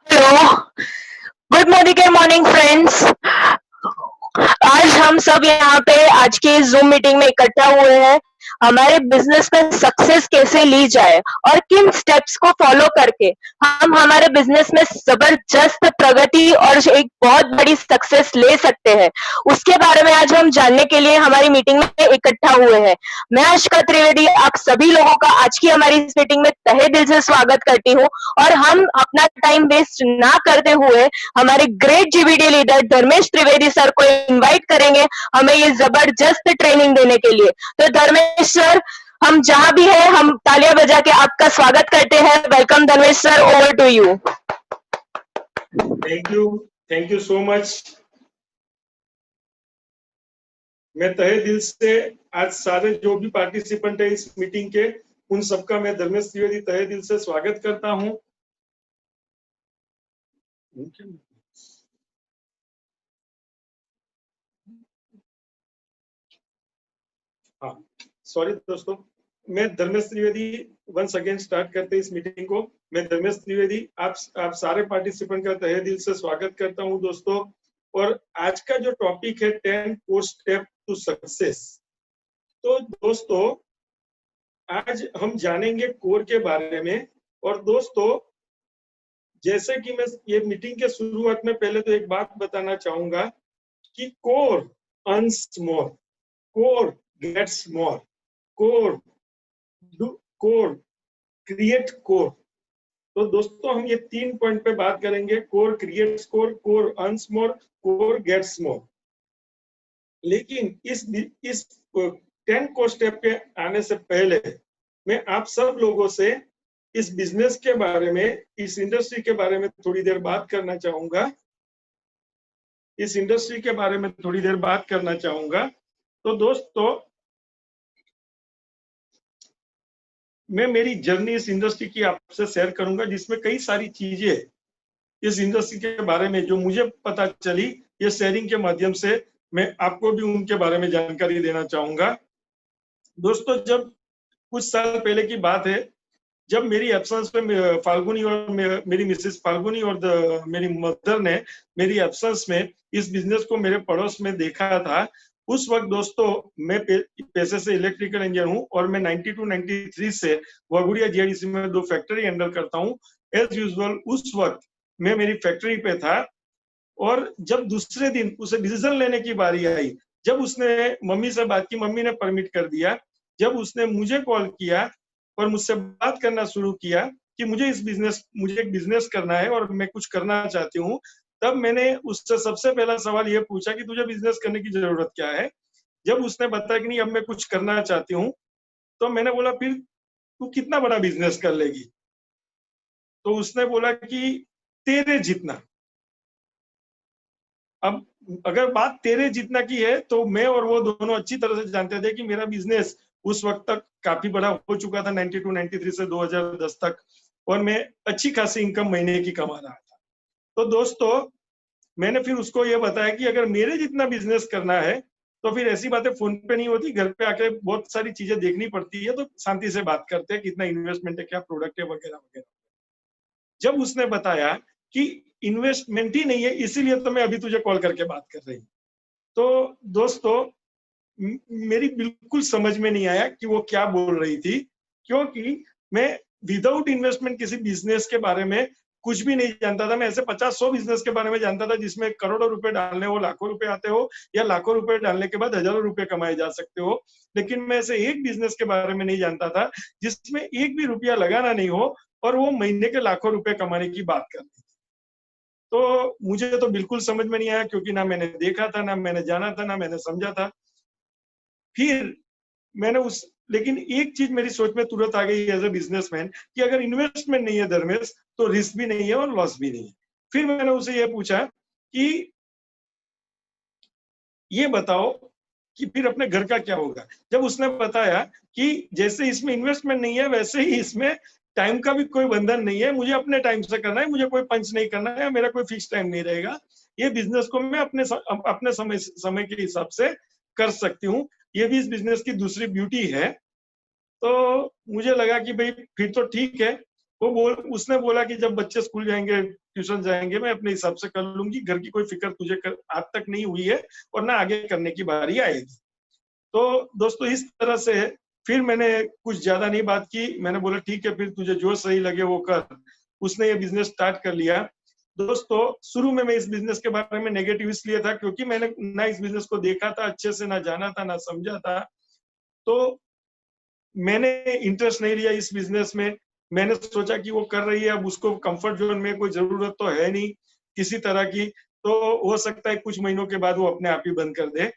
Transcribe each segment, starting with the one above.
Hello, good morning friends. आज हम सब यहाँ पे आज की जूम मीटिंग में इकट्ठा हुए हैं। हमारे बिजनेस में सक्सेस कैसे ली जाए और किन स्टेप्स को फॉलो करके हम हमारे बिजनेस में जबरदस्त प्रगति और एक बहुत बड़ी सक्सेस ले सकते हैं, उसके बारे में आज हम जानने के लिए हमारी मीटिंग में इकट्ठा हुए हैं। मैं आशिका त्रिवेदी आप सभी लोगों का आज की हमारी इस मीटिंग में तहे दिल से स्वागत करती हूँ और हम अपना टाइम वेस्ट ना करते हुए हमारे great GBD leader Dharmesh Trivedi sir को इनवाइट करेंगे हमें ये जबरदस्त ट्रेनिंग देने के लिए। तो धर्मेश सर, हम जहां भी है हम तालियां बजा के आपका स्वागत करते हैं। Welcome Dharmesh sir, over to you. Thank you so much. मैं तहे दिल से आज सारे जो भी पार्टिसिपेंट है इस मीटिंग के, उन सबका मैं धर्मेश त्रिवेदी तहे दिल से स्वागत करता हूं। हाँ, सॉरी दोस्तों, मैं Dharmesh Trivedi once again start करते इस मीटिंग को। मैं धर्मेश त्रिवेदी आप सारे पार्टिसिपेंट का तहे दिल से स्वागत करता हूं दोस्तों। और आज का जो टॉपिक है 10 कोर स्टेप टू सक्सेस। तो दोस्तों आज हम जानेंगे कोर के बारे में। और दोस्तों जैसे कि मैं ये मीटिंग के शुरुआत में पहले तो एक बात बताना चाहूंगा कि core earns more, core gets more, core create core. तो दोस्तों हम ये 3 पॉइंट पे बात करेंगे, core creates core, core earns more, core gets more. लेकिन इस 10 कोर स्टेप के आने से पहले मैं आप सब लोगों से इस बिजनेस के बारे में, इस इंडस्ट्री के बारे में थोड़ी देर बात करना चाहूंगा। इस इंडस्ट्री के बारे में थोड़ी देर बात करना चाहूंगा। तो दोस्तों मैं मेरी जर्नी इस इंडस्ट्री की आपसे शेयर करूंगा, जिसमें कई सारी चीजें इस इंडस्ट्री के बारे में जो मुझे पता चली, ये शेयरिंग के माध्यम से मैं आपको भी उनके बारे में जानकारी देना चाहूंगा। दोस्तों जब कुछ साल पहले की बात है, जब मेरी एब्सेंस में फाल्गुनी और मेरी मिसेस फाल्गुनी और मेरी मदर ने मेरी एब्सेंस में इस बिजनेस को मेरे पड़ोस में देखा था। उस वक्त दोस्तों मैं पेशे से इलेक्ट्रिकल इंजीनियर हूं और मैं 92-93 से वगुड़िया जीआईडीसी में 2 फैक्ट्री हैंडल करता हूं। एज यूजुअल उस वक्त मैं मेरी फैक्ट्री पे था और जब दूसरे दिन उसे डिसीजन लेने की बारी आई, जब उसने मम्मी से बात की, मम्मी ने परमिट कर दिया। जब उसने मुझे कॉल किया और मुझसे बात करना शुरू किया कि मुझे एक बिजनेस करना है और मैं कुछ करना चाहती हूँ, तब मैंने उससे सबसे पहला सवाल ये पूछा कि तुझे बिजनेस करने की जरूरत क्या है। जब उसने बताया कि नहीं अब मैं कुछ करना चाहती हूँ, तो मैंने बोला फिर तू कितना बड़ा बिजनेस कर लेगी? तो उसने बोला कि तेरे जितना। अब अगर बात तेरे जितना की है तो मैं और वो दोनों अच्छी तरह से जानते थे कि मेरा बिजनेस उस वक्त तक काफी बड़ा हो चुका था, 92-93 से 2010 तक, और मैं अच्छी खासी इनकम महीने की कमा रहा था। तो दोस्तों मैंने फिर उसको ये बताया कि अगर मेरे जितना बिजनेस करना है तो फिर ऐसी बातें फोन पे नहीं होती, घर पे आके बहुत सारी चीजें देखनी पड़ती है, तो शांति से बात करते हैं, कितना इन्वेस्टमेंट है, क्या प्रोडक्ट है, वगैरह वगैरह। जब उसने बताया कि इन्वेस्टमेंट ही नहीं है, इसीलिए तो मैं अभी तुझे कॉल करके बात कर रही हूँ, तो दोस्तों मेरी बिल्कुल समझ में नहीं आया कि वो क्या बोल रही थी, क्योंकि मैं विदाउट इन्वेस्टमेंट किसी बिजनेस के बारे में कुछ भी नहीं जानता था। मैं ऐसे 50-100 बिजनेस के बारे में जानता था जिसमें करोड़ों रुपए डालने हो, लाखों रुपए आते हो, या लाखों रुपए डालने के बाद हजारों रुपए कमाए जा सकते हो। लेकिन मैं ऐसे एक बिजनेस के बारे में नहीं जानता था जिसमें एक भी रुपया लगाना नहीं हो और वो महीने के लाखों रुपए कमाने की बात कर रही थी। तो मुझे तो बिल्कुल समझ में नहीं आया, क्योंकि ना मैंने देखा था, ना मैंने जाना था, ना मैंने समझा था। फिर मैंने लेकिन एक चीज मेरी सोच में तुरंत आ गई एज ए बिजनेसमैन कि अगर इन्वेस्टमेंट नहीं है धर्मेश, तो रिस्क भी नहीं है और लॉस भी नहीं है। फिर मैंने उसे ये पूछा कि ये बताओ कि फिर अपने घर का क्या होगा। जब उसने बताया कि जैसे इसमें इन्वेस्टमेंट नहीं है वैसे ही इसमें टाइम का भी कोई बंधन नहीं है, मुझे अपने टाइम से करना है, मुझे कोई पंच नहीं करना है, मेरा कोई फिक्स टाइम नहीं रहेगा, ये बिजनेस को मैं अपने समय के हिसाब से कर सकती हूँ। ये भी इस बिजनेस की दूसरी ब्यूटी है। तो मुझे लगा कि भाई फिर तो ठीक है, उसने बोला कि जब बच्चे स्कूल जाएंगे, ट्यूशन जाएंगे, मैं अपने हिसाब से कर लूंगी, घर की कोई फिक्र तुझे आज तक नहीं हुई है और ना आगे करने की बारी आएगी। तो दोस्तों इस तरह से फिर मैंने कुछ ज्यादा नहीं बात की, मैंने बोला ठीक है, फिर तुझे जो सही लगे वो कर। उसने ये बिजनेस स्टार्ट कर लिया। दोस्तों शुरू में मैं इस बिजनेस के बारे में नेगेटिव इसलिए था क्योंकि मैंने ना इस बिजनेस को देखा था अच्छे से, ना जाना था, ना समझा था। तो मैंने इंटरेस्ट नहीं लिया इस बिजनेस में। मैंने सोचा कि वो कर रही है, अब उसको कंफर्ट जोन में कोई जरूरत तो है नहीं किसी तरह की, तो हो सकता है कुछ महीनों के बाद वो अपने आप ही बंद कर दे।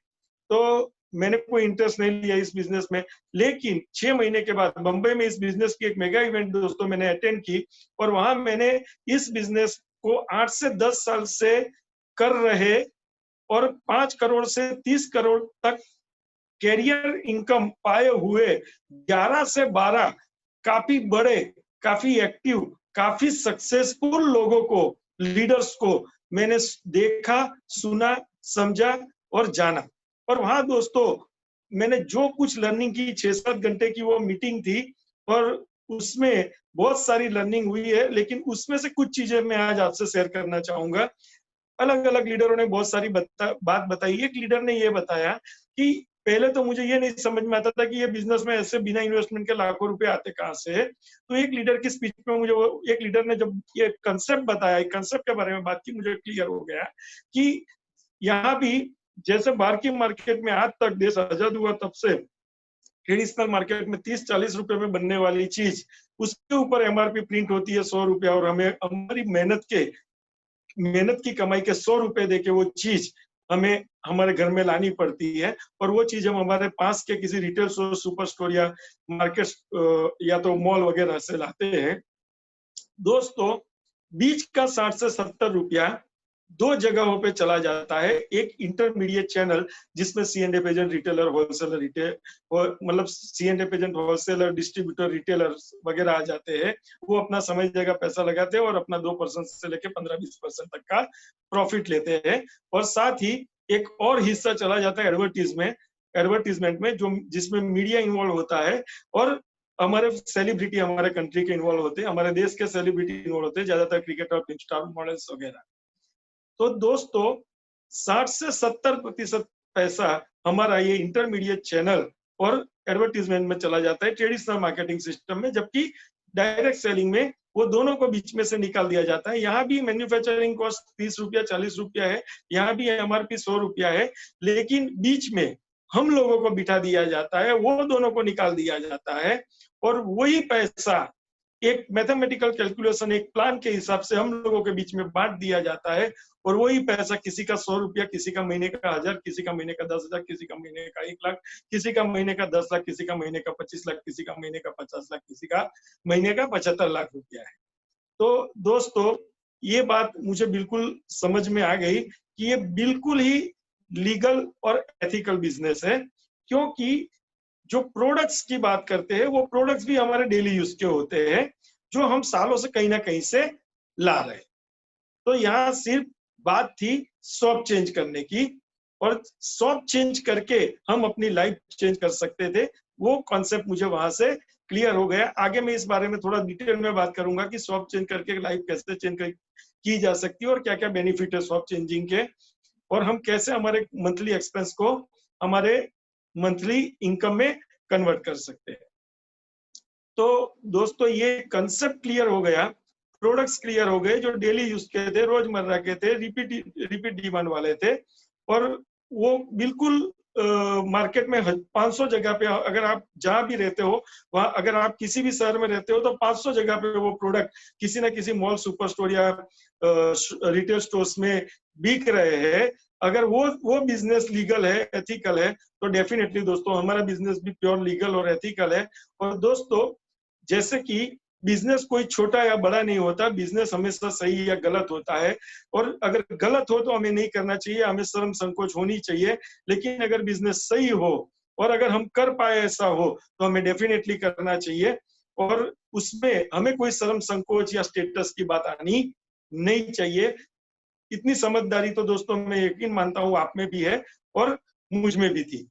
तो मैंने कोई इंटरेस्ट नहीं लिया इस बिजनेस में। लेकिन 6 महीने के बाद बंबई में इस बिजनेस की एक मेगा इवेंट दोस्तों मैंने अटेंड की, और वहां मैंने इस बिजनेस को 8 से 10 साल से कर रहे और 5 करोड़ से 30 करोड़ तक कैरियर इनकम पाए हुए 11 से 12 काफी बड़े, काफी एक्टिव, काफी सक्सेसफुल लोगों को, लीडर्स को मैंने देखा, सुना, समझा और जाना। और वहां दोस्तों मैंने जो कुछ लर्निंग की, 6-7 घंटे की वो मीटिंग थी, और उसमें बहुत सारी लर्निंग हुई है, लेकिन उसमें से कुछ चीजें मैं आज आपसे शेयर करना चाहूंगा। अलग अलग लीडरों ने बहुत सारी बात बताई। एक लीडर ने ये बताया कि पहले तो मुझे ये नहीं समझ में आता था कि ये बिजनेस में ऐसे बिना इन्वेस्टमेंट के लाखों रुपए आते कहाँ से। तो एक लीडर की स्पीच में मुझे एक लीडर ने जब ये कंसेप्ट बताया, कंसेप्ट के बारे में बात की, मुझे क्लियर हो गया कि यहाँ भी जैसे बाहर की मार्केट में आज तक देश आजाद हुआ तब से ट्रेडिशनल मार्केट में 30-40 रुपए में बनने वाली चीज, उसके ऊपर एमआरपी प्रिंट होती है 100 रुपया, और हमें हमारी मेहनत की कमाई के 100 रुपए देके वो चीज हमें हमारे घर में लानी पड़ती है, और वो चीज हम हमारे पास के किसी रिटेल स्टोर, सुपर स्टोर या मार्केट या तो मॉल वगैरह से लाते हैं। दोस्तों बीच का 60 से 70 रुपया 2 जगहों पे चला जाता है। एक इंटरमीडिएट चैनल जिसमें C and agent, retailer, wholesaler, मतलब C and agent, wholesaler, distributor, retailer वगैरह आ जाते हैं। वो अपना समय, जगह, पैसा लगाते हैं और अपना 2% से लेकर 15-20% तक का प्रॉफिट लेते हैं। और साथ ही एक और हिस्सा चला जाता है एडवर्टीजमेंट में, जो जिसमें मीडिया इन्वॉल्व होता है, और हमारे सेलिब्रिटी, हमारे कंट्री के इन्वॉल्व होते हैं, हमारे देश के सेलिब्रिटी इन्वॉल्व होते हैं, ज्यादातर क्रिकेट और फिल्म स्टार, मॉडल्स वगैरह। तो दोस्तों 60 से 70% पैसा हमारा ये इंटरमीडिएट चैनल और एडवर्टीजमेंट में चला जाता है ट्रेडिशनल मार्केटिंग सिस्टम में, जबकि डायरेक्ट सेलिंग में वो दोनों को बीच में से निकाल दिया जाता है। यहाँ भी मैन्युफैक्चरिंग कॉस्ट 30 रुपया, 40 रुपया है, यहाँ भी एमआरपी 100 रुपया है, लेकिन बीच में हम लोगों को बिठा दिया जाता है, वो दोनों को निकाल दिया जाता है, और वही पैसा एक मैथमेटिकल कैलकुलेशन, एक प्लान के हिसाब से हम लोगों के बीच में बांट दिया जाता है। और वही पैसा, किसी का 100 रुपया, किसी का महीने का 1000, किसी का महीने का 10,000, किसी का महीने का 1 लाख, किसी का महीने का 10 लाख, किसी का महीने का 25 लाख, किसी का महीने का 50 लाख, किसी का महीने का 75 लाख रुपया है। तो दोस्तों ये बात मुझे बिल्कुल समझ में आ गई कि ये बिल्कुल ही लीगल और एथिकल बिजनेस है, क्योंकि जो प्रोडक्ट्स की बात करते हैं वो प्रोडक्ट्स भी हमारे डेली यूज के होते हैं, जो हम सालों से कहीं ना कहीं से ला रहे हैं। तो यहाँ सिर्फ बात थी शॉप चेंज करने की, और शॉप चेंज करके हम अपनी लाइफ चेंज कर सकते थे। वो कॉन्सेप्ट मुझे वहां से क्लियर हो गया। आगे मैं इस बारे में थोड़ा डिटेल में बात करूंगा कि शॉप चेंज करके लाइफ कैसे चेंज की जा सकती है और क्या क्या बेनिफिट है शॉप चेंजिंग के, और हम कैसे हमारे मंथली एक्सपेंस को हमारे मंथली इनकम में कन्वर्ट कर सकते हैं। तो दोस्तों ये कंसेप्ट क्लियर हो गया, प्रोडक्ट्स क्लियर हो गए जो डेली यूज के थे, रोजमर्रा के थे, रिपीट डिमांड वाले थे, और वो बिल्कुल मार्केट में 500 जगह पे, अगर आप जहां भी रहते हो वहां, अगर आप किसी भी शहर में रहते हो तो 500 जगह पे वो प्रोडक्ट किसी ना किसी मॉल, सुपर स्टोर या रिटेल स्टोर्स में बिक रहे हैं। अगर वो बिजनेस लीगल है, एथिकल है, तो डेफिनेटली दोस्तों हमारा बिजनेस भी प्योर लीगल और एथिकल है। और दोस्तों जैसे कि बिजनेस कोई छोटा या बड़ा नहीं होता, बिजनेस हमेशा सही या गलत होता है, और अगर गलत हो तो हमें नहीं करना चाहिए, हमें शर्म संकोच होनी चाहिए। लेकिन अगर बिजनेस सही हो और अगर हम कर पाए ऐसा हो तो हमें डेफिनेटली करना चाहिए, और उसमें हमें कोई शर्म संकोच या स्टेटस की बात आनी नहीं चाहिए। इतनी समझदारी तो दोस्तों मैं यकीन मानता हूँ आप में भी है और मुझ में भी थी।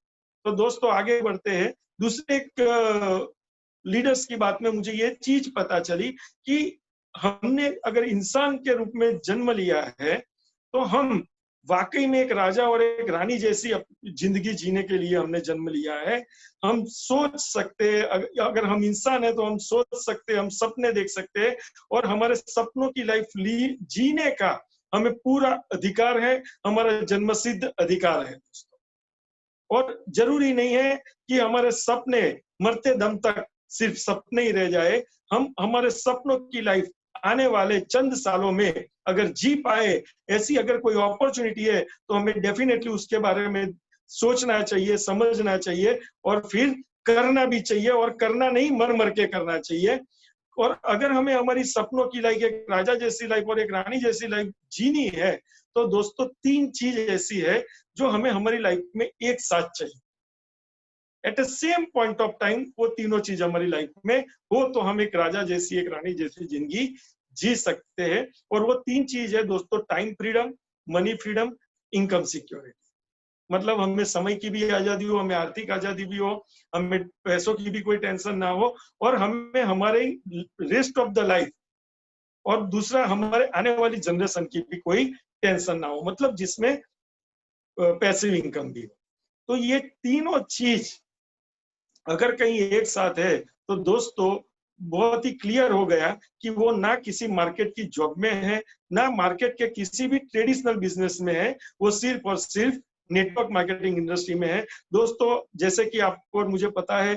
तो दोस्तों आगे बढ़ते हैं। दूसरे एक लीडर्स की बात में मुझे ये चीज पता चली कि हमने अगर इंसान के रूप में जन्म लिया है तो हम वाकई में एक राजा और एक रानी जैसी जिंदगी जीने के लिए हमने जन्म लिया है। हम सोच सकते हैं, अगर हम इंसान है तो हम सोच सकते हैं, हम सपने देख सकते हैं और हमारे सपनों की लाइफ जीने का हमें पूरा अधिकार है, हमारा जन्मसिद्ध अधिकार है दोस्तों। और जरूरी नहीं है कि हमारे सपने मरते दम तक सिर्फ सपने ही रह जाए। हम हमारे सपनों की लाइफ आने वाले चंद सालों में अगर जी पाए, ऐसी अगर कोई अपॉर्चुनिटी है तो हमें डेफिनेटली उसके बारे में सोचना चाहिए, समझना चाहिए और फिर करना भी चाहिए, और करना नहीं मर मर के करना चाहिए। और अगर हमें हमारी सपनों की लाइफ, एक राजा जैसी लाइफ और एक रानी जैसी लाइफ जीनी है तो दोस्तों 3 चीज ऐसी है जो हमें हमारी लाइफ में एक साथ चाहिए at the same point of time. वो तीनों चीज हमारी लाइफ में हो तो हम एक राजा जैसी, एक रानी जैसी जिंदगी जी सकते हैं। और वो 3 चीज है दोस्तों, time freedom, money freedom, income security. मतलब हमें समय की भी आजादी हो, हमें आर्थिक आजादी भी हो, हमें पैसों की भी कोई टेंशन ना हो, और हमें हमारे रेस्ट ऑफ द लाइफ और दूसरा हमारे आने वाली जनरेशन की भी कोई टेंशन ना हो, मतलब जिसमें पैसिव इनकम भी हो। तो ये तीनों चीज अगर कहीं एक साथ है तो दोस्तों बहुत ही क्लियर हो गया कि वो ना किसी मार्केट की जॉब में है, ना मार्केट के किसी भी ट्रेडिशनल बिजनेस में है, वो सिर्फ और सिर्फ नेटवर्क मार्केटिंग इंडस्ट्री में है। दोस्तों जैसे कि आपको और मुझे पता है,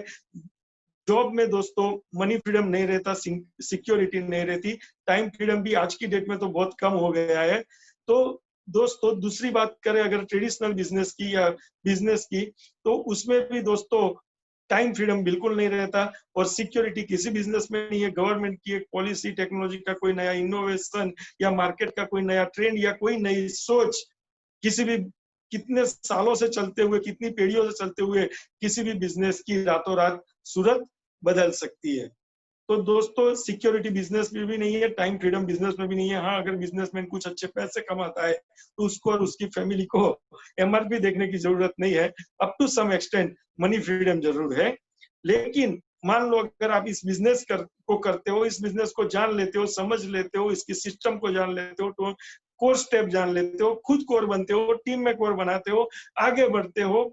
जॉब में दोस्तों मनी फ्रीडम नहीं रहता, सिक्योरिटी नहीं रहती, टाइम फ्रीडम भी आज की डेट में तो बहुत कम हो गया है। तो दोस्तों दूसरी बात करें अगर ट्रेडिशनल बिजनेस की या बिजनेस की, तो उसमें भी दोस्तों टाइम फ्रीडम बिल्कुल नहीं रहता और सिक्योरिटी किसी बिजनेस में नहीं है। गवर्नमेंट की एक पॉलिसी, टेक्नोलॉजी का कोई नया इनोवेशन या मार्केट का कोई नया ट्रेंड या कोई नई सोच किसी भी कितने सालों से चलते हुए, कितनी पीढ़ियों से चलते हुए किसी भी बिजनेस की रातों रात सूरत बदल सकती है। तो दोस्तों सिक्योरिटी बिजनेस में भी नहीं है, टाइम फ्रीडम बिजनेस में भी नहीं है। हाँ, अगर बिजनेसमैन कुछ अच्छे पैसे कमाता है तो उसको और उसकी फैमिली को एमआरपी देखने की जरूरत नहीं है। Up to some extent money freedom जरूर है। लेकिन मान लो अगर आप इस बिजनेस को करते हो, इस बिजनेस को जान लेते हो, समझ लेते हो, इसकी सिस्टम को जान लेते हो, तो कोर स्टेप जान लेते हो, खुद कोर बनते हो, टीम में कोर बनाते हो, आगे बढ़ते हो,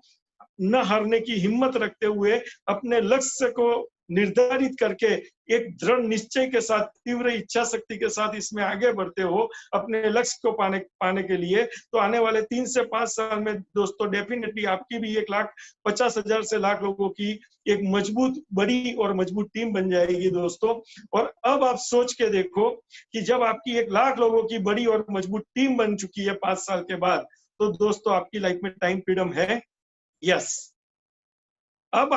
न हारने की हिम्मत रखते हुए अपने लक्ष्य को निर्धारित करके एक दृढ़ निश्चय के साथ, तीव्र इच्छा शक्ति के साथ इसमें आगे बढ़ते हो अपने लक्ष्य को पाने के लिए, तो आने वाले 3 से 5 साल में दोस्तों डेफिनेटली आपकी भी 1,50,000 से लाख लोगों की एक मजबूत, बड़ी और मजबूत टीम बन जाएगी दोस्तों। और अब आप सोच के देखो कि जब आपकी 1,00,000 लोगों की बड़ी और मजबूत टीम बन चुकी है 5 साल के बाद, तो दोस्तों आपकी लाइफ में टाइम फ्रीडम है। यस, अब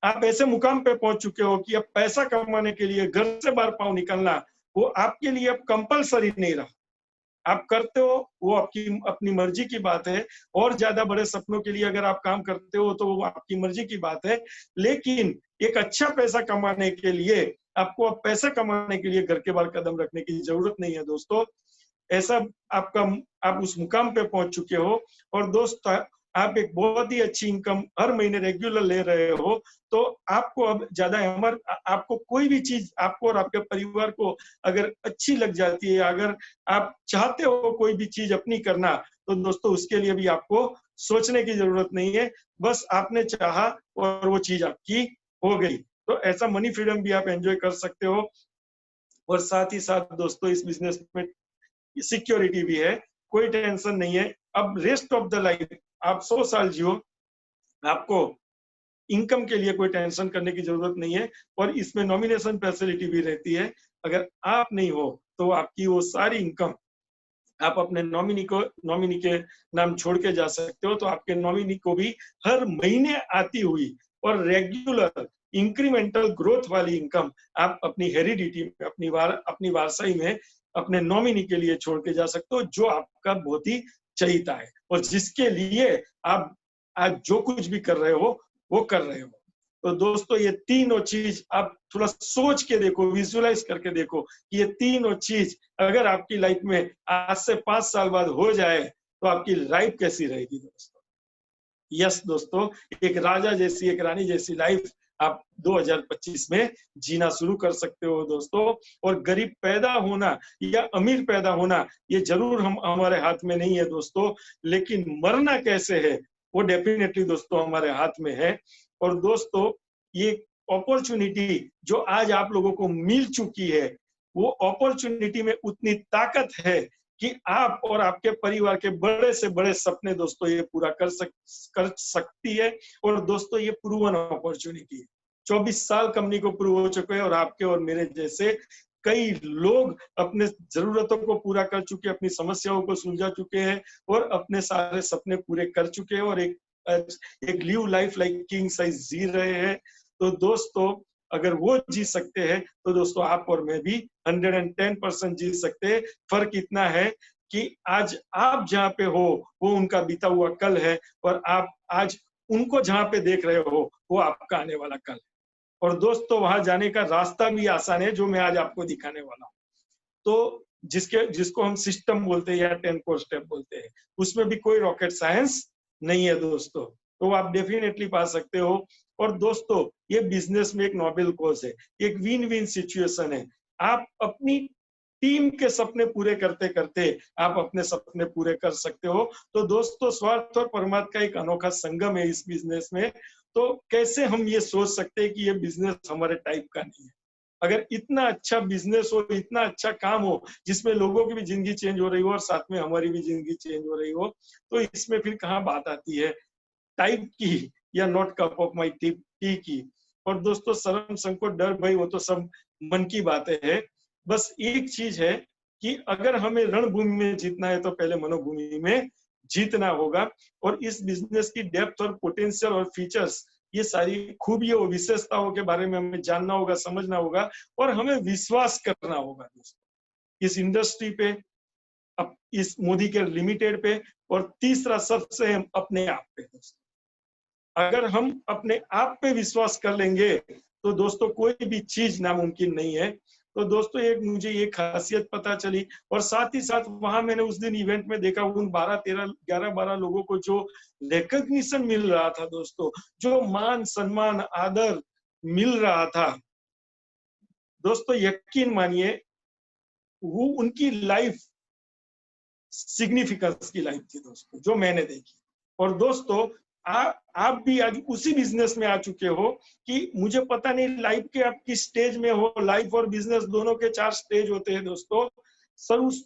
आप ऐसे मुकाम पे पहुंच चुके हो कि अब पैसा कमाने के लिए घर से बाहर पांव निकलना वो आपके लिए अब कंपलसरी नहीं रहा। आप करते हो वो आपकी अपनी मर्जी की बात है, और ज्यादा बड़े सपनों के लिए अगर आप काम करते हो तो वो आपकी मर्जी की बात है। लेकिन एक अच्छा पैसा कमाने के लिए आपको अब पैसा कमाने के लिए घर के बाहर कदम रखने की जरूरत नहीं है दोस्तों। ऐसा आप उस मुकाम पे पहुंच चुके हो, और दोस्त आप एक बहुत ही अच्छी इनकम हर महीने रेगुलर ले रहे हो, तो आपको अब ज्यादा आपको कोई भी चीज, आपको और आपके परिवार को अगर अच्छी लग जाती है, अगर आप चाहते हो कोई भी चीज अपनी करना, तो दोस्तों उसके लिए भी आपको सोचने की जरूरत नहीं है, बस आपने चाहा और वो चीज आपकी हो गई। तो ऐसा मनी फ्रीडम भी आप एंजॉय कर सकते हो। और साथ ही साथ दोस्तों इस बिजनेस में सिक्योरिटी भी है, कोई टेंशन नहीं है। अब रेस्ट ऑफ द लाइफ आप 100 साल जियो, आपको इनकम के लिए कोई टेंशन करने की जरूरत नहीं है। और इसमें नॉमिनेशन फैसिलिटी भी रहती है, अगर आप नहीं हो तो आपकी वो सारी इनकम आप अपने नॉमिनी के नाम छोड़ के जा सकते हो। तो आपके नॉमिनी को भी हर महीने आती हुई और रेगुलर इंक्रीमेंटल ग्रोथ वाली इनकम आप अपनी हेरिडिटी में, अपनी वारसाई में अपने नॉमिनी के लिए छोड़ के जा सकते हो, जो आपका बहुत ही चाहिता है और जिसके लिए आप आज जो कुछ भी कर रहे हो वो कर रहे हो। तो दोस्तों ये तीनों चीज आप थोड़ा सोच के देखो, विजुअलाइज करके देखो कि ये तीनों चीज अगर आपकी लाइफ में आज से 5 साल बाद हो जाए तो आपकी लाइफ कैसी रहेगी दोस्तों। यस दोस्तों, एक राजा जैसी, एक रानी जैसी लाइफ आप 2025 में जीना शुरू कर सकते हो दोस्तों। और गरीब पैदा होना या अमीर पैदा होना ये जरूर हमारे हाथ में नहीं है दोस्तों, लेकिन मरना कैसे है वो डेफिनेटली दोस्तों हमारे हाथ में है। और दोस्तों ये अपॉर्चुनिटी जो आज आप लोगों को मिल चुकी है, वो अपॉर्चुनिटी में उतनी ताकत है कि आप और आपके परिवार के बड़े से बड़े सपने दोस्तों ये पूरा कर सकती है। और दोस्तों ये प्रूवन अपॉर्चुनिटी है। 24 साल कंपनी को प्रूव हो चुके हैं और आपके और मेरे जैसे कई लोग अपने जरूरतों को पूरा कर चुके, अपनी समस्याओं को सुलझा चुके हैं और अपने सारे सपने पूरे कर चुके हैं और एक live life like king size जी रहे हैं। तो दोस्तों अगर वो जी सकते हैं तो दोस्तों आप और मैं भी 110% जी सकते हैं। फर्क इतना है कि आज आप जहाँ पे हो वो उनका बीता हुआ कल है और आप आज उनको जहाँ पे देख रहे हो वो आपका आने वाला कल है। और दोस्तों वहां जाने का रास्ता भी आसान है जो मैं आज आपको दिखाने वाला हूँ। तो जिसको हम सिस्टम बोलते हैं या 10 कोर स्टेप बोलते हैं, उसमें भी कोई रॉकेट साइंस नहीं है दोस्तों, तो आप डेफिनेटली पा सकते हो। और दोस्तों ये बिजनेस में एक नोबेल कॉज है, एक विन विन सिचुएशन है। आप अपनी टीम के सपने पूरे करते करते आप अपने सपने पूरे कर सकते हो। तो दोस्तों स्वार्थ और परमार्थ का एक अनोखा संगम है इस बिजनेस में। तो कैसे हम ये सोच सकते हैं कि ये बिजनेस हमारे टाइप का नहीं है। अगर इतना अच्छा बिजनेस हो, इतना अच्छा काम हो जिसमें लोगों की भी जिंदगी चेंज हो रही हो और साथ में हमारी भी जिंदगी चेंज हो रही हो, तो इसमें फिर कहाँ बात आती है टाइप की या not cup of my T की। और दोस्तों शर्म संकोच डर भय वो तो सब मन की बातें है। बस एक चीज है कि अगर हमें रणभूमि में जीतना है तो पहले मनोभूमि में जीतना होगा। और इस बिजनेस की डेप्थ और पोटेंशियल और फीचर्स, ये सारी खूबियों और विशेषताओं के बारे में हमें जानना होगा, समझना होगा और हमें विश्वास करना होगा दोस्तों इस इंडस्ट्री पे, अब इस मोदी केयर लिमिटेड पे। और तीसरा सबसे अहम अपने आप पे दोस्तों। अगर हम अपने आप पे विश्वास कर लेंगे तो दोस्तों कोई भी चीज नामुमकिन नहीं है। तो दोस्तों एक मुझे ये खासियत पता चली और साथ ही साथ वहां मैंने उस दिन इवेंट में देखा उन 11 लोगों को जो रिकॉग्निशन मिल रहा था दोस्तों, जो मान सम्मान आदर मिल रहा था दोस्तों, यकीन मानिए वो उनकी लाइफ सिग्निफिकेंस की लाइफ थी दोस्तों जो मैंने देखी। और दोस्तों आप भी आज उसी बिजनेस में आ चुके हो कि मुझे पता नहीं लाइफ के आप किस स्टेज में हो। लाइफ और बिजनेस दोनों के 4 स्टेज होते हैं दोस्तों।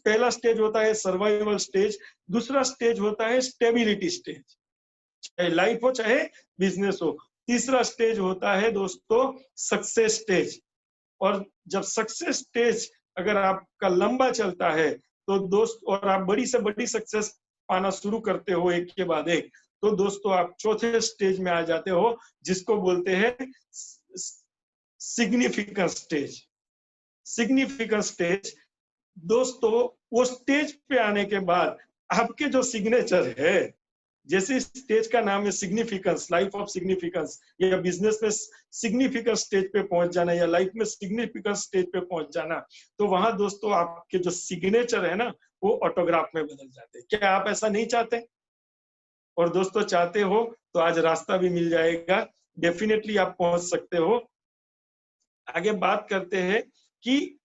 पहला स्टेज होता है सर्वाइवल स्टेज, दूसरा स्टेज होता है स्टेबिलिटी स्टेज, चाहे लाइफ हो चाहे बिजनेस हो। तीसरा स्टेज होता है दोस्तों सक्सेस स्टेज। और जब सक्सेस स्टेज अगर आपका लंबा चलता है तो दोस्त और आप बड़ी से बड़ी सक्सेस पाना शुरू करते हो एक के बाद एक, तो दोस्तों आप चौथे स्टेज में आ जाते हो जिसको बोलते हैं सिग्निफिकेंट स्टेज। सिग्निफिकेंट स्टेज दोस्तों वो स्टेज पे आने के बाद आपके जो सिग्नेचर है, जैसे स्टेज का नाम है सिग्निफिकेंस, लाइफ ऑफ सिग्निफिकेंस, या बिजनेस में सिग्निफिकेंट स्टेज पे पहुंच जाना या लाइफ में सिग्निफिकेंट स्टेज पे पहुंच जाना, तो वहां दोस्तों आपके जो सिग्नेचर है ना वो ऑटोग्राफ में बदल जाते हैं। क्या आप ऐसा नहीं चाहते? और दोस्तों चाहते हो तो आज रास्ता भी मिल जाएगा, डेफिनेटली आप पहुंच सकते हो। आगे बात करते हैं कि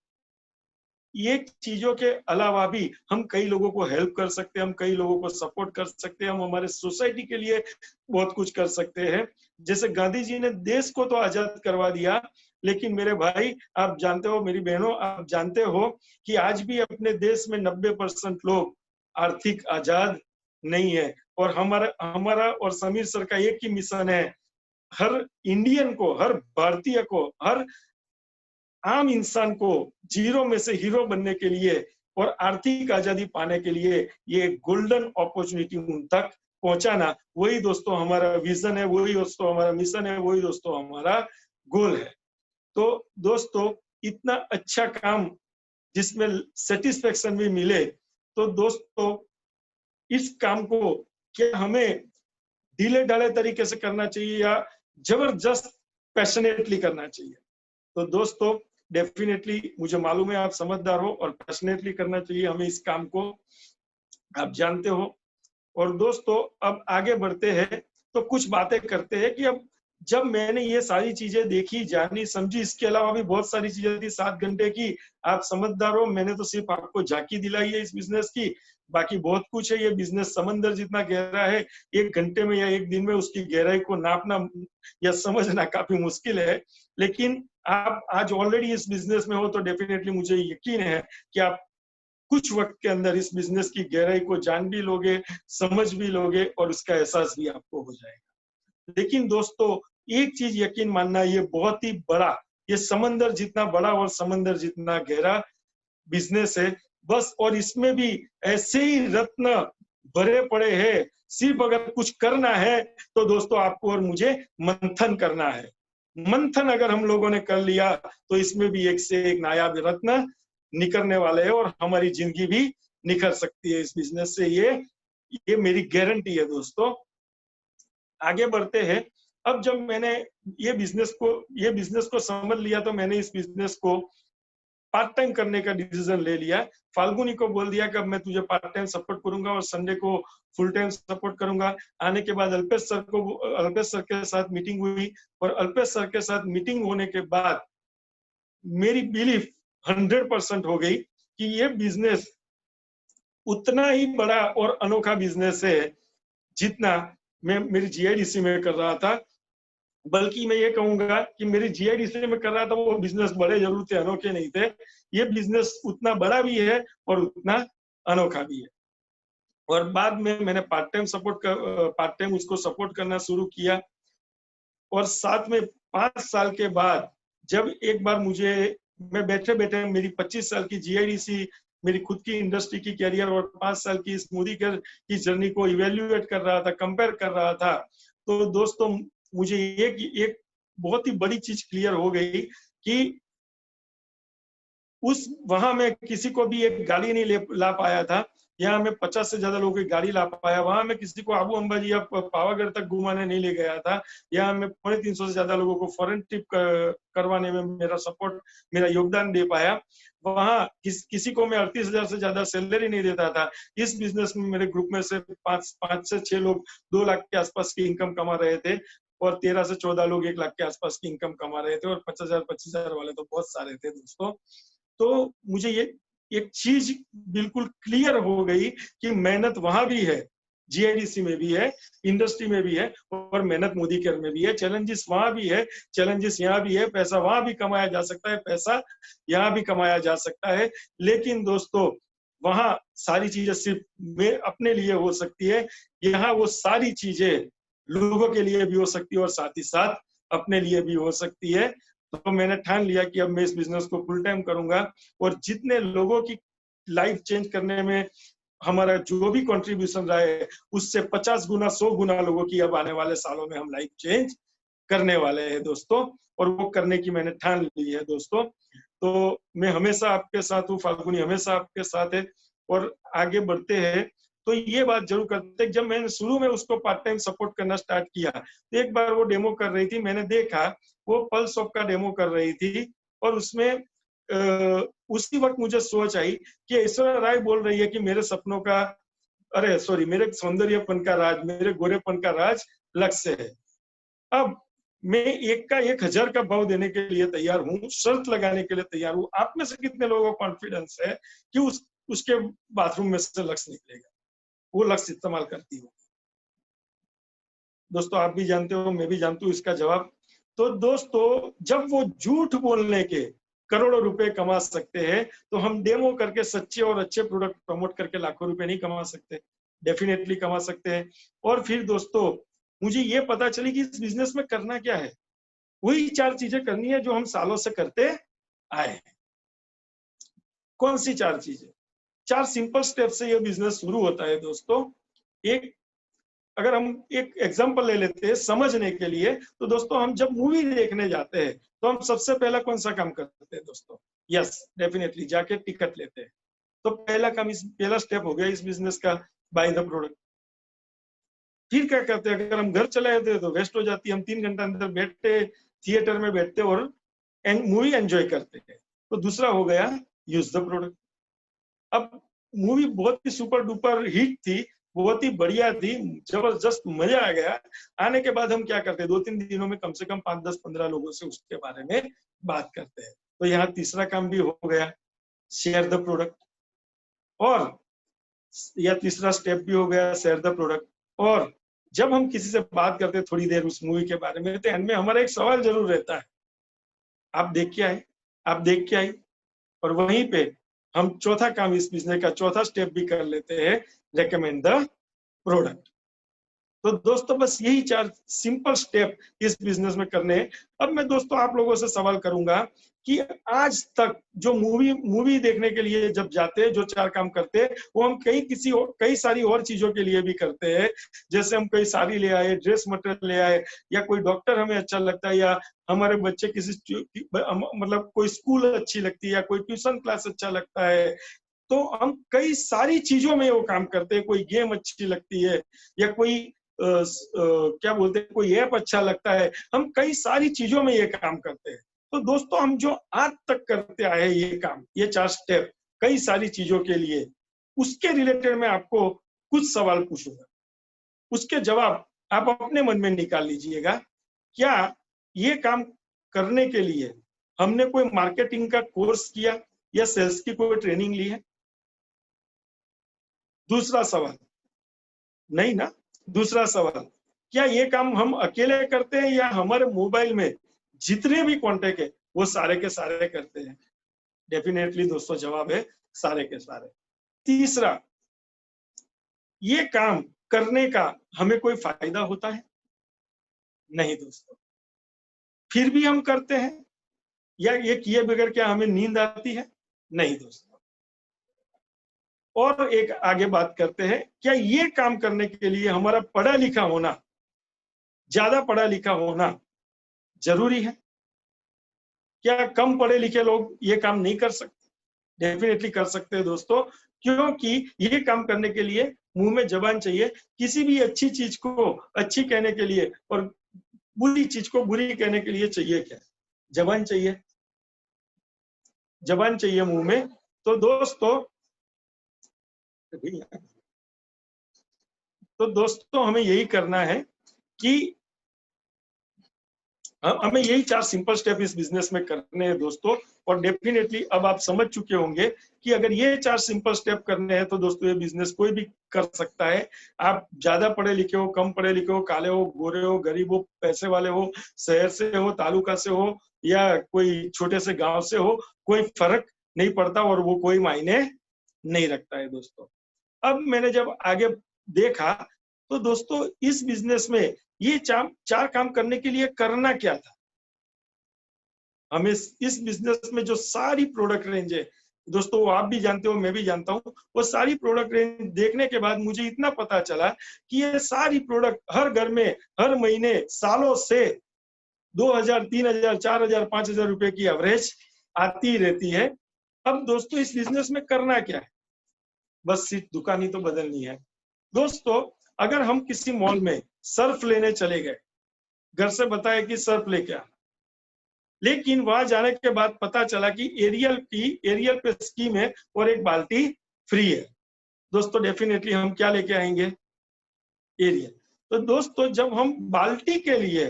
ये चीजों के अलावा भी हम कई लोगों को हेल्प कर सकते हैं, हम कई लोगों को सपोर्ट कर सकते हैं, हम हमारे सोसाइटी के लिए बहुत कुछ कर सकते हैं। जैसे गांधी जी ने देश को तो आजाद करवा दिया, लेकिन मेरे भाई आप जानते हो, मेरी बहनों आप जानते हो कि आज भी अपने देश में 90% लोग आर्थिक आजाद नहीं है। और हमारा और समीर सर का एक ही मिशन है, हर इंडियन को, हर भारतीय को, हर आम इंसान को जीरो में से हीरो बनने के लिए और आर्थिक आजादी पाने के लिए ये गोल्डन अपॉर्चुनिटी उन तक पहुंचाना, वही दोस्तों हमारा विजन है, वही दोस्तों हमारा मिशन है, वही दोस्तों हमारा गोल है। तो दोस्तों इतना अच्छा काम जिसमें सेटिस्फेक्शन भी मिले, तो दोस्तों इस काम को क्या हमें ढीले ढाले तरीके से करना चाहिए या जबरदस्त पैशनेटली करना चाहिए? तो दोस्तों डेफिनेटली मुझे मालूम है आप समझदार हो और पैशनेटली करना चाहिए हमें इस काम को, आप जानते हो। और दोस्तों अब आगे बढ़ते हैं तो कुछ बातें करते हैं कि अब जब मैंने ये सारी चीजें देखी, जानी, समझी, इसके अलावा भी बहुत सारी चीजें थी 7 घंटे की, आप समझदार हो, मैंने तो सिर्फ आपको झांकी दिलाई है इस बिजनेस की, बाकी बहुत कुछ है। ये बिजनेस समंदर जितना गहरा है, 1 घंटे में या 1 दिन में उसकी गहराई को नापना या समझना काफी मुश्किल है। लेकिन आप आज ऑलरेडी इस बिजनेस में हो तो डेफिनेटली मुझे यकीन है कि आप कुछ वक्त के अंदर इस बिजनेस की गहराई को जान भी लोगे, समझ भी लोगे और उसका एहसास भी आपको हो जाएगा। लेकिन दोस्तों, एक चीज यकीन मानना, ये बहुत ही बड़ा, ये समंदर जितना बड़ा और समंदर जितना गहरा बिजनेस है बस, और इसमें भी ऐसे ही रत्न भरे पड़े हैं। सिर्फ अगर कुछ करना है तो दोस्तों आपको और मुझे मंथन करना है। मंथन अगर हम लोगों ने कर लिया तो इसमें भी एक से एक नायाब रत्न निकलने वाले हैं और हमारी जिंदगी भी निखर सकती है इस बिजनेस से। ये मेरी गारंटी है दोस्तों। आगे बढ़ते हैं। अब जब मैंने ये बिजनेस को समझ लिया तो मैंने इस बिजनेस को पार्ट टाइम करने का डिसीजन ले लिया। फाल्गुनी को बोल दिया कि अब मैं तुझे पार्ट टाइम सपोर्ट करूंगा और संडे को फुल टाइम सपोर्ट करूंगा। आने के बाद अल्पेश सर के साथ मीटिंग हुई और अल्पेश सर के साथ मीटिंग होने के बाद मेरी बिलीफ 100% हो गई कि ये बिजनेस उतना ही बड़ा और अनोखा बिजनेस है जितना मैं मेरी जीआईडीसी में कर रहा था। बल्कि मैं ये कहूंगा कि मेरी जीआईडीसी में कर रहा था वो बिजनेस बड़े जरूर थे, अनोखे नहीं थे। ये बिजनेस उतना बड़ा भी है और उतना अनोखा भी है। और बाद में मैंने पार्ट टाइम उसको सपोर्ट करना शुरू किया। और साथ में 5 साल के बाद जब एक बार मैं बैठे बैठे मेरी 25 साल की जीआईडीसी, मेरी खुद की इंडस्ट्री की कैरियर और 5 साल की स्मूदी की जर्नी को इवेल्युएट कर रहा था, कंपेयर कर रहा था, तो दोस्तों मुझे एक बहुत ही बड़ी चीज क्लियर हो गई कि वहां मैं किसी को भी एक गाड़ी नहीं ला पाया था। यहाँ मैं 50 से ज्यादा लोगों की गाड़ी ला पाया। वहां मैं किसी को आबू अंबाजी या पावागढ़ तक घुमाने नहीं ले गया था। यहाँ मैं 350 से ज्यादा लोगों को फॉरेन ट्रिप करवाने में मेरा योगदान दे पाया। वहां किसी को मैं 38,000 से ज्यादा सैलरी नहीं देता था। इस बिजनेस में मेरे ग्रुप में से 5 से 6 लोग 2 लाख के आसपास की इनकम कमा रहे थे और 13 से 14 लोग 1 लाख के आसपास की इनकम कमा रहे थे और 50,000 वाले तो बहुत सारे थे दोस्तों। तो मुझे ये एक चीज बिल्कुल क्लियर हो गई कि मेहनत वहां भी है, जीआईडीसी में भी है, इंडस्ट्री में भी है और मेहनत मोदी केयर में भी है। चैलेंजेस वहां भी है, चैलेंजेस यहाँ भी है। पैसा वहां भी कमाया जा सकता है, पैसा यहाँ भी कमाया जा सकता है। लेकिन दोस्तों वहां सारी चीजें सिर्फ मैं अपने लिए हो सकती है, यहाँ वो सारी चीजें लोगों के लिए भी हो सकती है और साथ ही साथ अपने लिए भी हो सकती है। तो मैंने ठान लिया कि अब मैं इस बिजनेस को फुल टाइम करूंगा और जितने लोगों की लाइफ चेंज करने में हमारा जो भी कंट्रीब्यूशन रहा है उससे 50 गुना 100 गुना लोगों की अब आने वाले सालों में हम लाइफ चेंज करने वाले हैं दोस्तों। और वो करने की मैंने ठान ली है दोस्तों। तो मैं हमेशा आपके साथ हूँ, फाल्गुनी हमेशा आपके साथ है। और आगे बढ़ते हैं तो ये बात जरूर करते हैं, जब मैंने शुरू में उसको पार्ट टाइम सपोर्ट करना स्टार्ट किया तो एक बार वो डेमो कर रही थी, मैंने देखा वो पल्स ऑफ का डेमो कर रही थी और उसमें उसी वक्त मुझे सोच आई कि ऐश्वर्या राय बोल रही है कि मेरे सपनों का मेरे सौंदर्यपन का राज, मेरे गोरेपन का राज लक्ष्य है। अब मैं 1 का 1000 का भाव देने के लिए तैयार हूँ, शर्त लगाने के लिए तैयार हूँ। आप में से कितने लोगों को कॉन्फिडेंस है कि उसके बाथरूम में से लक्ष्य निकलेगा, वो लक्ष्य इस्तेमाल करती हो? दोस्तों आप भी जानते हो, मैं भी जानती हूँ इसका जवाब। तो दोस्तों जब वो झूठ बोलने के करोड़ों रुपए कमा सकते हैं तो हम डेमो करके सच्चे और अच्छे प्रोडक्ट प्रमोट करके लाखों रुपए नहीं कमा सकते? डेफिनेटली कमा सकते हैं। और फिर दोस्तों मुझे ये पता चली कि इस बिजनेस में करना क्या है। वही 4 चीजें करनी है जो हम सालों से करते आए हैं। कौन सी 4 चीजें? 4 सिंपल स्टेप से ये बिजनेस शुरू होता है दोस्तों। अगर हम एक एग्जांपल ले लेते हैं समझने के लिए, तो दोस्तों हम जब मूवी देखने जाते हैं तो हम सबसे पहला कौन सा काम करते हैं दोस्तों? यस, डेफिनेटली जाके टिकट लेते हैं। तो पहला स्टेप हो गया इस बिजनेस का, बाय द प्रोडक्ट। फिर क्या करते हैं? अगर हम घर चले जाते हैं तो वेस्ट हो जाती है। हम 3 घंटा अंदर बैठते, थिएटर में बैठते और मूवी एंजॉय करते हैं। तो दूसरा हो गया यूज द प्रोडक्ट। अब मूवी बहुत ही सुपर डुपर हिट थी बहुत ही बढ़िया थी, जबरदस्त मजा आ गया। आने के बाद हम क्या करते हैं, 2-3 दिनों में कम से कम 5, 10, 15 लोगों से उसके बारे में बात करते हैं। तो यहाँ तीसरा काम भी हो गया, शेयर द प्रोडक्ट। और या तीसरा स्टेप भी हो गया, शेयर द प्रोडक्ट। और जब हम किसी से बात करते हैं थोड़ी देर उस मूवी के बारे में, तो एंड में हमारा एक सवाल जरूर रहता है, आप देख के आए, आप देख के आई। और वहीं पे हम चौथा काम इस बिजनेस का चौथा स्टेप भी कर लेते हैं, रेकमेंड द प्रोडक्ट। तो दोस्तों बस यही 4 सिंपल स्टेप इस बिजनेस में करने हैं। अब मैं दोस्तों आप लोगों से सवाल करूंगा कि आज तक जो मूवी देखने के लिए जब जाते हैं, जो 4 काम करते हैं, वो हम कई सारी और चीजों के लिए भी करते हैं। जैसे हम कई साड़ी ले आए, ड्रेस मटेरियल ले आए, या कोई डॉक्टर हमें अच्छा लगता है, या हमारे बच्चे मतलब कोई स्कूल अच्छी लगती है, या कोई ट्यूशन क्लास अच्छा लगता है। तो हम कई सारी चीजों में वो काम करते हैं। कोई गेम अच्छी लगती है, या कोई क्या बोलते हैं, कोई ऐप अच्छा लगता है, हम कई सारी चीजों में ये काम करते हैं। तो दोस्तों हम जो आज तक करते आए हैं ये काम, ये 4 स्टेप कई सारी चीजों के लिए, उसके रिलेटेड मैं आपको कुछ सवाल पूछूंगा, उसके जवाब आप अपने मन में निकाल लीजिएगा। क्या ये काम करने के लिए हमने कोई मार्केटिंग का कोर्स किया, या सेल्स की कोई ट्रेनिंग ली है? दूसरा सवाल, नहीं ना। दूसरा सवाल, क्या ये काम हम अकेले करते हैं, या हमारे मोबाइल में जितने भी कॉन्टेक्ट है वो सारे के सारे करते हैं? डेफिनेटली दोस्तों जवाब है सारे के सारे। तीसरा, ये काम करने का हमें कोई फायदा होता है? नहीं दोस्तों। फिर भी हम करते हैं, या ये किए बगैर क्या हमें नींद आती है? नहीं दोस्तों। और एक आगे बात करते हैं, क्या ये काम करने के लिए हमारा पढ़ा लिखा होना, ज्यादा पढ़ा लिखा होना जरूरी है? क्या कम पढ़े लिखे लोग ये काम नहीं कर सकते? डेफिनेटली कर सकते हैं दोस्तों, क्योंकि ये काम करने के लिए मुंह में जबान चाहिए। किसी भी अच्छी चीज को अच्छी कहने के लिए और बुरी चीज को बुरी कहने के लिए चाहिए क्या? जबान चाहिए, जबान चाहिए मुंह में। तो दोस्तों हमें यही करना है कि हमें यही 4 सिंपल स्टेप इस बिजनेस में करने हैं दोस्तों। और डेफिनेटली अब आप समझ चुके होंगे कि अगर ये 4 सिंपल स्टेप करने हैं तो दोस्तों ये बिजनेस कोई भी कर सकता है। आप ज्यादा पढ़े लिखे हो, कम पढ़े लिखे हो, काले हो, गोरे हो, गरीब हो, पैसे वाले हो, शहर से हो, तालुका से हो, या कोई छोटे से गांव से हो, कोई फर्क नहीं पड़ता और वो कोई मायने नहीं रखता है दोस्तों। अब मैंने जब आगे देखा तो दोस्तों इस बिजनेस में ये 4 काम करने के लिए करना क्या था? हमें इस बिजनेस में जो सारी प्रोडक्ट रेंज है दोस्तों, वो आप भी जानते हो, मैं भी जानता हूँ, वो सारी प्रोडक्ट रेंज देखने के बाद मुझे इतना पता चला कि ये सारी प्रोडक्ट हर घर में हर महीने सालों से 2000, 3000, 4000, 5000 रुपए की एवरेज आती रहती है। अब दोस्तों इस बिजनेस में करना क्या है? बस सिर्फ दुकान ही तो बदलनी है दोस्तों। अगर हम किसी मॉल में सर्फ लेने चले गए, घर से बताया कि सर्फ लेके आना, लेकिन वहां जाने के बाद पता चला कि एरियल पे स्कीम है और एक बाल्टी फ्री है, दोस्तों डेफिनेटली हम क्या लेके आएंगे? एरियल। तो दोस्तों जब हम बाल्टी के लिए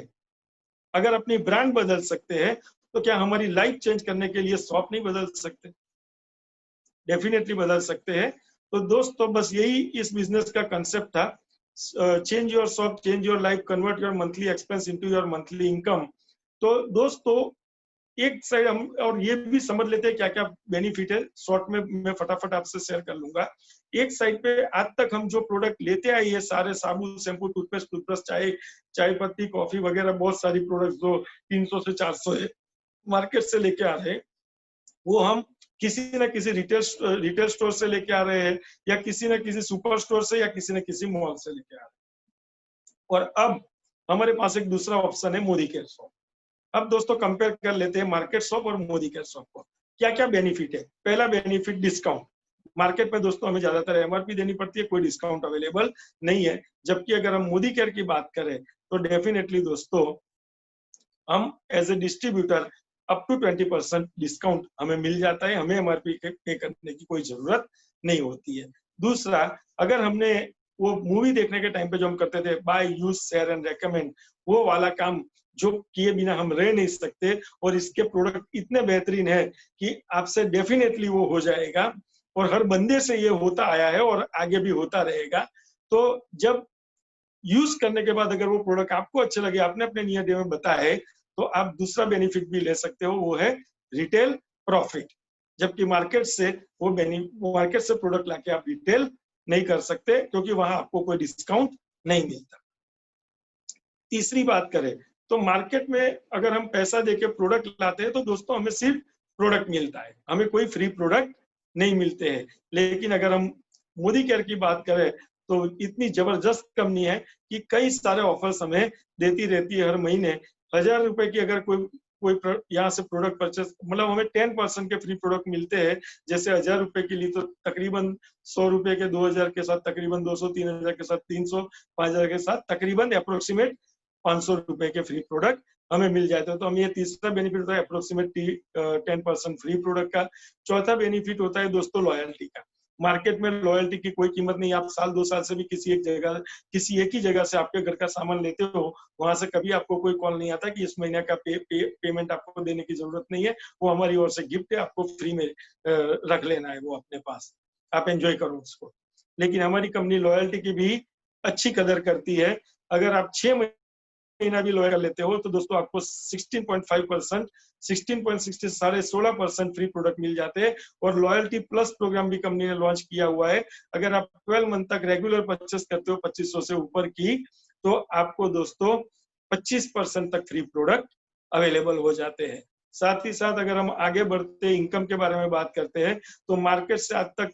अगर अपनी ब्रांड बदल सकते हैं, तो क्या हमारी लाइफ चेंज करने के लिए शॉप नहीं बदल सकते? डेफिनेटली बदल सकते हैं। तो दोस्तों बस यही इस बिजनेस का कंसेप्ट था, change your shop, change your life, convert your monthly expense into your monthly income. तो दोस्तों एक साइड हम और ये भी समझ लेते हैं क्या क्या बेनिफिट है, शॉर्ट में मैं फटाफट आपसे शेयर कर लूंगा। एक साइड पे आज तक हम जो प्रोडक्ट लेते आए ये सारे साबुन, शैम्पू, टूथपेस्ट, चाय पत्ती, कॉफी वगैरह बहुत सारी प्रोडक्ट जो 300 से 400 है मार्केट से लेके आ रहे हैं, वो हम किसी न किसी रिटेल स्टोर से लेके आ रहे हैं, या किसी न किसी सुपर स्टोर से, या किसी न किसी मॉल से लेके आ रहे हैं। और अब हमारे पास एक दूसरा ऑप्शन है, मोदी केयर शॉप। अब दोस्तों कंपेयर कर लेते हैं मार्केट शॉप और मोदी केयर शॉप को। क्या क्या बेनिफिट है? पहला बेनिफिट डिस्काउंट। मार्केट में दोस्तों हमें ज्यादातर एमआरपी देनी पड़ती है, कोई डिस्काउंट अवेलेबल नहीं है। जबकि अगर हम मोदी केयर की बात करें तो डेफिनेटली दोस्तों हम as a distributor up to 20% discount हमें मिल जाता है, हमें एमआरपी पे करने की कोई जरूरत नहीं होती है। दूसरा, अगर हमने वो मूवी देखने के टाइम पे जो हम करते थे, buy, use, share and recommend, वो वाला काम जो किए बिना हम रह नहीं सकते। और इसके प्रोडक्ट इतने बेहतरीन है कि आपसे डेफिनेटली वो हो जाएगा, और हर बंदे से ये होता आया है और आगे भी होता रहेगा। तो जब यूज करने के बाद अगर वो प्रोडक्ट आपको अच्छे लगे, आपने अपने नियर डे में बताए, तो आप दूसरा बेनिफिट भी ले सकते हो, वो है रिटेल प्रॉफिट। जबकि मार्केट से प्रोडक्ट लाके आप रिटेल नहीं कर सकते, क्योंकि वहां आपको कोई डिस्काउंट नहीं मिलता। तीसरी बात करें तो मार्केट में अगर हम पैसा देके प्रोडक्ट लाते हैं तो दोस्तों हमें सिर्फ प्रोडक्ट मिलता है, हमें कोई फ्री प्रोडक्ट नहीं मिलते हैं। लेकिन अगर हम मोदी केयर की बात करें तो इतनी जबरदस्त कंपनी है कि कई सारे ऑफर्स हमें देती रहती है हर महीने। 1000 रुपए की अगर कोई यहाँ से प्रोडक्ट परचेस, मतलब हमें 10% के फ्री प्रोडक्ट मिलते हैं। जैसे 1000 रुपए के लिए तो तकरीबन 100 रुपए के 2000 के साथ तकरीबन 200, 3000 के साथ 300, 5000 के साथ तकरीबन अप्रोक्सीमेट 500 रुपए के फ्री प्रोडक्ट हमें मिल जाते हैं। तो हम ये तीसरा बेनिफिट होता है अप्रोक्सीमेट 10% फ्री प्रोडक्ट का। चौथा बेनिफिट होता है दोस्तों लॉयल्टी का। मार्केट में लॉयल्टी की कोई कीमत नहीं। आप साल 2 साल से भी किसी एक ही जगह से आपके घर का सामान लेते हो, वहां से कभी आपको कोई कॉल नहीं आता कि इस महीने का पेमेंट आपको देने की जरूरत नहीं है, वो हमारी ओर से गिफ्ट है, आपको फ्री में रख लेना है वो अपने पास, आप एंजॉय करो उसको। लेकिन हमारी कंपनी लॉयल्टी की भी अच्छी कदर करती है। अगर आप 6 महीना भी लॉयल लेते हो तो दोस्तों आपको 16.5%, 16.60 16.5% फ्री प्रोडक्ट मिल जाते हैं। और लॉयल्टी प्लस प्रोग्राम भी कंपनी ने लॉन्च किया हुआ है। अगर आप 12 मंथ तक रेगुलर परचेस करते हो 2500 से ऊपर की, तो आपको दोस्तों 25% तक फ्री प्रोडक्ट अवेलेबल हो जाते हैं। साथ ही साथ अगर हम आगे बढ़ते इनकम के बारे में बात करते हैं तो मार्केट से आज तक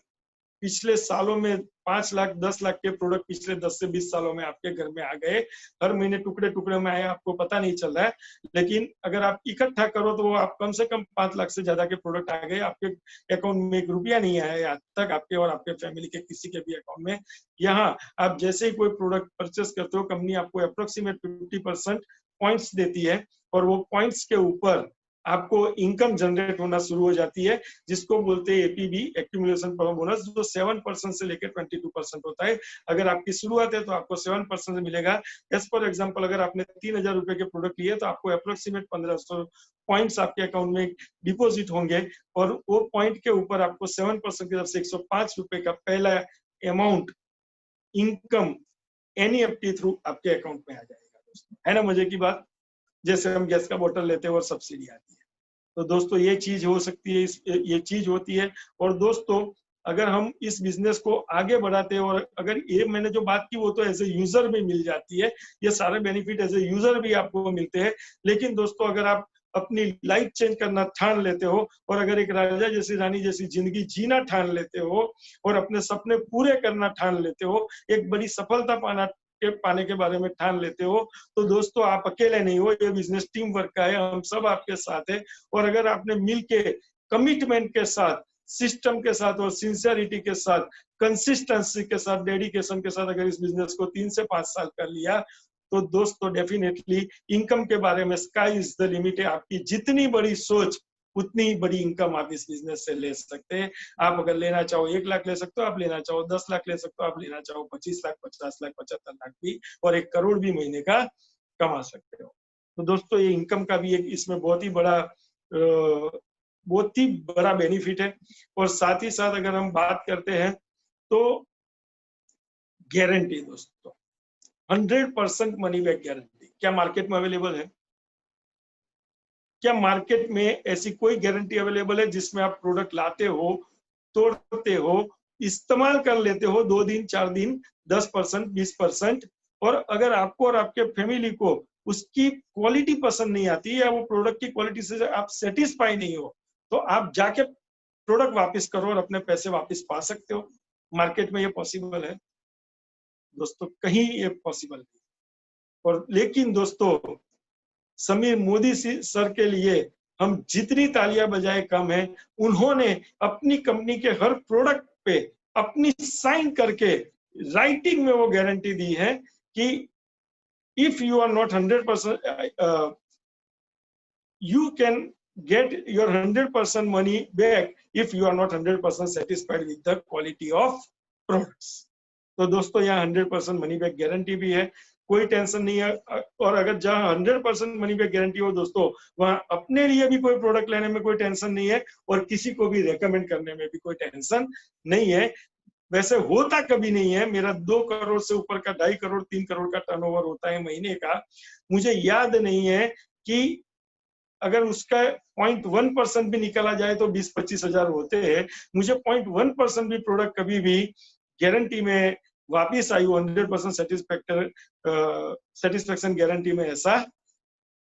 पिछले सालों में 5 लाख 10 लाख के प्रोडक्ट पिछले 10 से 20 सालों में आपके घर में आ गए। हर महीने टुकड़े टुकड़े में आए, आपको पता नहीं चल रहा है। लेकिन अगर आप इकट्ठा करो तो वो आप कम से कम 5 लाख से ज्यादा के प्रोडक्ट आ गए। आपके अकाउंट में 1 रुपया नहीं आया है आज तक, आपके और आपके फैमिली के किसी के भी अकाउंट में। यहाँ आप जैसे ही कोई प्रोडक्ट परचेस करते हो, कंपनी आपको अप्रोक्सीमेट 50% पॉइंट्स देती है, और वो पॉइंट्स के ऊपर आपको इनकम जनरेट होना शुरू हो जाती है, जिसको बोलते हैं एपीबी, एक्यूमुलेशन बोनस, जो 7% से लेकर 22% होता है। अगर आपकी शुरुआत है तो आपको 7% मिलेगा। एज पर एग्जांपल अगर आपने 3000 रुपए के प्रोडक्ट लिए तो आपको अप्रोक्सीमेट 1500 पॉइंट्स आपके अकाउंट में डिपॉजिट होंगे, और वो पॉइंट के ऊपर आपको 7% की तरफ से 105 रुपए का पहला अमाउंट इनकम एनईएफटी थ्रू आपके अकाउंट में आ जाएगा। दोस्तों है ना मजे की बात, जैसे हम गैस का बोतल लेते हैं और सब्सिडी आती है। तो दोस्तों ये चीज हो सकती है, ये चीज होती है। और दोस्तों अगर हम इस बिजनेस को आगे बढ़ाते हैं, और अगर ये मैंने जो बात की वो तो एज ए यूजर भी मिल जाती है, ये सारे बेनिफिट एज ए यूजर भी आपको मिलते हैं। लेकिन दोस्तों अगर आप अपनी लाइफ चेंज करना ठान लेते हो, और अगर एक राजा जैसी रानी जैसी जिंदगी जीना ठान लेते हो, और अपने सपने पूरे करना ठान लेते हो, एक बड़ी सफलता पाने के बारे में ठान लेते हो, तो दोस्तों आप अकेले नहीं हो, ये बिजनेस टीम वर्क का है, हम सब आपके साथ है। और अगर आपने मिलके कमिटमेंट के साथ, सिस्टम के साथ और सिंसियरिटी के साथ, कंसिस्टेंसी के साथ, डेडिकेशन के साथ अगर इस बिजनेस को 3 से 5 साल कर लिया, तो दोस्तों डेफिनेटली इनकम के बारे में स्काई इज द लिमिट है। आपकी जितनी बड़ी सोच उतनी ही बड़ी इनकम आप इस बिजनेस से ले सकते हैं। आप अगर लेना चाहो 1 लाख ले सकते हो, आप लेना चाहो 10 लाख ले सकते हो, आप लेना चाहो 25 लाख, 50 लाख, 75 लाख भी, और 1 करोड़ भी महीने का कमा सकते हो। तो दोस्तों ये इनकम का भी एक इसमें बहुत ही बड़ा बेनिफिट है। और साथ ही साथ अगर हम बात करते हैं तो गारंटी दोस्तों 100% मनी बैक गारंटी क्या मार्केट में अवेलेबल है? क्या मार्केट में ऐसी कोई गारंटी अवेलेबल है जिसमें आप प्रोडक्ट लाते हो, तोड़ते हो, इस्तेमाल कर लेते हो 2 दिन 4 दिन 10% 20%, और अगर आपको और आपके फैमिली को उसकी क्वालिटी पसंद नहीं आती, या वो प्रोडक्ट की क्वालिटी से आप सेटिस्फाई नहीं हो, तो आप जाके प्रोडक्ट वापस करो और अपने पैसे वापस पा सकते हो। मार्केट में ये पॉसिबल है दोस्तों? कहीं ये पॉसिबल नहीं। और लेकिन दोस्तों समीर मोदी सर के लिए हम जितनी तालियां बजाए कम है। उन्होंने अपनी कंपनी के हर प्रोडक्ट पे अपनी साइन करके राइटिंग में वो गारंटी दी है कि if you are not 100%, you can get your 100% money back if you are not 100% satisfied with the quality of products. तो दोस्तों यहाँ 100% मनी बैक गारंटी भी है, कोई टेंशन नहीं है। और अगर जहाँ 100% मनी बैक गारंटी हो दोस्तों, वहाँ अपने लिए भी कोई प्रोडक्ट लेने में कोई टेंशन नहीं है और किसी को भी रेकमेंड करने में भी कोई टेंशन नहीं है। वैसे होता कभी नहीं है, मेरा 2 करोड़ से ऊपर का 2.5 करोड़ 3 करोड़ का टर्नओवर होता है महीने का। मुझे याद नहीं है कि अगर उसका 0.1% भी निकाला जाए तो 20-25 हजार होते हैं। मुझे 0.1% भी प्रोडक्ट कभी भी गारंटी में वापिस आई हो 100% सेटिस्फेक्शन गारंटी में ऐसा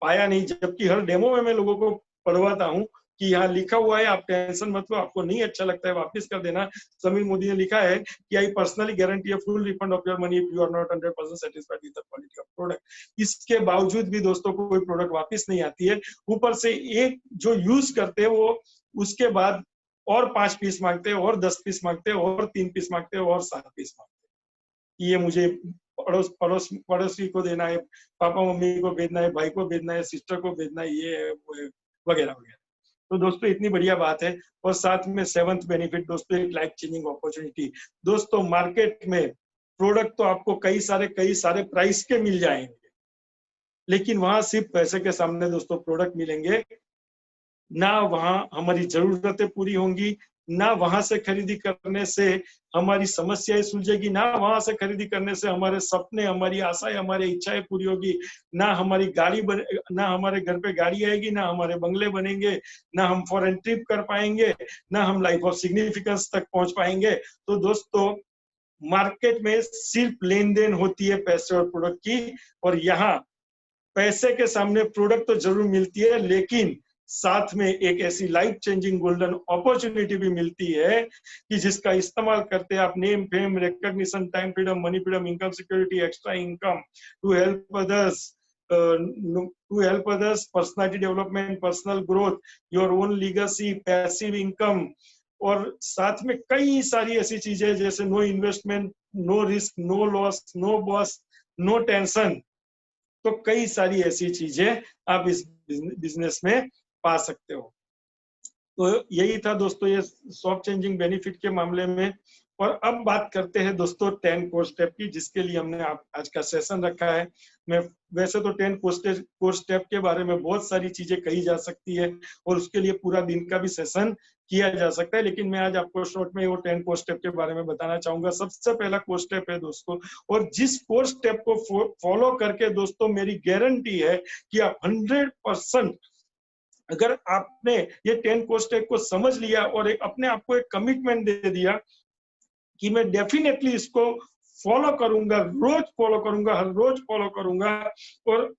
पाया नहीं। जबकि हर डेमो में मैं लोगों को पढ़वाता हूँ कि यहाँ लिखा हुआ है, आप टेंशन मत लो, आपको नहीं अच्छा लगता है वापस कर देना। समीर मोदी ने लिखा है कि I personally guarantee full refund of your money if you are not 100% satisfied with the quality of product. इसके बावजूद भी दोस्तों को कोई प्रोडक्ट वापस नहीं आती है। ऊपर से एक जो यूज करते हैं वो उसके बाद और 5 पीस मांगते हैं और 10 पीस मांगते हैं और 3 पीस मांगते हैं और 7 पीस मांगते हैं। ये मुझे पड़ोसी को देना है, पापा मम्मी को भेजना है, भाई को भेजना है, सिस्टर को भेजना है, ये वगैरह वगैरह। तो दोस्तों इतनी बढ़िया बात है। और साथ में 7th बेनिफिट दोस्तों, एक लाइफ चेंजिंग अपॉर्चुनिटी। दोस्तों मार्केट में प्रोडक्ट तो आपको कई सारे प्राइस के मिल जाएंगे, लेकिन वहां सिर्फ पैसे के सामने दोस्तों प्रोडक्ट मिलेंगे, ना वहां हमारी जरूरतें पूरी होंगी, ना वहां से खरीदी करने से हमारी समस्याएं सुलझेगी, ना वहां से खरीदी करने से हमारे सपने, हमारी आशाएं, हमारी इच्छाएं पूरी होगी, ना हमारी ना हमारे घर पे गाड़ी आएगी, ना हमारे बंगले बनेंगे, ना हम फॉरेन ट्रिप कर पाएंगे, ना हम लाइफ ऑफ सिग्निफिकेंस तक पहुंच पाएंगे। तो दोस्तों मार्केट में सिर्फ लेन देन होती है पैसे और प्रोडक्ट की, और यहाँ पैसे के सामने प्रोडक्ट तो जरूर मिलती है, लेकिन साथ में एक ऐसी लाइफ चेंजिंग गोल्डन अपॉर्चुनिटी भी मिलती है कि जिसका इस्तेमाल करते हैं आप name, fame, recognition, time freedom, money freedom, income security, extra income to help others, personality development, personal growth, your own legacy, passive income, और साथ में कई सारी ऐसी चीजें जैसे no investment, no risk, no loss, no boss, no tension. तो कई सारी ऐसी चीजें आप इस बिजनेस में पा सकते हो। तो यही था दोस्तों ये शॉप चेंजिंग बेनिफिट के मामले में। और अब बात करते हैं दोस्तों 10 कोर स्टेप की, जिसके लिए हमने आज का सेशन रखा है। मैं वैसे तो 10 कोर स्टेप के बारे में बहुत सारी चीजें कही जा सकती है और उसके लिए पूरा दिन का भी सेशन किया जा सकता है, लेकिन मैं आज आपको शॉर्ट में वो 10 कोर स्टेप के बारे में बताना चाहूंगा। सबसे पहला कोर स्टेप है दोस्तों, और जिस कोर स्टेप को फॉलो करके दोस्तों मेरी गारंटी है कि आप 100%, अगर आपने ये 10 कोर स्टेप को समझ लिया और अपने आप को एक कमिटमेंट दे दिया कि मैं डेफिनेटली इसको फॉलो करूंगा, रोज फॉलो करूंगा, हर रोज फॉलो करूंगा, और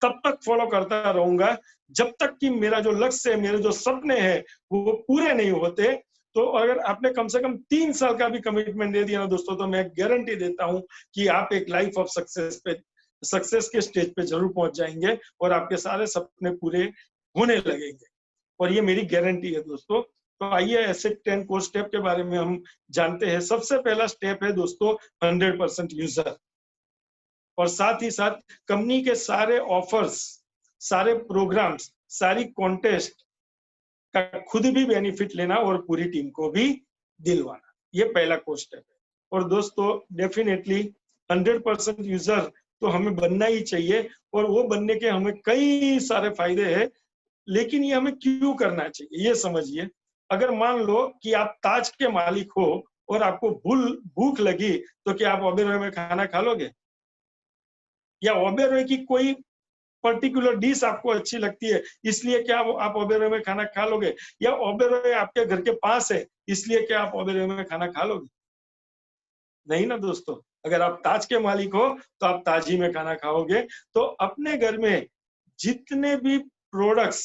तब तक फॉलो करता रहूंगा जब तक कि मेरा जो लक्ष्य है, मेरे जो सपने हैं वो पूरे नहीं होते। तो अगर आपने कम से कम 3 साल का भी कमिटमेंट दे दिया ना दोस्तों, तो मैं गारंटी देता हूं कि आप एक लाइफ ऑफ सक्सेस के स्टेज पे जरूर पहुंच जाएंगे और आपके सारे सपने पूरे होने लगेंगे, और ये मेरी गारंटी है दोस्तों। तो आइए ऐसे 10 कोर स्टेप के बारे में हम जानते हैं। सबसे पहला स्टेप है दोस्तों 100% यूजर, और साथ ही साथ कंपनी के सारे ऑफर्स, सारे प्रोग्राम्स, सारी कॉन्टेस्ट का खुद भी बेनिफिट लेना और पूरी टीम को भी दिलवाना, ये पहला कोर स्टेप है। और दोस्तों डेफिनेटली 100% यूजर तो हमें बनना ही चाहिए, और वो बनने के हमें कई सारे फायदे हैं, लेकिन ये हमें क्यों करना चाहिए ये समझिए। अगर मान लो कि आप ताज के मालिक हो और आपको भूख लगी, तो क्या आप ओबेरॉय में खाना खा लोगे? या ओबेरॉय की कोई पर्टिकुलर डिश आपको अच्छी लगती है इसलिए क्या आप ओबेरॉय में खाना खा लोगे? या ओबेरॉय आपके घर के पास है इसलिए क्या आप ओबेरॉय में खाना खा लोगे? नहीं ना दोस्तों। अगर आप ताज के मालिक हो तो आप ताज ही में खाना खाओगे। तो अपने घर में जितने भी प्रोडक्ट्स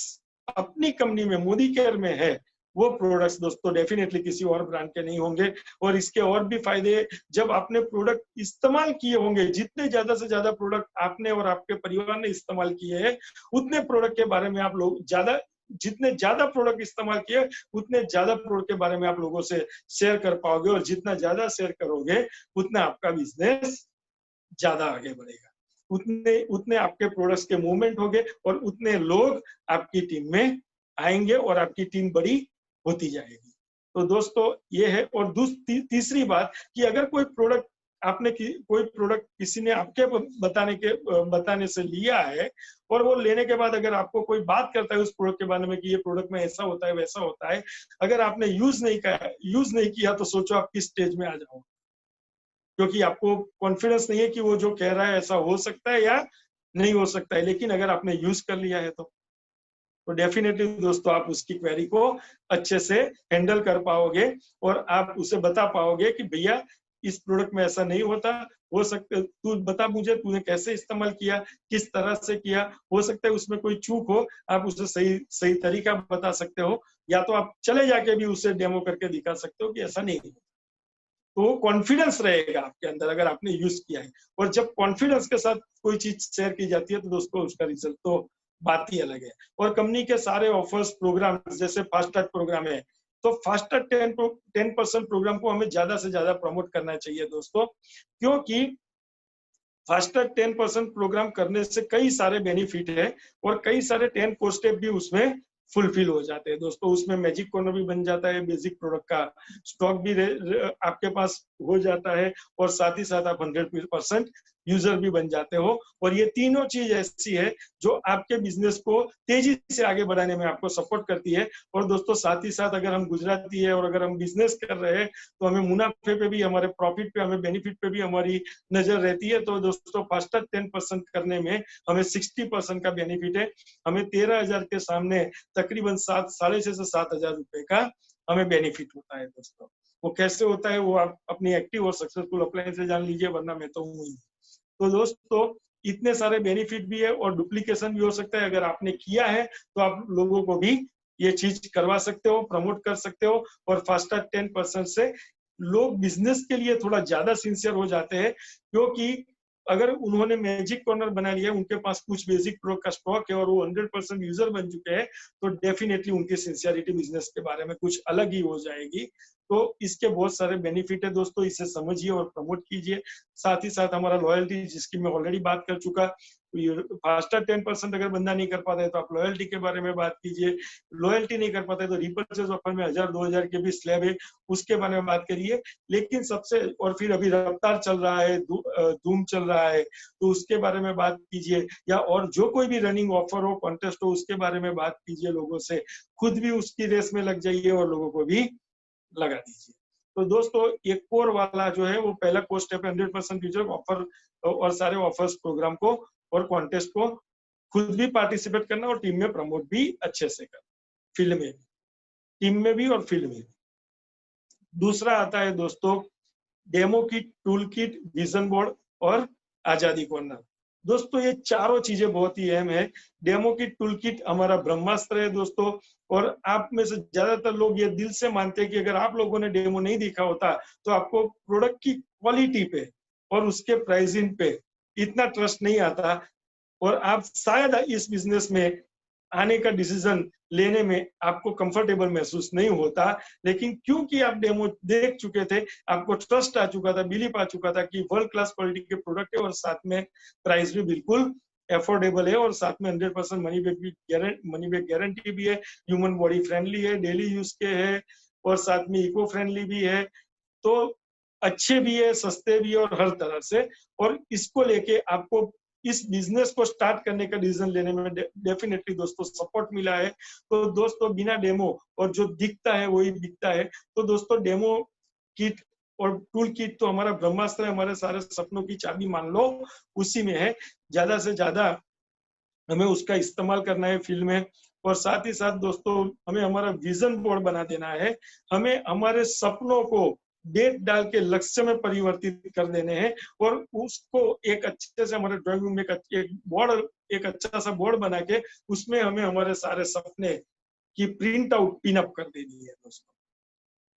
अपनी कंपनी में मोदी केयर में है, वो प्रोडक्ट्स दोस्तों डेफिनेटली किसी और ब्रांड के नहीं होंगे। और इसके और भी फायदे, जब आपने प्रोडक्ट इस्तेमाल किए होंगे, जितने ज्यादा से ज्यादा प्रोडक्ट आपने और आपके परिवार ने इस्तेमाल किए हैं, उतने प्रोडक्ट के बारे में आप लोग जितने ज्यादा प्रोडक्ट इस्तेमाल किए, उतने ज्यादा प्रोडक्ट के बारे में आप लोगों से शेयर कर पाओगे, और जितना ज्यादा शेयर करोगे उतना आपका बिजनेस ज्यादा आगे बढ़ेगा, उतने आपके प्रोडक्ट्स के मूवमेंट होंगे, और उतने लोग आपकी टीम में आएंगे और आपकी टीम बड़ी होती जाएगी। तो दोस्तों ये है। और तीसरी बात कि अगर कोई प्रोडक्ट आपने कोई प्रोडक्ट किसी ने आपके बताने से लिया है और वो लेने के बाद अगर आपको कोई बात करता है उस प्रोडक्ट के बारे में कि ये प्रोडक्ट में ऐसा होता है वैसा होता है, अगर आपने यूज नहीं किया तो सोचो आप किस स्टेज में आ जाओ, क्योंकि आपको कॉन्फिडेंस नहीं है कि वो जो कह रहा है ऐसा हो सकता है या नहीं हो सकता है। लेकिन अगर आपने यूज कर लिया है तो डेफिनेटली दोस्तों आप उसकी क्वेरी को अच्छे से हैंडल कर पाओगे और आप उसे बता पाओगे कि भैया इस प्रोडक्ट में ऐसा नहीं होता, हो सकता तू बता मुझे तूने कैसे इस्तेमाल किया, किस तरह से किया, हो सकता है उसमें कोई चूक हो, आप उसे सही तरीका बता सकते हो, या तो आप चले जाके भी उसे डेमो करके दिखा सकते हो कि ऐसा नहीं है। तो कॉन्फिडेंस रहेगा आपके अंदर अगर आपने यूज किया है, और जब कॉन्फिडेंस के साथ कोई चीज शेयर की जाती है तो दोस्तों उसका रिजल्ट तो बात ही अलग है। और कंपनी के सारे ऑफर्स प्रोग्राम जैसे फास्ट ट्रैक प्रोग्राम है, तो फास्ट ट्रैक 10% प्रोग्राम को हमें ज्यादा से ज्यादा प्रमोट करना चाहिए दोस्तों, क्योंकि फास्ट ट्रैक 10% प्रोग्राम करने से कई सारे बेनिफिट है और कई सारे 10 कोर स्टेप भी उसमें फुलफिल हो जाते हैं दोस्तों। उसमें मैजिक कॉर्नर भी बन जाता है, बेसिक प्रोडक्ट का स्टॉक भी आपके पास हो जाता है और साथ ही साथ आप 100% यूजर भी बन जाते हो। और ये तीनों चीज ऐसी है जो आपके बिजनेस को तेजी से आगे बढ़ाने में आपको सपोर्ट करती है। और दोस्तों साथ ही साथ अगर हम गुजराती है और अगर हम बिजनेस कर रहे हैं तो हमें मुनाफे पे भी, हमारे प्रॉफिट पे, हमें बेनिफिट पे भी हमारी नजर रहती है। तो दोस्तों फास्ट ट्रैक 10% करने में हमें 60% का बेनिफिट है। हमें 13,000 के सामने तकरीबन 6,500 से 7,000 रुपए का हमें बेनिफिट होता है दोस्तों। वो कैसे होता है वो आप अपनी एक्टिव और सक्सेसफुल अपलाइन से जान लीजिए, वरना मैं तो हूँ ही। तो दोस्तों इतने सारे बेनिफिट भी है और डुप्लीकेशन भी हो सकता है। अगर आपने किया है तो आप लोगों को भी ये चीज करवा सकते हो, प्रमोट कर सकते हो। और फास्ट ट्रैक 10% से लोग बिजनेस के लिए थोड़ा ज्यादा सिंसियर हो जाते हैं, क्योंकि अगर उन्होंने मैजिक कॉर्नर बना लिया, उनके पास कुछ बेसिक प्रो का स्टॉक है और वो 100% यूजर बन चुके हैं, तो डेफिनेटली उनकी सिंसियरिटी बिजनेस के बारे में कुछ अलग ही हो जाएगी। तो इसके बहुत सारे बेनिफिट है दोस्तों, इसे समझिए और प्रमोट कीजिए। साथ ही साथ हमारा लॉयल्टी, जिसकी मैं ऑलरेडी बात कर चुका, फास्ट ट्रैक 10% अगर बंदा नहीं कर पाता है तो आप लॉयल्टी के बारे में बात कीजिए। लॉयल्टी नहीं कर पाता है तो रिपर्चेज ऑफर में 1,000-2,000 के भी स्लैब है, उसके बारे में बात करिए। लेकिन सबसे, और फिर अभी रफ्तार चल रहा है, धूम चल रहा है, तो उसके बारे में बात कीजिए। या और जो कोई भी रनिंग ऑफर हो, कॉन्टेस्ट हो, उसके बारे में बात कीजिए लोगों से। खुद भी उसकी रेस में लग जाइए और लोगों को भी लगा दीजिए। तो दोस्तों ये कोर वाला जो है वो पहला कोर स्टेप है, 100% यूजर ऑफर और सारे ऑफर्स प्रोग्राम को और कॉन्टेस्ट को खुद भी पार्टिसिपेट करना और टीम में प्रमोट भी अच्छे से करना, फील्ड में, टीम में भी और फील्ड में भी। दूसरा आता है दोस्तों demo kit, tool kit, vision board और आजादी कॉर्नर। दोस्तों ये चारों चीजें बहुत ही अहम है। डेमो किट, टूल किट हमारा ब्रह्मास्त्र है दोस्तों। और आप में से ज्यादातर लोग ये दिल से मानते हैं कि अगर आप लोगों ने डेमो नहीं दिखा होता तो आपको प्रोडक्ट की क्वालिटी पे और उसके प्राइसिंग पे इतना ट्रस्ट नहीं आता और आप शायद इस बिजनेस में आने का डिसीजन लेने में आपको कंफर्टेबल महसूस नहीं होता। लेकिन क्योंकि आप डेमो देख चुके थे, आपको ट्रस्ट आ चुका था, बिलीफ आ चुका था कि वर्ल्ड क्लास क्वालिटी के प्रोडक्ट है और साथ में प्राइस भी बिल्कुल अफोर्डेबल है और साथ में 100% मनी बैक गारंटी भी है, ह्यूमन बॉडी फ्रेंडली है, डेली यूज के है और साथ में इको फ्रेंडली भी है। तो अच्छे भी है, सस्ते भी है और हर तरह से। और इसको लेके आपको इस बिजनेस को स्टार्ट करने का डिसीजन लेने में डेफिनेटली दोस्तों सपोर्ट मिला है। तो दोस्तों बिना डेमो और जो दिखता है वही बिकता है। तो दोस्तों डेमो किट और टूल किट तो हमारा ब्रह्मास्त्र है, हमारे सारे सपनों की चाबी मान लो उसी में है। ज्यादा से ज्यादा हमें उसका इस्तेमाल करना है फील्ड में। और साथ ही साथ दोस्तों हमें हमारा विजन बोर्ड बना देना है, हमें हमारे सपनों को डेट डाल के लक्ष्य में परिवर्तित कर देने हैं और उसको एक अच्छे से हमारे ड्राइंग रूम में एक अच्छा सा बोर्ड बना के उसमें हमें हमारे सारे सपने की प्रिंट आउट पिन अप कर देनी है दोस्तों।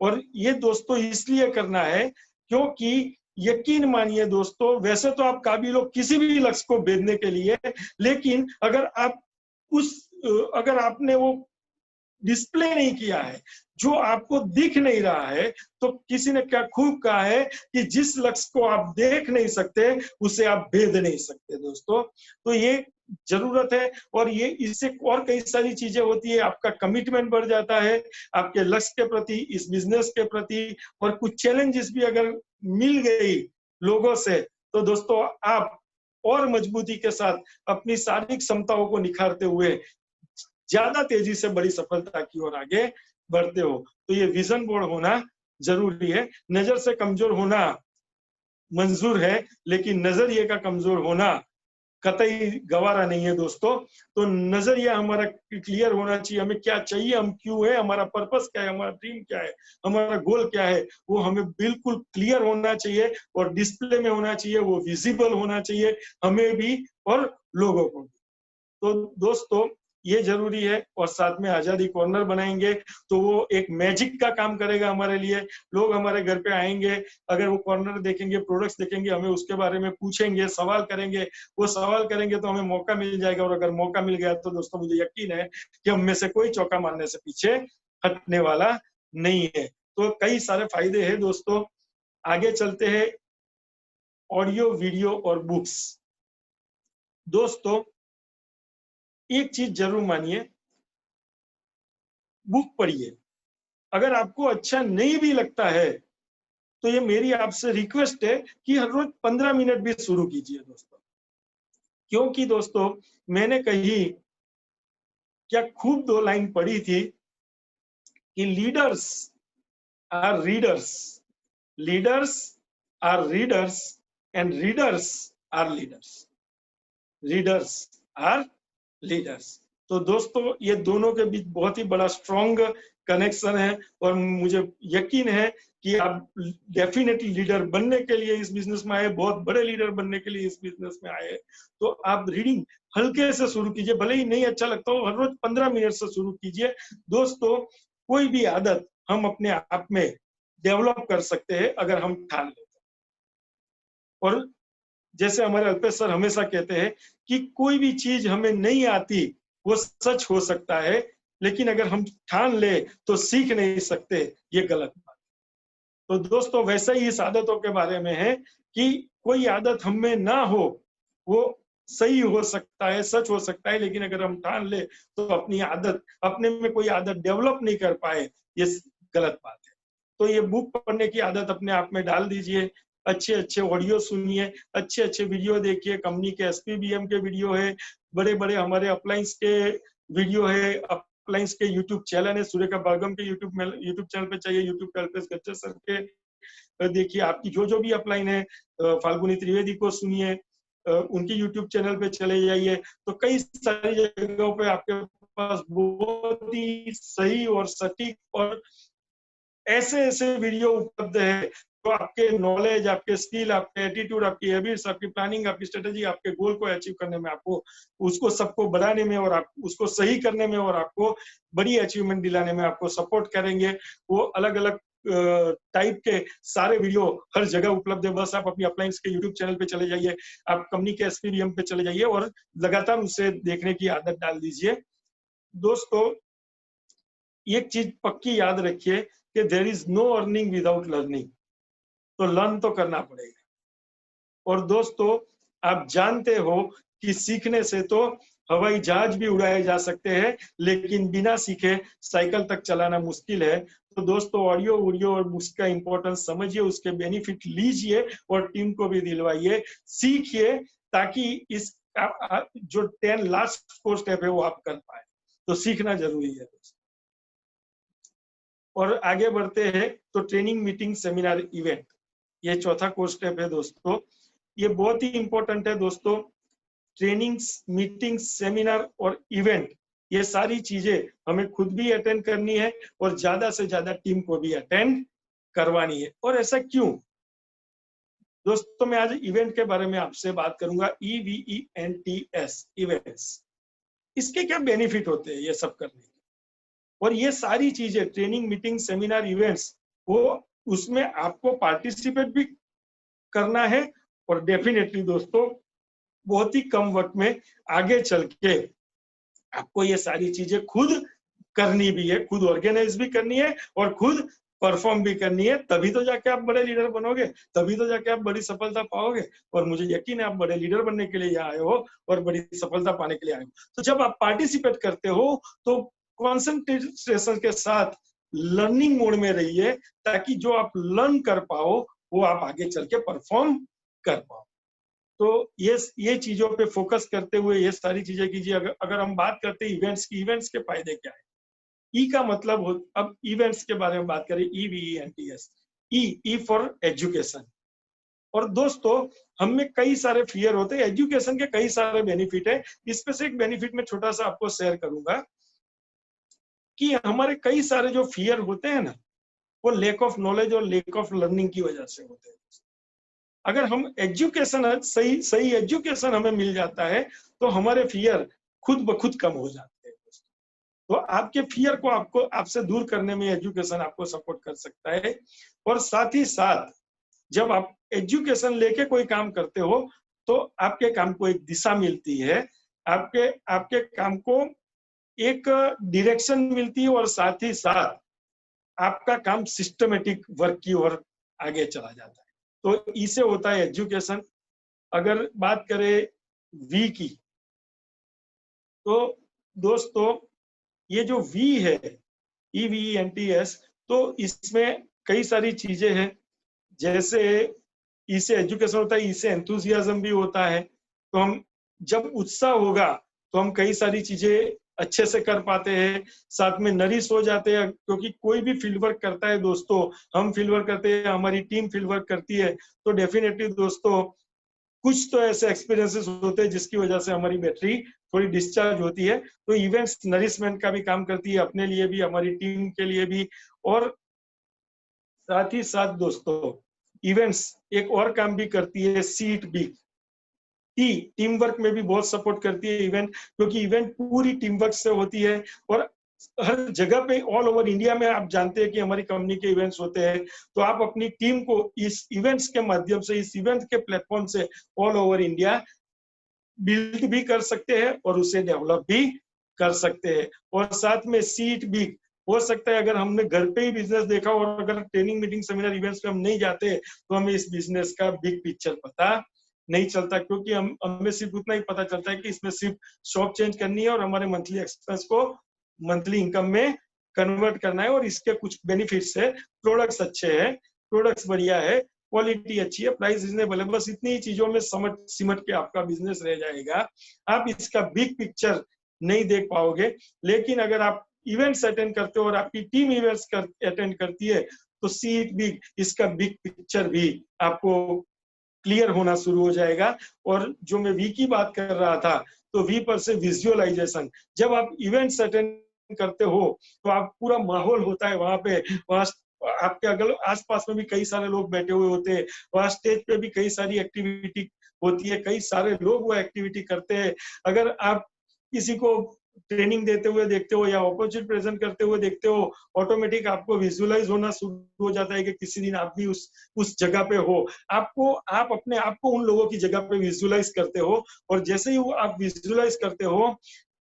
और ये दोस्तों इसलिए करना है क्योंकि यकीन मानिए दोस्तों, वैसे तो आप काबिल हो किसी भी लक्ष्य को भेदने के लिए, लेकिन अगर आपने वो डिस्प्ले नहीं किया है, जो आपको दिख नहीं रहा है, तो किसी ने क्या खूब कहा है कि जिस लक्ष्य को आप देख नहीं सकते उसे आप भेद नहीं सकते दोस्तों। तो ये जरूरत है और ये इससे और कई सारी चीजें होती है। आपका कमिटमेंट बढ़ जाता है आपके लक्ष्य के प्रति, इस बिजनेस के प्रति। और कुछ चैलेंजेस भी अगर मिल गई लोगों से, तो दोस्तों आप और मजबूती के साथ अपनी शारीरिक क्षमताओं को निखारते हुए ज्यादा तेजी से बड़ी सफलता की ओर आगे बढ़ते हो। तो ये विजन बोर्ड होना जरूरी है। नजर से कमजोर होना मंजूर है, लेकिन नजरिए का कमजोर होना कतई गवारा नहीं है दोस्तों। तो नजरिया हमारा क्लियर होना चाहिए, हमें क्या चाहिए, हम क्यों है, हमारा पर्पस क्या है, हमारा ड्रीम क्या है, हमारा गोल क्या है, वो हमें बिल्कुल क्लियर होना चाहिए और डिस्प्ले में होना चाहिए, वो विजिबल होना चाहिए, हमें भी और लोगों को भी। तो दोस्तों ये जरूरी है। और साथ में आजादी कॉर्नर बनाएंगे तो वो एक मैजिक का काम करेगा हमारे लिए। लोग हमारे घर पे आएंगे, अगर वो कॉर्नर देखेंगे, प्रोडक्ट्स देखेंगे, हमें उसके बारे में पूछेंगे, सवाल करेंगे, वो सवाल करेंगे तो हमें मौका मिल जाएगा। और अगर मौका मिल गया तो दोस्तों मुझे यकीन है कि हम में से कोई चौका मारने से पीछे हटने वाला नहीं है। तो कई सारे फायदे हैं दोस्तों। आगे चलते हैं, ऑडियो, वीडियो और बुक्स। दोस्तों एक चीज जरूर मानिए, बुक पढ़िए। अगर आपको अच्छा नहीं भी लगता है तो ये मेरी आपसे रिक्वेस्ट है कि हर रोज 15 मिनट भी शुरू कीजिए दोस्तों। क्योंकि दोस्तों मैंने कही क्या खूब 2 लाइन पढ़ी थी कि leaders are readers, leaders are readers and readers are leaders, readers are leaders. तो दोस्तों ये दोनों के बीच बहुत ही बड़ा स्ट्रॉन्ग कनेक्शन है और मुझे यकीन है कि आप डेफिनेटली लीडर बनने के लिए इस बिजनेस में आए, बहुत बड़े लीडर बनने के लिए इस बिजनेस में आए। तो आप रीडिंग हल्के से शुरू कीजिए, भले ही नहीं अच्छा लगता हो, हर रोज 15 मिनट से शुरू कीजिए। दोस्तों कोई भी आदत हम अपने आप में डेवलप कर सकते हैं अगर हम ठान लेते हैं। और जैसे हमारे अल्पेश सर हमेशा कहते हैं कि कोई भी चीज हमें नहीं आती वो सच हो सकता है, लेकिन अगर हम ठान ले तो सीख नहीं सकते, ये गलत बात। तो दोस्तों वैसे ही इस आदतों के बारे में है कि कोई आदत हम में ना हो वो सही हो सकता है, सच हो सकता है, लेकिन अगर हम ठान ले तो अपनी आदत, अपने में कोई आदत डेवलप नहीं कर पाए, ये गलत बात है। तो ये बुक पढ़ने की आदत अपने आप में डाल दीजिए, अच्छे अच्छे ऑडियो सुनिए, अच्छे अच्छे वीडियो देखिए। कंपनी के एसपीबीएम के वीडियो है, बड़े बड़े हमारे अपलायंस के वीडियो है, अपलायंस के यूट्यूब चैनल है, सूर्य का बागम के यूट्यूब चैनल पे चाहिए, यूट्यूब पे अल्पेश गज्जर सर के देखिए। आपकी जो भी अपलाइन है, फाल्गुनी त्रिवेदी को सुनिए, उनकी यूट्यूब चैनल पे चले जाइए। तो कई सारी जगहों पे आपके पास बहुत ही सही और सटीक और ऐसे ऐसे वीडियो उपलब्ध है जो आपके नॉलेज, आपके स्किल, आपके एटीट्यूड, आपकी हैबिट्स, आपकी प्लानिंग, आपकी स्ट्रेटेजी, आपके गोल को अचीव करने में, आपको उसको सबको बढ़ाने में और आप उसको सही करने में और आपको बड़ी अचीवमेंट दिलाने में आपको सपोर्ट करेंगे। वो अलग अलग टाइप के सारे वीडियो हर जगह उपलब्ध है। बस आप अपनी अपलायंस के यूट्यूब चैनल पे चले जाइए, आप कंपनी के एसपीबीएम पे चले जाइए और लगातार उसे देखने की आदत डाल दीजिए। दोस्तों एक चीज पक्की याद रखिए कि there is no earning without learning. तो लर्न तो करना पड़ेगा। और दोस्तों आप जानते हो कि सीखने से तो हवाई जहाज भी उड़ाए जा सकते हैं, लेकिन बिना सीखे साइकिल तक चलाना मुश्किल है। तो दोस्तों ऑडियो वीडियो और बुक्स का इंपॉर्टेंस समझिए, उसके बेनिफिट लीजिए और टीम को भी दिलवाइए, सीखिए, ताकि इस जो 10 लास्ट कोर्स स्टेप है वो आप कर पाए। तो सीखना जरूरी है दोस्तों। और आगे बढ़ते हैं तो ट्रेनिंग, मीटिंग, सेमिनार, इवेंट, ये चौथा कोर्स स्टेप है दोस्तों। ये बहुत ही इंपॉर्टेंट है दोस्तों। ट्रेनिंग्स, मीटिंग्स, सेमिनार और इवेंट, ये सारी चीजें हमें खुद भी अटेंड करनी है और ज्यादा से ज्यादा टीम को भी अटेंड करवानी है। और ऐसा क्यों दोस्तों? मैं आज इवेंट के बारे में आपसे बात करूंगा, EVENTS, इवेंट्स। इसके क्या बेनिफिट होते हैं ये सब करने के? और ये सारी चीजें, ट्रेनिंग, मीटिंग, सेमिनार, इवेंट्स, वो उसमें आपको पार्टिसिपेट भी करना है और डेफिनेटली दोस्तों बहुत ही कम वक्त में आगे चल के आपको ये सारी चीजें खुद करनी भी है, खुद ऑर्गेनाइज भी करनी है और खुद परफॉर्म भी करनी है। तभी तो जाके आप बड़े लीडर बनोगे, तभी तो जाके आप बड़ी सफलता पाओगे। और मुझे यकीन है आप बड़े लीडर बनने के लिए यहाँ आए हो और बड़ी सफलता पाने के लिए आए हो। तो जब आप पार्टिसिपेट करते हो तो कॉन्सेंट्रेशन के साथ लर्निंग मोड में रहिए, ताकि जो आप लर्न कर पाओ वो आप आगे चल के परफॉर्म कर पाओ। तो ये चीजों पे फोकस करते हुए ये सारी चीजें कीजिए। अगर हम बात करते हैं इवेंट्स की, इवेंट्स के फायदे क्या है? ई का मतलब अब इवेंट्स के बारे में बात करें, EVENTS, ई फॉर एजुकेशन। और दोस्तों, हम में कई सारे फियर होते हैं, एजुकेशन के कई सारे बेनिफिट है। इसमें से एक बेनिफिट मैं छोटा सा आपको शेयर करूंगा कि हमारे कई सारे जो फियर होते हैं ना, वो लेक ऑफ नॉलेज और लेक ऑफ लर्निंग की वजह से होते हैं। अगर हम एजुकेशन सही सही एजुकेशन हमें मिल जाता है तो हमारे फियर खुद ब खुद कम हो जाते हैं। तो आपके फियर को आपको आपसे दूर करने में एजुकेशन आपको सपोर्ट कर सकता है। और साथ ही साथ जब आप एजुकेशन लेके कोई काम करते हो तो आपके काम को एक दिशा मिलती है, आपके आपके काम को एक डायरेक्शन मिलती है, और साथ ही साथ आपका काम सिस्टमेटिक वर्क की ओर आगे चला जाता है। तो इसे होता है एजुकेशन। अगर बात करें वी की, तो दोस्तों ये जो वी है, EVENTS, तो इसमें कई सारी चीजें हैं। जैसे इससे एजुकेशन होता है, इससे एंथुजियाज्म भी होता है। तो हम जब उत्साह होगा तो हम कई सारी चीजें अच्छे से कर पाते हैं, साथ में नरिश हो जाते हैं। क्योंकि कोई भी फील्ड वर्क करता है दोस्तों, हम फील्ड वर्क करते हैं, हमारी टीम फील्ड वर्क करती है, तो डेफिनेटली दोस्तों कुछ तो ऐसे एक्सपीरियंसेस होते हैं जिसकी वजह से हमारी बैटरी थोड़ी डिस्चार्ज होती है। तो इवेंट्स नरिशमेंट का भी काम करती है, अपने लिए भी, हमारी टीम के लिए भी। और साथ ही साथ दोस्तों इवेंट्स एक और काम भी करती है, सीट बी, टीम वर्क में भी बहुत सपोर्ट करती है इवेंट, क्योंकि इवेंट पूरी टीम वर्क से होती है। और हर जगह पे ऑल ओवर इंडिया में आप जानते हैं कि हमारी कंपनी के इवेंट्स होते हैं, तो आप अपनी टीम को इस इवेंट्स के माध्यम से, इस इवेंट के प्लेटफॉर्म से ऑल ओवर इंडिया बिल्ड भी कर सकते हैं और उसे डेवलप भी कर सकते हैं। और साथ में सीट भी हो सकता है, अगर हमने घर पे ही बिजनेस देखा और अगर ट्रेनिंग मीटिंग सेमिनार इवेंट्स पे हम नहीं जाते तो हमें इस बिजनेस का बिग पिक्चर पता नहीं चलता। क्योंकि हमें सिर्फ उतना ही पता चलता है कि इसमें सिर्फ शॉप चेंज करनी है और हमारे मंथली एक्सपेंस को मंथली इनकम में कन्वर्ट करना है। और इसके कुछ बेनिफिट्स है, प्रोडक्ट्स अच्छे हैं, प्रोडक्ट्स बढ़िया है, क्वालिटी अच्छी है, प्राइस रिजनेबल है। बस इतनी ही चीजों में सिमट के आपका बिजनेस रह जाएगा, आप इसका बिग पिक्चर नहीं देख पाओगे। लेकिन अगर आप इवेंट्स अटेंड करते हो और आपकी टीम इवेंट्स अटेंड करती है तो सीट बिग, इसका बिग पिक्चर भी आपको क्लियर होना शुरू हो जाएगा। और जो मैं वी की बात कर रहा था, तो वी पर से विजुअलाइजेशन, जब आप इवेंट्स अटेंड करते हो तो आप पूरा माहौल होता है वहां पे, वहां आपके अगल आसपास में भी कई सारे लोग बैठे हुए होते हैं, वहां स्टेज पे भी कई सारी एक्टिविटी होती है, कई सारे लोग वो एक्टिविटी करते हैं। अगर आप किसी को ट्रेनिंग देते हुए देखते हो या अपॉर्चुनिटी प्रेजेंट करते हुए देखते हो, ऑटोमेटिक आपको विजुअलाइज होना शुरू हो जाता है कि किसी दिन आप भी उस जगह पे हो। आप अपने आप को उन लोगों की जगह पे विजुअलाइज करते हो, और जैसे ही आप विजुअलाइज करते हो,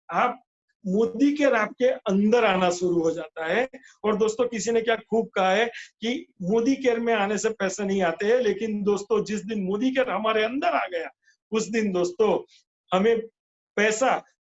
आप मोदी के राब के अंदर आना शुरू हो जाता है। और दोस्तों, किसी ने क्या खूब कहा है कि मोदी केयर में आने से पैसे नहीं आते हैं, लेकिन दोस्तों जिस दिन मोदी केयर हमारे अंदर आ गया, उस दिन दोस्तों हमें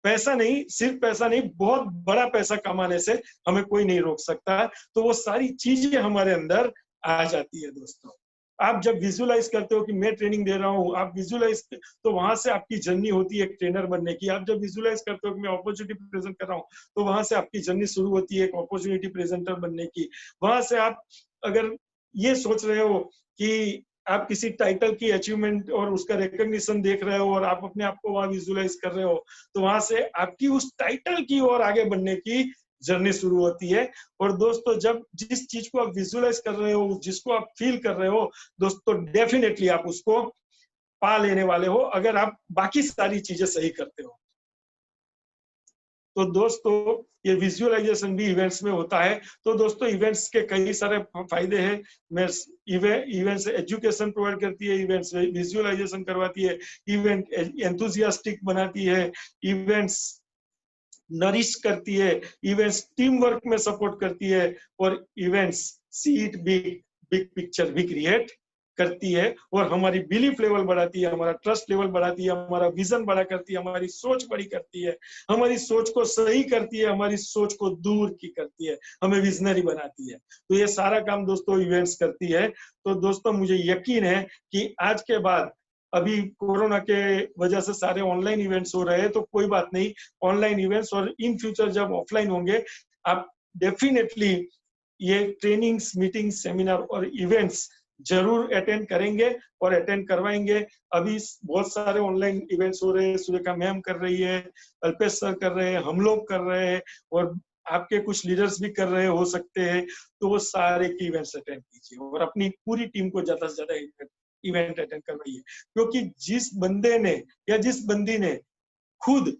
पैसा नहीं, सिर्फ पैसा नहीं, बहुत बड़ा पैसा कमाने से हमें कोई नहीं रोक सकता। तो वो सारी चीजें हमारे अंदर आ जाती है दोस्तों। आप जब विजुअलाइज करते हो कि मैं ट्रेनिंग दे रहा हूँ, आप विजुअलाइज, तो वहां से आपकी जर्नी होती है एक ट्रेनर बनने की। आप जब विजुअलाइज करते हो कि मैं अपॉर्चुनिटी प्रेजेंट कर रहा हूँ, तो वहां से आपकी जर्नी शुरू होती है एक अपॉर्चुनिटी प्रेजेंटर बनने की। वहां से आप अगर ये सोच रहे हो कि आप किसी टाइटल की अचीवमेंट और उसका रिकॉग्निशन देख रहे हो और आप अपने आप को वहां विजुअलाइज कर रहे हो, तो वहां से आपकी उस टाइटल की ओर आगे बढ़ने की जर्नी शुरू होती है। और दोस्तों, जब जिस चीज को आप विजुअलाइज कर रहे हो, जिसको आप फील कर रहे हो दोस्तों, डेफिनेटली आप उसको पा लेने वाले हो, अगर आप बाकी सारी चीजें सही करते हो। तो दोस्तों, ये विजुअलाइजेशन भी इवेंट्स में होता है। तो दोस्तों, इवेंट्स के कई सारे फायदे हैं। मैं इवेंट्स एजुकेशन प्रोवाइड करती है, इवेंट्स विजुअलाइजेशन करवाती है, इवेंट एंथुजियास्टिक बनाती है, इवेंट्स नरिश करती है, इवेंट्स टीम वर्क में सपोर्ट करती है, और इवेंट्स सीट बिग पिक्चर भी क्रिएट करती है, और हमारी बिलीफ लेवल बढ़ाती है, हमारा ट्रस्ट लेवल बढ़ाती है, हमारा विजन बड़ा करती है, हमारी सोच बड़ी करती है, हमारी सोच को सही करती है, हमारी सोच को दूर की करती है, हमें विजनरी बनाती है। तो ये सारा काम दोस्तों इवेंट्स करती है। तो दोस्तों, मुझे यकीन है कि आज के बाद अभी कोरोना के वजह से सारे ऑनलाइन इवेंट्स हो रहे हैं, तो कोई बात नहीं, ऑनलाइन इवेंट्स और इन फ्यूचर जब ऑफलाइन होंगे, आप डेफिनेटली ये ट्रेनिंग्स, मीटिंग्स, सेमिनार और इवेंट्स जरूर अटेंड करेंगे और अटेंड करवाएंगे। अभी बहुत सारे ऑनलाइन इवेंट्स हो रहे हैं, सुरेखा मैम कर रही है, अल्पेश सर कर रहे हैं, हम लोग कर रहे हैं और आपके कुछ लीडर्स भी कर रहे हो सकते हैं। तो वो सारे की इवेंट्स अटेंड कीजिए और अपनी पूरी टीम को ज्यादा से ज्यादा इवेंट अटेंड करवाइए, क्योंकि जिस बंदे ने या जिस बंदी ने खुद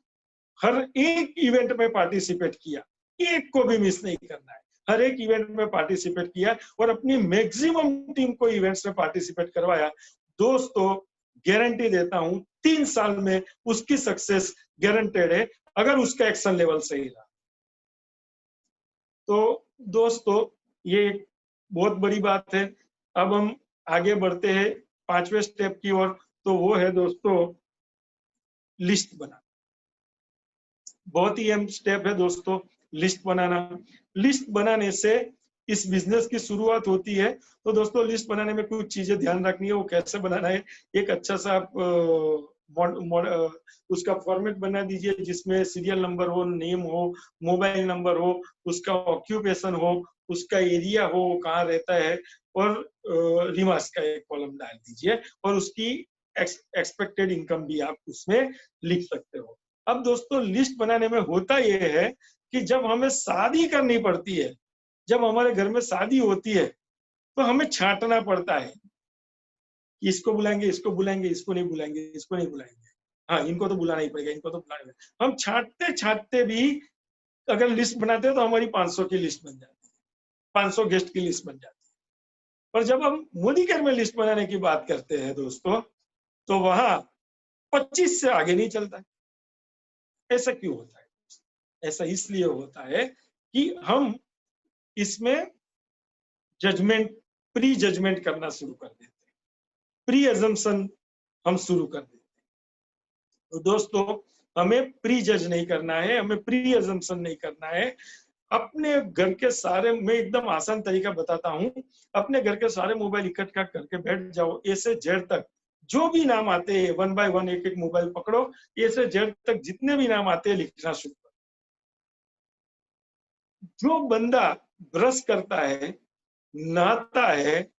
हर एक इवेंट में पार्टिसिपेट किया, एक को भी मिस नहीं करना है, हर एक इवेंट में पार्टिसिपेट किया और अपनी मैक्सिमम टीम को इवेंट्स में पार्टिसिपेट करवाया, दोस्तों गारंटी देता हूं 3 साल में उसकी सक्सेस गारंटेड है, अगर उसका एक्शन लेवल सही रहा। तो दोस्तों ये एक बहुत बड़ी बात है। अब हम आगे बढ़ते हैं 5वें स्टेप की ओर, तो वो है दोस्तों लिस्ट बनाना। बहुत ही अहम स्टेप है दोस्तों लिस्ट बनाना। लिस्ट बनाने से इस बिजनेस की शुरुआत होती है। तो दोस्तों लिस्ट बनाने में कुछ चीजें ध्यान रखनी है, वो कैसे बनाना है। एक अच्छा सा उसका फॉर्मेट बना दीजिए जिसमें सीरियल नंबर हो, नेम हो, मोबाइल नंबर हो, उसका ऑक्यूपेशन हो, उसका एरिया हो, वो कहाँ रहता है, और रिमार्क्स का एक कॉलम डाल दीजिए और उसकी एक्सपेक्टेड इनकम भी आप उसमें लिख सकते हो। अब दोस्तों लिस्ट बनाने में होता यह है कि जब हमें शादी करनी पड़ती है, जब हमारे घर में शादी होती है, तो हमें छांटना पड़ता है कि इसको बुलाएंगे, इसको बुलाएंगे, इसको नहीं बुलाएंगे, इसको नहीं बुलाएंगे, हाँ इनको तो बुलाना ही पड़ेगा, इनको तो बुलाना पड़ेगा। हम छांटते छांटते भी अगर लिस्ट बनाते हैं तो हमारी 500 की लिस्ट बन जाती है, 500 गेस्ट की लिस्ट बन जाती है। और जब हम मोदी केयर में लिस्ट बनाने की बात करते हैं दोस्तों, तो वहां 25 से आगे नहीं चलता है। ऐसा क्यों होता है? ऐसा इसलिए होता है कि हम इसमें जजमेंट, प्री जजमेंट करना शुरू कर देते हैं, प्री अजम्पशन हम शुरू कर देते हैं। तो दोस्तों हमें प्री जज नहीं करना है, हमें प्री अजम्पशन नहीं करना है। अपने घर के सारे, मैं एकदम आसान तरीका बताता हूं, अपने घर के सारे मोबाइल इकट्ठा करके बैठ जाओ, ए से जेड तक जो भी नाम आते हैं 1 बाय 1 एक एक मोबाइल पकड़ो, ए से जेड तक जितने भी नाम आते हैं लिखना शुरू करो। जो बंदा ब्रश करता है, नहाता है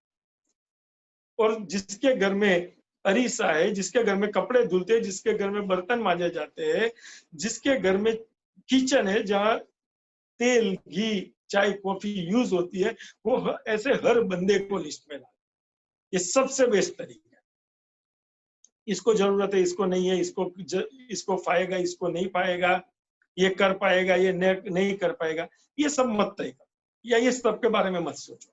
और जिसके घर में अरीसा है, जिसके घर में कपड़े धुलते हैं, जिसके घर में बर्तन मांजे जाते हैं, जिसके घर में किचन है जहां तेल, घी, चाय, कॉफी यूज होती है, वो ऐसे हर बंदे को लिस्ट में डाले। ये सबसे बेस्ट तरीका है। इसको जरूरत है, इसको नहीं है, इसको पाएगा, इसको नहीं पाएगा, ये कर पाएगा, ये नहीं कर पाएगा, ये सब मत तय करो या ये सब के बारे में मत सोचो।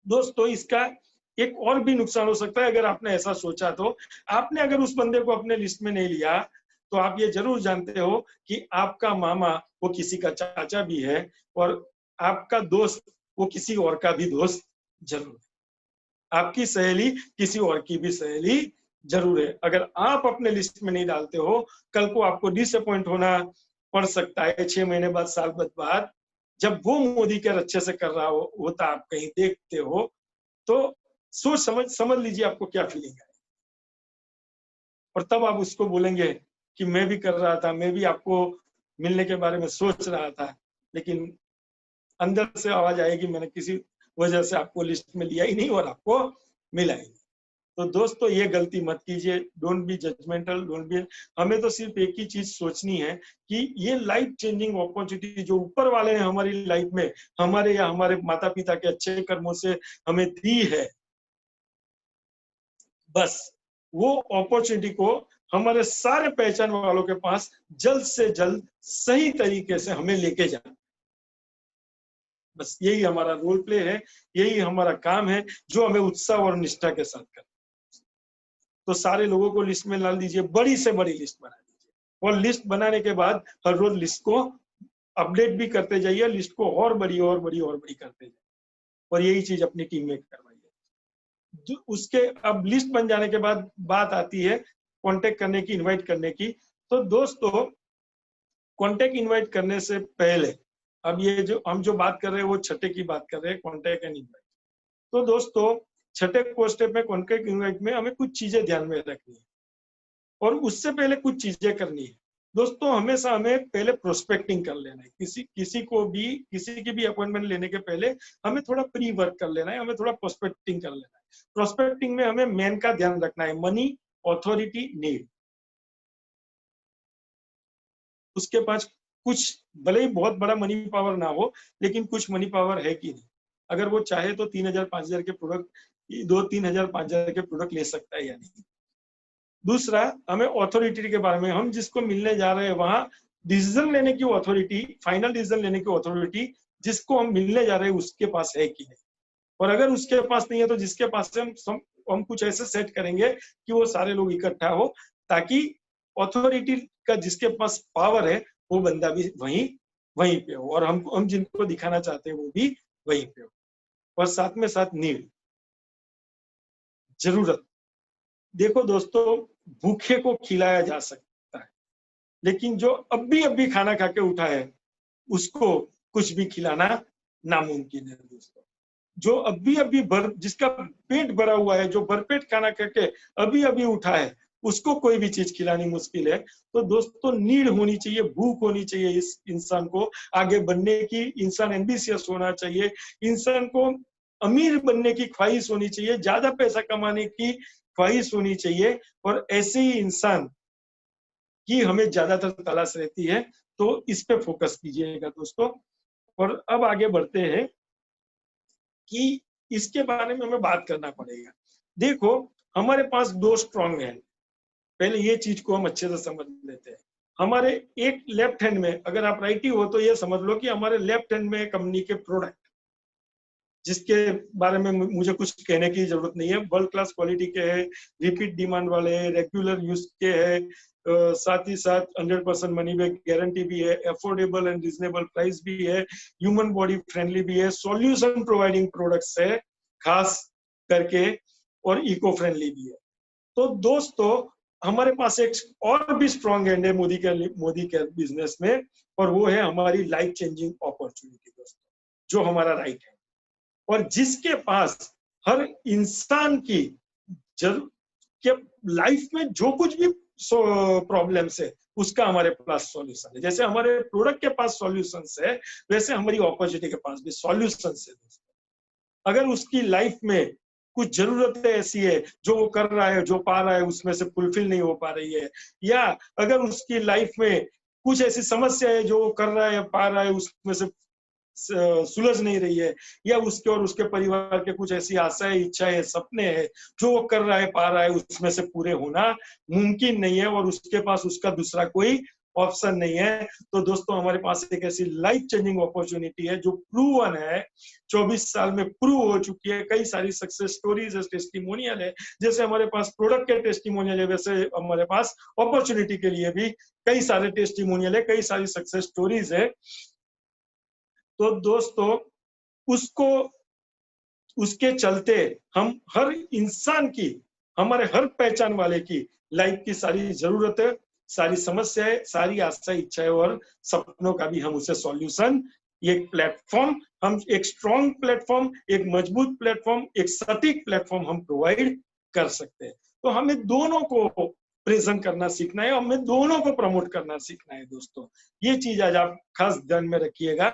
दोस्तों इसका एक और भी नुकसान हो सकता है अगर आपने ऐसा सोचा। तो आपने अगर उस बंदे को अपने लिस्ट में नहीं लिया, तो आप ये जरूर जानते हो कि आपका मामा वो किसी का चाचा भी है और आपका दोस्त वो किसी और का भी दोस्त जरूर है, आपकी सहेली किसी और की भी सहेली जरूर है। अगर आप अपने लिस्ट में नहीं डालते हो, कल को आपको डिसअपॉइंट होना पड़ सकता है 6 महीने बाद, साल बाद, जब वो मोदी केयर अच्छे से कर रहा होता आप कहीं देखते हो, तो सोच समझ लीजिए आपको क्या फीलिंग है। और तब आप उसको बोलेंगे कि मैं भी कर रहा था, मैं भी आपको मिलने के बारे में सोच रहा था, लेकिन अंदर से आवाज आएगी मैंने किसी वजह से आपको लिस्ट में लिया ही नहीं और आपको मिला ही नहीं। तो दोस्तों ये गलती मत कीजिए, don't be judgmental, don't be. हमें तो सिर्फ एक ही चीज सोचनी है कि ये लाइफ चेंजिंग अपॉर्चुनिटी जो ऊपर वाले ने हमारी लाइफ में, हमारे या हमारे माता पिता के अच्छे कर्मों से हमें दी है, बस वो अपॉर्चुनिटी को हमारे सारे पहचान वालों के पास जल्द से जल्द सही तरीके से हमें लेके जाना। बस यही हमारा रोल प्ले है, यही हमारा काम है जो हमें उत्साह और निष्ठा के साथ करना। तो सारे लोगों को लिस्ट में डाल दीजिए, बड़ी से बड़ी लिस्ट बना दीजिए और लिस्ट बनाने के बाद हर रोज लिस्ट को अपडेट भी करते जाइए, लिस्ट को और बड़ी और बड़ी और बड़ी करते जाइए और यही चीज अपनी टीम में करवाइए। उसके अब लिस्ट बन जाने के बाद बात आती है कांटेक्ट करने की, इनवाइट करने की। तो दोस्तों कांटेक्ट इनवाइट करने से पहले, अब ये जो हम जो बात कर रहे हैं वो छठे की बात कर रहे हैं, कांटेक्ट एंड इनवाइट। तो दोस्तों छठे को स्टेप में कॉन्ट्रैक्ट इनवाइट में हमें कुछ चीजें ध्यान में रखनी है और उससे पहले कुछ चीजें करनी है। दोस्तों हमेशा हमें पहले प्रोस्पेक्टिंग कर लेना है। किसी की भी अपॉइंटमेंट लेने के पहले हमें थोड़ा प्री वर्क कर लेना है, हमें थोड़ा प्रोस्पेक्टिंग कर लेना है। प्रोस्पेक्टिंग में हमें मेन का ध्यान रखना है, मनी, ऑथोरिटी, नीड। उसके पास कुछ भले ही बहुत बड़ा मनी पावर ना हो, लेकिन कुछ मनी पावर है कि नहीं। अगर वो चाहे तो 3000 5000 के प्रोडक्ट, 2-3000 5000 के प्रोडक्ट ले सकता है या नहीं। दूसरा, हमें ऑथोरिटी के बारे में, हम जिसको मिलने जा रहे हैं वहां डिसीजन लेने की ऑथोरिटी, फाइनल डिसीजन लेने की ऑथोरिटी जिसको हम मिलने जा रहे हैं उसके पास है कि नहीं। और अगर उसके पास नहीं है तो जिसके पास है हम कुछ ऐसे सेट करेंगे कि वो सारे लोग इकट्ठा हो, ताकि ऑथोरिटी का जिसके पास पावर है वो बंदा भी वहीं पे हो और हम जिनको दिखाना चाहते हैं वो भी वहीं पे हो। और साथ में साथ नीड, जरूरत। देखो दोस्तों, भूखे को खिलाया जा सकता है, लेकिन जो अभी खाना खा के उठा है उसको कुछ भी खिलाना नामुमकिन है दोस्तों। जो अभी जिसका पेट भरा हुआ है, जो भरपेट खाना खा के अभी उठा है, उसको कोई भी चीज खिलानी मुश्किल है। तो दोस्तों नीड होनी चाहिए, भूख होनी चाहिए इस इंसान को आगे बढ़ने की। इंसान एम्बिशियस होना चाहिए, इंसान को अमीर बनने की ख्वाहिश होनी चाहिए, ज्यादा पैसा कमाने की ख्वाहिश होनी चाहिए। और ऐसे ही इंसान की हमें ज्यादातर तलाश रहती है। तो इस पे फोकस कीजिएगा दोस्तों। और अब आगे बढ़ते हैं कि इसके बारे में हमें बात करना पड़ेगा। देखो, हमारे पास दो स्ट्रॉन्ग हैंड, पहले ये चीज को हम अच्छे से समझ लेते हैं। हमारे एक लेफ्ट हैंड में, अगर आप राइटी हो तो ये समझ लो कि हमारे लेफ्ट हैंड में कंपनी के प्रोडक्ट, जिसके बारे में मुझे कुछ कहने की जरूरत नहीं है, वर्ल्ड क्लास क्वालिटी के हैं, रिपीट डिमांड वाले हैं, रेगुलर यूज के हैं, साथ ही साथ 100% मनी बैक गारंटी भी है, अफोर्डेबल एंड रिजनेबल प्राइस भी है, ह्यूमन बॉडी फ्रेंडली भी है, सॉल्यूशन प्रोवाइडिंग प्रोडक्ट्स है खास करके, और इको फ्रेंडली भी है। तो दोस्तों हमारे पास एक और भी स्ट्रॉन्ग हैंड है मोदी के बिजनेस में, और वो है हमारी लाइफ चेंजिंग अपॉर्चुनिटी दोस्तों, जो हमारा राइट है, और जिसके पास हर इंसान की लाइफ में जो कुछ भी प्रॉब्लम्स है उसका हमारे पास सॉल्यूशन है। जैसे हमारे प्रोडक्ट के पास सॉल्यूशंस है, वैसे हमारी अपॉर्चुनिटी के पास भी सॉल्यूशंस है दोस्तों। अगर उसकी लाइफ में कुछ जरूरतें ऐसी है जो वो कर रहा है, जो पा रहा है, उसमें से फुलफिल नहीं हो पा रही है, या अगर उसकी लाइफ में कुछ ऐसी समस्या है जो वो कर रहा है, पा रहा है, उसमें से सुलझ नहीं रही है, या उसके और उसके परिवार के कुछ ऐसी आशाएं, इच्छाएं, सपने हैं जो वो कर रहा है, पा रहा है, उसमें से पूरे होना मुमकिन नहीं है, और उसके पास उसका दूसरा कोई ऑप्शन नहीं है। तो दोस्तों हमारे पास एक ऐसी लाइफ चेंजिंग अपॉर्चुनिटी है जो प्रूवन है, 24 साल में प्रूव हो चुकी है। कई सारी सक्सेस स्टोरीज है, टेस्टिमोनियल है। जैसे हमारे पास प्रोडक्ट के टेस्टिमोनियल है, वैसे हमारे पास अपॉर्चुनिटी के लिए भी कई सारे टेस्टिमोनियल है, कई सारी सक्सेस स्टोरीज है। तो दोस्तों उसके चलते हम हर इंसान की, हमारे हर पहचान वाले की लाइफ की सारी जरूरतें, सारी समस्याएं, सारी आशा, इच्छाएं और सपनों का भी हम उसे सॉल्यूशन, एक प्लेटफॉर्म, हम एक स्ट्रॉन्ग प्लेटफॉर्म, एक मजबूत प्लेटफॉर्म, एक सटीक प्लेटफॉर्म हम प्रोवाइड कर सकते हैं। तो हमें दोनों को प्रेजेंट करना सीखना है, हमें दोनों को प्रमोट करना सीखना है दोस्तों। ये चीज आज आप खास ध्यान में रखिएगा।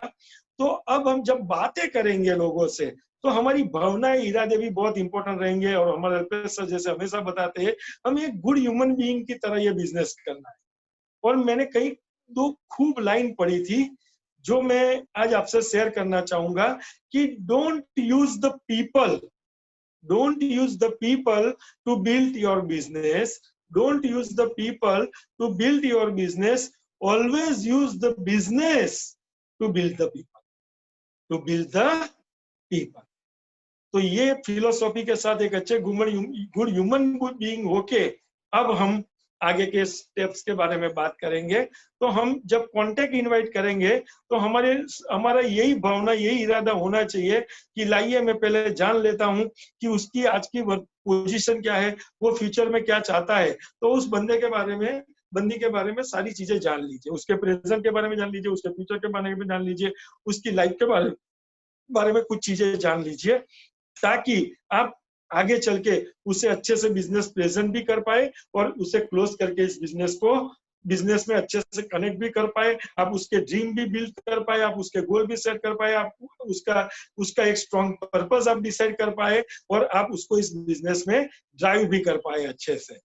तो अब हम जब बातें करेंगे लोगों से, तो हमारी भावनाएं, इरादे भी बहुत इंपॉर्टेंट रहेंगे। और हमारे अल्पेश सर जैसे हमेशा बताते हैं, हमें एक गुड ह्यूमन बीइंग की तरह ये बिजनेस करना है। और मैंने कई दो खूब लाइन पढ़ी थी जो मैं आज आपसे शेयर करना चाहूंगा कि don't use the people to build your business, don't use the people to build your business, always use the business to build the people. तो ये फिलोसॉफी के साथ एक अच्छे गुड ह्यूमन बीइंग होके अब हम आगे के स्टेप्स के बारे में बात करेंगे। तो हम जब कांटेक्ट इनवाइट करेंगे तो हमारा यही भावना, यही इरादा होना चाहिए कि लाइए मैं पहले जान लेता हूं कि उसकी आज की पोजीशन क्या है, वो फ्यूचर में क्या चाहता है। तो उस बंदी के बारे में सारी चीजें जान लीजिए, उसके प्रेजेंट के बारे में जान लीजिए, उसके फ्यूचर के बारे में जान लीजिए, उसकी लाइफ के बारे में कुछ चीजें जान लीजिए, ताकि आप आगे चल के उसे अच्छे से बिजनेस प्रेजेंट भी कर पाए और उसे क्लोज करके इस बिजनेस में अच्छे से कनेक्ट भी कर पाए, आप उसके ड्रीम भी बिल्ड कर पाए, आप उसके गोल भी सेट कर पाए, आप उसका एक स्ट्रॉन्ग पर्पस आप डिसाइड कर पाए और आप उसको इस बिजनेस में ड्राइव भी कर पाए अच्छे से।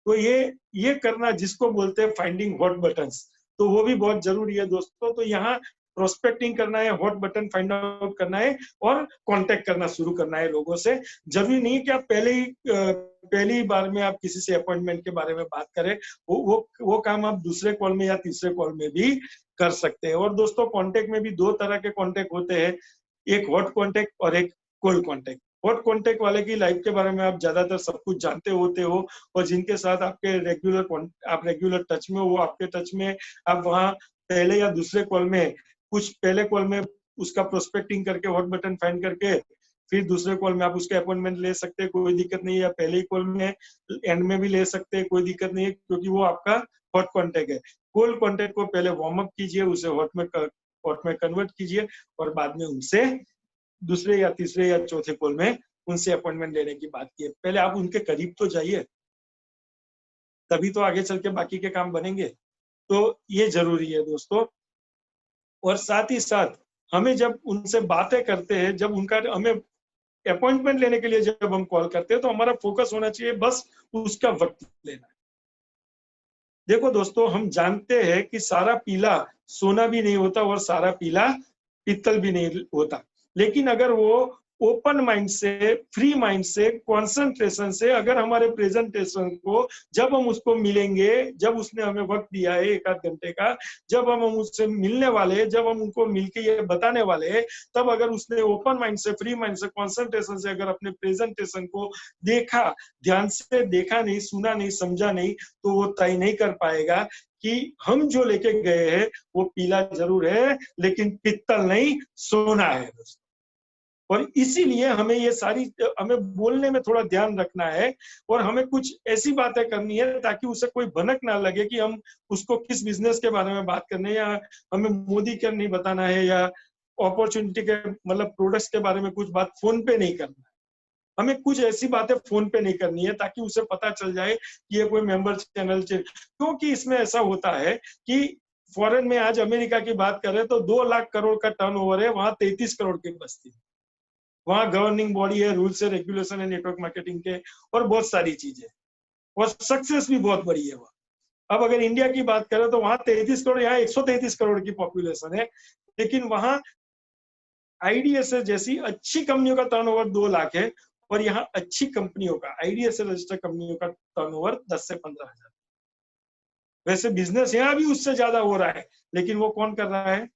तो ये करना जिसको बोलते हैं फाइंडिंग हॉट बटन्स, तो वो भी बहुत जरूरी है दोस्तों। तो यहाँ प्रोस्पेक्टिंग करना है, हॉट बटन फाइंड आउट करना है और कांटेक्ट करना शुरू करना है लोगों से। जरूरी नहीं कि आप पहली बार में आप किसी से अपॉइंटमेंट के बारे में बात करें, वो काम आप दूसरे कॉल में या तीसरे कॉल में भी कर सकते हैं। और दोस्तों कांटेक्ट में भी दो तरह के कांटेक्ट होते हैं, एक हॉट कांटेक्ट और एक कोल्ड कांटेक्ट। हॉट कांटेक्ट वाले की लाइफ के बारे में आप ज्यादातर सब कुछ जानते होते हो और जिनके साथ आपके रेगुलर टच में हो, वो आपके टच में, आप वहाँ पहले या दूसरे कॉल में कुछ पहले कॉल में उसका प्रोस्पेक्टिंग करके हॉट बटन फाइंड करके फिर दूसरे कॉल में आप उसके अपॉइंटमेंट ले सकते हैं, कोई दिक्कत नहीं है। या पहले ही कॉल में एंड में भी ले सकते हैं, कोई दिक्कत नहीं है, क्योंकि वो आपका हॉट कॉन्टेक्ट है। कोल्ड कॉन्टेक्ट को पहले वार्म अप कीजिए, उसे हॉट में कन्वर्ट कीजिए और बाद में उनसे दूसरे या तीसरे या चौथे कॉल में उनसे अपॉइंटमेंट लेने की बात की। पहले आप उनके करीब तो जाइए, तभी तो आगे चल के बाकी के काम बनेंगे। तो ये जरूरी है दोस्तों। और साथ ही साथ हमें जब उनसे बातें करते हैं, जब हमें अपॉइंटमेंट लेने के लिए जब हम कॉल करते हैं, तो हमारा फोकस होना चाहिए बस उसका वक्त लेना। देखो दोस्तों, हम जानते हैं कि सारा पीला सोना भी नहीं होता और सारा पीला पीतल भी नहीं होता, लेकिन अगर वो ओपन माइंड से, फ्री माइंड से, कॉन्सेंट्रेशन से अगर हमारे प्रेजेंटेशन को जब हम उसको मिलेंगे, जब उसने हमें वक्त दिया है 1 आध घंटे का, जब हम उससे मिलने वाले, जब हम उनको मिलके ये बताने वाले, तब अगर उसने ओपन माइंड से, फ्री माइंड से, कॉन्सेंट्रेशन से अगर अपने प्रेजेंटेशन को देखा, ध्यान से देखा नहीं, सुना नहीं, समझा नहीं, तो वो तय नहीं कर पाएगा कि हम जो लेके गए हैं वो पीला जरूर है लेकिन पित्तल नहीं, सोना है दोस्तों। और इसीलिए हमें बोलने में थोड़ा ध्यान रखना है और हमें कुछ ऐसी बातें करनी है ताकि उसे कोई भनक ना लगे कि हम उसको किस बिजनेस के बारे में बात करने, या हमें मोदी का नहीं बताना है, या अपॉर्चुनिटी के मतलब प्रोडक्ट्स के बारे में कुछ बात फोन पे नहीं करना है। हमें कुछ ऐसी बातें फोन पे नहीं करनी है ताकि उसे पता चल जाए कि ये कोई मेंबर चैनल, क्योंकि इसमें ऐसा होता है कि फॉरेन में आज अमेरिका की बात करें तो 2 लाख करोड़ का टर्नओवर है, वहां 33 करोड़ की बस्ती है। वहां गवर्निंग बॉडी है, रूल्स है, रेगुलेशन है नेटवर्क मार्केटिंग के और बहुत सारी चीजें, और सक्सेस भी बहुत बड़ी है वहां। अब अगर इंडिया की बात करें तो वहां 33 करोड़, यहाँ 133 करोड़ की पॉपुलेशन है, लेकिन वहां आईडीएसएस जैसी अच्छी कंपनियों का टर्नओवर 2 लाख है और यहाँ अच्छी कंपनियों का, आईडीएसएस रजिस्टर्ड कंपनियों का टर्नओवर 10 से 15 हजार। वैसे बिजनेस यहाँ भी उससे ज्यादा हो रहा है, लेकिन वो कौन कर रहा है?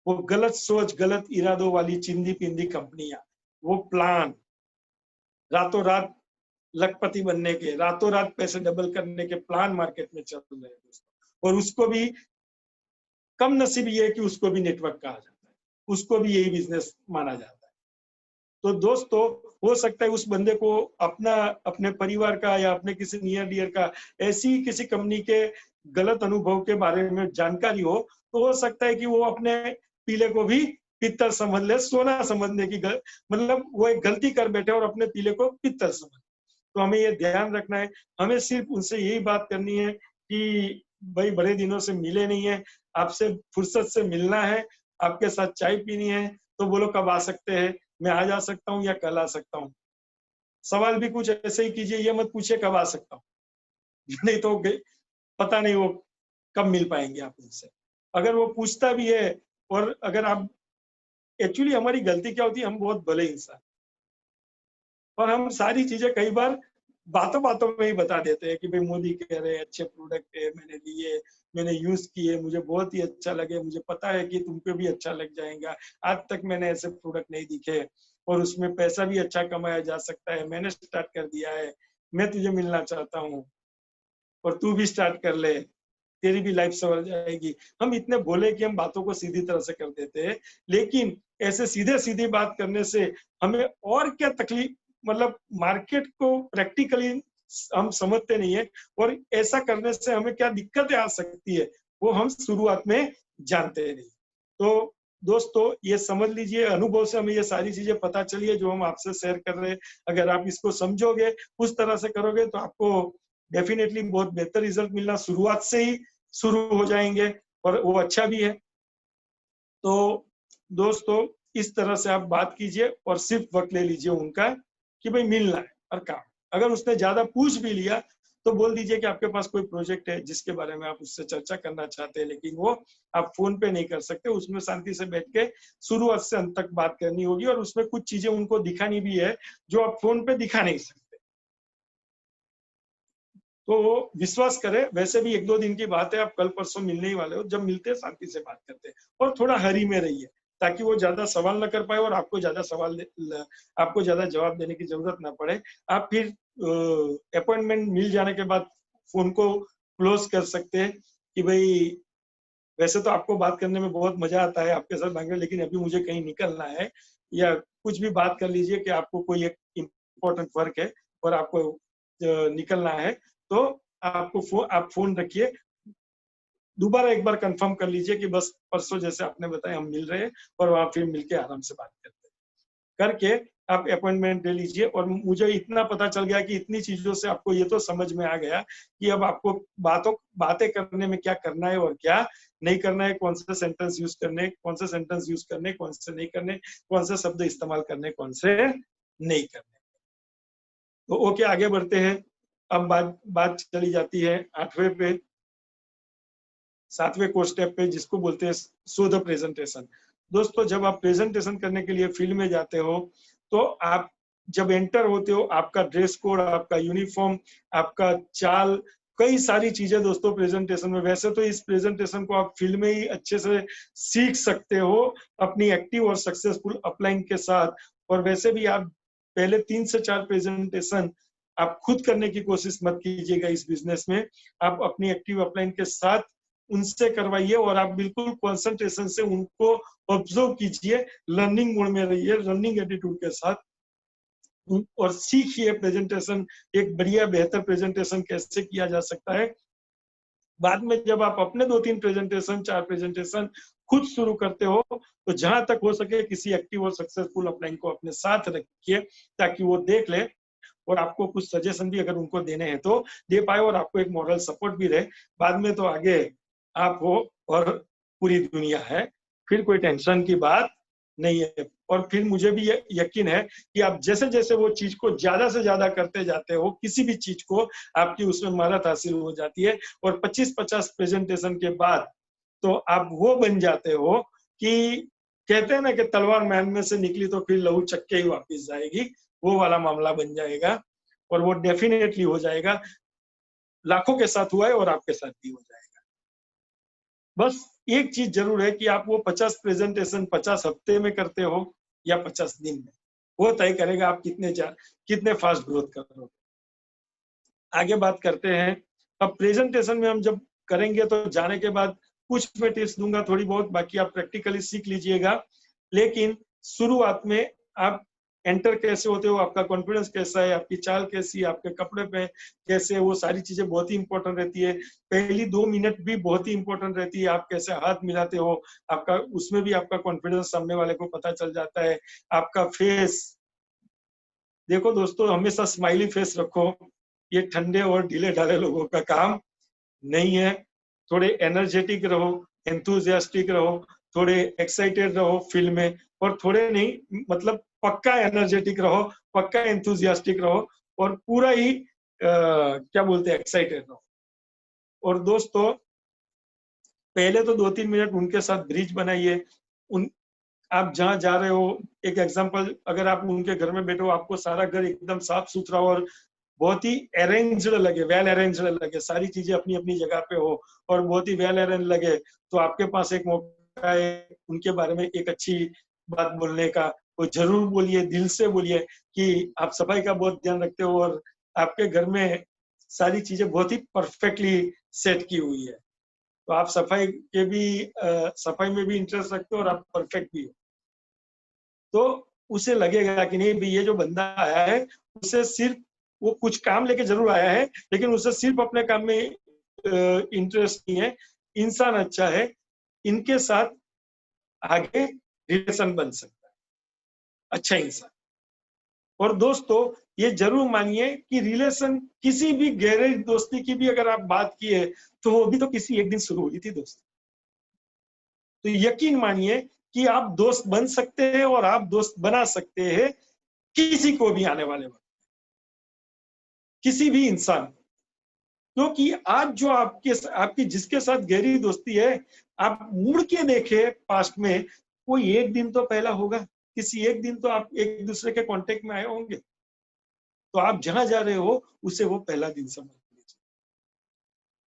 वो गलत सोच, गलत इरादों वाली चिंदी पिंदी कंपनियां, वो प्लान, रातों रात लखपति बनने के, रातों रात पैसे डबल करने के प्लान मार्केट में चल रहे हैं दोस्तों। और उसको भी कम नसीब ये है कि उसको भी नेटवर्क कहा जाता है, उसको भी यही बिजनेस माना जाता है। तो दोस्तों, हो सकता है उस बंदे को अपने परिवार का या अपने किसी नियर डियर का ऐसी किसी कंपनी के गलत अनुभव के बारे में जानकारी हो, तो हो सकता है कि वो अपने पीले को भी पित्तल समझ ले, सोना समझने की मतलब वो एक गलती कर बैठे और अपने पीले को पित्तल समझ। तो हमें ये ध्यान रखना है, हमें सिर्फ उनसे यही बात करनी है कि भाई बड़े दिनों से मिले नहीं है, आपसे फुर्सत से मिलना है, आपके साथ चाय पीनी है, तो बोलो कब आ सकते हैं, मैं आज आ सकता हूँ या कल आ सकता हूँ। सवाल भी कुछ ऐसे ही कीजिए, ये मत पूछिए कब आ सकता हूँ, नहीं तो पता नहीं वो कब मिल पाएंगे आप उनसे। अगर वो पूछता भी है, और अगर आप, एक्चुअली हमारी गलती क्या होती है, हम बहुत भले इंसान और हम सारी चीजें कई बार बातों बातों में ही बता देते हैं कि भाई मोदी कह रहे हैं अच्छे प्रोडक्ट है, मैंने लिए, मैंने यूज किए, मुझे बहुत ही अच्छा लगे, मुझे पता है कि तुमको भी अच्छा लग जाएगा, आज तक मैंने ऐसे प्रोडक्ट नहीं दिखे और उसमें पैसा भी अच्छा कमाया जा सकता है, मैंने स्टार्ट कर दिया है, मैं तुझे मिलना चाहता हूँ और तू भी स्टार्ट कर ले, तेरी भी लाइफ संवर जाएगी। हम इतने भोले कि हम बातों को सीधी तरह से कर देते हैं, लेकिन ऐसे सीधे सीधी बात करने से हमें और क्या तकलीफ, मतलब मार्केट को प्रैक्टिकली हम समझते नहीं है और ऐसा करने से हमें क्या दिक्कतें आ सकती है वो हम शुरुआत में जानते नहीं। तो दोस्तों ये समझ लीजिए, अनुभव से हमें ये सारी चीजें पता चली है जो हम आपसे शेयर कर रहे हैं। अगर आप इसको समझोगे, उस तरह से करोगे, तो आपको डेफिनेटली बहुत बेहतर रिजल्ट मिलना शुरुआत से ही शुरू हो जाएंगे, और वो अच्छा भी है। तो दोस्तों इस तरह से आप बात कीजिए और सिर्फ वक्त ले लीजिए उनका कि भाई मिलना है और काम। अगर उसने ज्यादा पूछ भी लिया तो बोल दीजिए कि आपके पास कोई प्रोजेक्ट है जिसके बारे में आप उससे चर्चा करना चाहते हैं, लेकिन वो आप फोन पे नहीं कर सकते। उसमें शांति से बैठ के शुरुआत से अंत तक बात करनी होगी, और उसमें कुछ चीजें उनको दिखानी भी है जो आप फोन पे दिखा नहीं सकते। तो विश्वास करें, वैसे भी 1-2 दिन की बात है, आप कल परसों मिलने ही वाले हो। जब मिलते हैं शांति से बात करते हैं, और थोड़ा हरी में रहिए ताकि वो ज्यादा सवाल न कर पाए और आपको ज्यादा जवाब देने की जरूरत ना पड़े। आप फिर अपॉइंटमेंट मिल जाने के बाद फोन को क्लोज कर सकते हैं कि भाई वैसे तो आपको बात करने में बहुत मजा आता है आपके साथ बैंगलोर, लेकिन अभी मुझे कहीं निकलना है, या कुछ भी बात कर लीजिए कि आपको कोई एक इम्पोर्टेंट वर्क है और आपको निकलना है, तो आप फोन रखिए। दोबारा एक बार कंफर्म कर लीजिए कि बस परसों जैसे आपने बताया हम मिल रहे हैं, और वहां फिर मिलके आराम से बात करते हैं करके आप अपॉइंटमेंट ले लीजिए। और मुझे इतना पता चल गया कि इतनी चीजों से आपको ये तो समझ में आ गया कि अब आपको बातें करने में क्या करना है और क्या नहीं करना है, कौन से सेंटेंस यूज करने, कौन से सेंटेंस यूज करने, कौन से नहीं करने, कौन से शब्द इस्तेमाल करने, कौन से नहीं करने। तो ओके, आगे बढ़ते हैं। अब बात चली जाती है 7वें कोर्स स्टेप पे, जिसको बोलते हैं शो द प्रेजेंटेशन। दोस्तों जब आप प्रेजेंटेशन करने के लिए फील्ड में जाते हो, तो आप जब एंटर होते हो, आपका ड्रेस कोड, आपका यूनिफॉर्म, आपका चाल, कई सारी चीजें दोस्तों प्रेजेंटेशन में। वैसे तो इस प्रेजेंटेशन को आप फील्ड में ही अच्छे से सीख सकते हो अपनी एक्टिव और सक्सेसफुल अपलाइन के साथ। और वैसे भी आप पहले 3 से 4 प्रेजेंटेशन आप खुद करने की कोशिश मत कीजिएगा इस बिजनेस में। आप अपनी एक्टिव अपलाइन के साथ उनसे करवाइए, और आप बिल्कुल कंसंट्रेशन से उनको ऑब्जर्व कीजिए, लर्निंग मोड में रहिए, लर्निंग एटीट्यूड के साथ, और सीखिए प्रेजेंटेशन, एक बढ़िया बेहतर प्रेजेंटेशन कैसे किया जा सकता है। बाद में जब आप अपने 2-3 प्रेजेंटेशन, 4 प्रेजेंटेशन खुद शुरू करते हो, तो जहां तक हो सके किसी एक्टिव और सक्सेसफुल अपलाइन को अपने साथ रखिए, ताकि वो देख ले और आपको कुछ सजेशन भी अगर उनको देने हैं तो दे पाए, और आपको एक मॉरल सपोर्ट भी रहे। बाद में तो आगे आप हो और पूरी दुनिया है, फिर कोई टेंशन की बात नहीं है। और फिर मुझे भी यकीन है कि आप जैसे जैसे वो चीज को ज्यादा से ज्यादा करते जाते हो, किसी भी चीज को, आपकी उसमें महारत हासिल हो जाती है। और 25-50 प्रेजेंटेशन के बाद तो आप वो बन जाते हो कि कहते हैं ना कि तलवार मैन में से निकली तो फिर लहू चक्के ही वापिस जाएगी, वो वाला मामला बन जाएगा। और वो डेफिनेटली हो जाएगा, लाखों के साथ हुआ है और आपके साथ भी हो जाएगा। बस एक चीज जरूर है कि आप वो 50 प्रेजेंटेशन 50 हफ्ते में करते हो या 50 दिन में, वो तय करेगा आप कितने फास्ट ग्रोथ कर रहे हो। आगे बात करते हैं। अब प्रेजेंटेशन में हम जब करेंगे तो जाने के बाद कुछ मैं टिप्स दूंगा थोड़ी बहुत, बाकी आप प्रैक्टिकली सीख लीजिएगा। लेकिन शुरुआत में आप एंटर कैसे होते हो, आपका कॉन्फिडेंस कैसा है, आपकी चाल कैसी है, आपके कपड़े पे कैसे, वो सारी चीजें बहुत ही इंपॉर्टेंट रहती है। पहली 2 मिनट भी बहुत ही इंपॉर्टेंट रहती है। आप कैसे हाथ मिलाते हो, आपका उसमें भी आपका कॉन्फिडेंस सामने वाले को पता चल जाता है। आपका फेस देखो दोस्तों, हमेशा स्माइली फेस रखो, ये ठंडे और ढीले ढाले लोगों का काम नहीं है। थोड़े एनर्जेटिक रहो, एंथुजियास्टिक रहो, थोड़े एक्साइटेड रहो फील्ड में, और थोड़े नहीं मतलब पक्का एनर्जेटिक रहो, पक्का एंथुजियास्टिक रहो, और पूरा ही क्या बोलते हैं एक्साइटेड रहो। और दोस्तों पहले तो 2-3 मिनट उनके साथ ब्रिज बनाइए। उन आप जहां जा रहे हो, एक एग्जांपल, अगर आप उनके घर में बैठे हो, आपको सारा घर एकदम साफ सुथरा और बहुत ही अरेंज्ड लगे, वेल अरेंज्ड लगे, सारी चीजें अपनी अपनी जगह पे हो और बहुत ही वेल अरेंज लगे, तो आपके पास एक मौका है उनके बारे में एक अच्छी बात बोलने का। वो जरूर बोलिए, दिल से बोलिए कि आप सफाई का बहुत ध्यान रखते हो और आपके घर में सारी चीजें बहुत ही परफेक्टली सेट की हुई है। तो आप सफाई में भी इंटरेस्ट रखते हो और आप परफेक्ट भी हो। तो उसे लगेगा कि नहीं भाई, ये जो बंदा आया है उसे सिर्फ वो कुछ काम लेके जरूर आया है, लेकिन उसे सिर्फ अपने काम में इंटरेस्ट नहीं है, इंसान अच्छा है, इनके साथ आगे रिलेशन बन सकता है, अच्छा इंसान। और दोस्तों ये जरूर मानिए कि रिलेशन किसी भी गहरे दोस्ती की भी अगर आप बात की है तो वो भी तो किसी एक दिन शुरू हुई थी दोस्ती। तो यकीन मानिए कि आप दोस्त बन सकते हैं और आप दोस्त बना सकते हैं किसी को भी आने वाले वक्त, किसी भी इंसान को। क्योंकि आज जो आपकी जिसके साथ गहरी दोस्ती है, आप मुड़ के देखे पास्ट में, कोई एक दिन तो पहला होगा, किसी एक दिन तो आप एक दूसरे के कांटेक्ट में आए होंगे। तो आप जहां जा रहे हो उसे वो पहला दिन समझ लीजिए।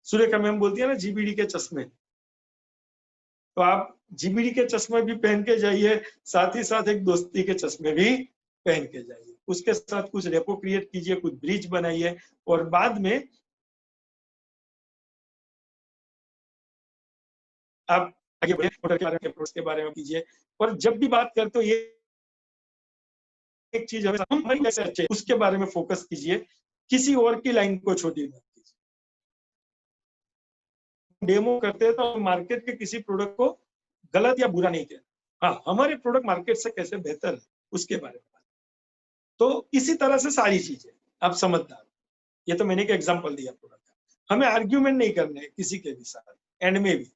सुरेखा मैम बोलती है ना जीबीडी के चश्मे, तो आप जीबीडी के चश्मे भी पहन के जाइए, साथ ही साथ एक दोस्ती के चश्मे भी पहन के जाइए। उसके साथ कुछ रेपो क्रिएट कीजिए, कुछ ब्रिज बनाइए और बाद में आप आगे बढ़े, के बारे में, अप्रोच के बारे में कीजिए। और जब भी बात करते हो ये एक चीज हमेशा हम कैसे अच्छे उसके बारे में फोकस कीजिए, किसी और की लाइन को छोटी मत कीजिए। डेमो करते हैं तो मार्केट के किसी प्रोडक्ट को गलत या बुरा नहीं कहना, हाँ हमारे प्रोडक्ट मार्केट से कैसे बेहतर है उसके बारे में। तो इसी तरह से सारी चीजें आप समझदार। ये तो मैंने एक एग्जांपल दिया प्रोडक्ट का। हमें आर्ग्यूमेंट नहीं करने किसी के भी साथ एंड में भी।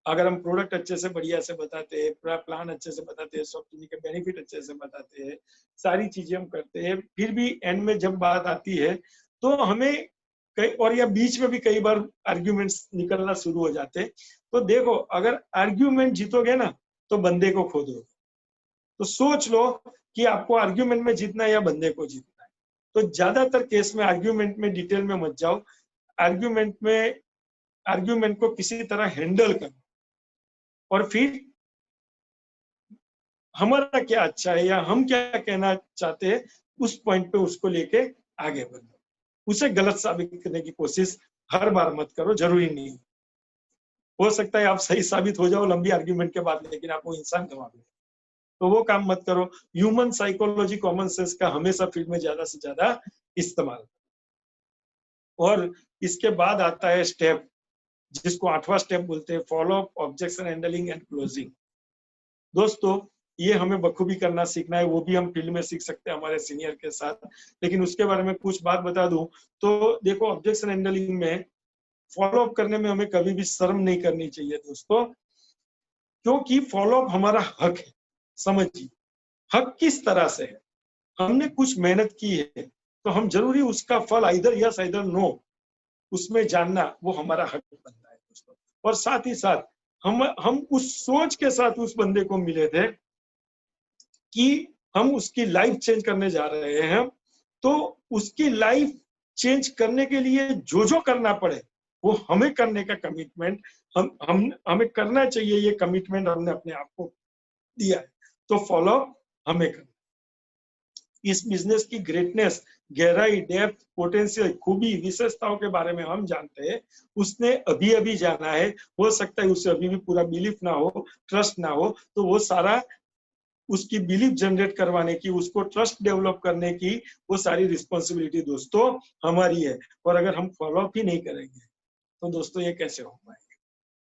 अगर हम प्रोडक्ट अच्छे से बढ़िया से बताते हैं, पूरा प्लान अच्छे से बताते हैं, सॉफ्टवेयर के बेनिफिट अच्छे से बताते हैं, सारी चीजें हम करते हैं, फिर भी एंड में जब बात आती है तो हमें कई और या बीच में भी कई बार आर्ग्यूमेंट्स निकलना शुरू हो जाते हैं। तो देखो अगर आर्ग्यूमेंट जीतोगे ना तो बंदे को खो दोगे। तो सोच लो कि आपको आर्ग्यूमेंट में जीतना है या बंदे को जीतना है। तो ज्यादातर केस में आर्ग्यूमेंट में डिटेल में मत जाओ। आर्ग्यूमेंट को किसी तरह हैंडल करो और फिर हमारा क्या अच्छा है या हम क्या कहना चाहते हैं उस पॉइंट पे उसको लेके आगे बढ़ो। उसे गलत साबित करने की कोशिश हर बार मत करो, जरूरी नहीं। हो सकता है आप सही साबित हो जाओ लंबी आर्ग्यूमेंट के बाद, लेकिन आप वो इंसान गंवा दो। तो वो काम मत करो। ह्यूमन साइकोलॉजी, कॉमन सेंस का हमेशा फील्ड में ज्यादा से ज्यादा इस्तेमाल। और इसके बाद आता है स्टेप, जिसको 8वां स्टेप बोलते हैं, follow up, objection handling and closing. दोस्तों ये हमें बखूबी करना सीखना है, वो भी हम फील्ड में सीख सकते हैं हमारे सीनियर के साथ। लेकिन उसके बारे में कुछ बात बता दूं तो देखो, ऑब्जेक्शन हैंडलिंग में फॉलो अप करने में हमें कभी भी शर्म नहीं करनी चाहिए दोस्तों, क्योंकि फॉलो अप हमारा हक है। समझिए हक किस तरह से है, हमने कुछ मेहनत की है तो हम जरूरी उसका फल आइदर यस आइदर नो उसमें जानना वो हमारा हक बनता है दोस्तों। और साथ ही साथ हम उस सोच के साथ उस बंदे को मिले थे कि हम उसकी लाइफ चेंज करने जा रहे हैं, तो उसकी लाइफ चेंज करने के लिए जो जो करना पड़े वो हमें करने का कमिटमेंट हम हमें करना चाहिए। ये कमिटमेंट हमने अपने आप को दिया है, तो फॉलो हमें करना। इस बिजनेस की ग्रेटनेस, गहराई, डेप्थ, पोटेंशियल, खूबी, विशेषताओं के बारे में हम जानते हैं। उसने अभी अभी जाना है, हो सकता है उसे अभी भी पूरा बिलीफ ना हो, ट्रस्ट ना हो, तो वो सारा उसकी बिलीफ जनरेट करवाने की, उसको ट्रस्ट डेवलप करने की वो सारी रिस्पॉन्सिबिलिटी दोस्तों हमारी है। और अगर हम फॉलो अप ही नहीं करेंगे तो दोस्तों ये कैसे हो पाएगा।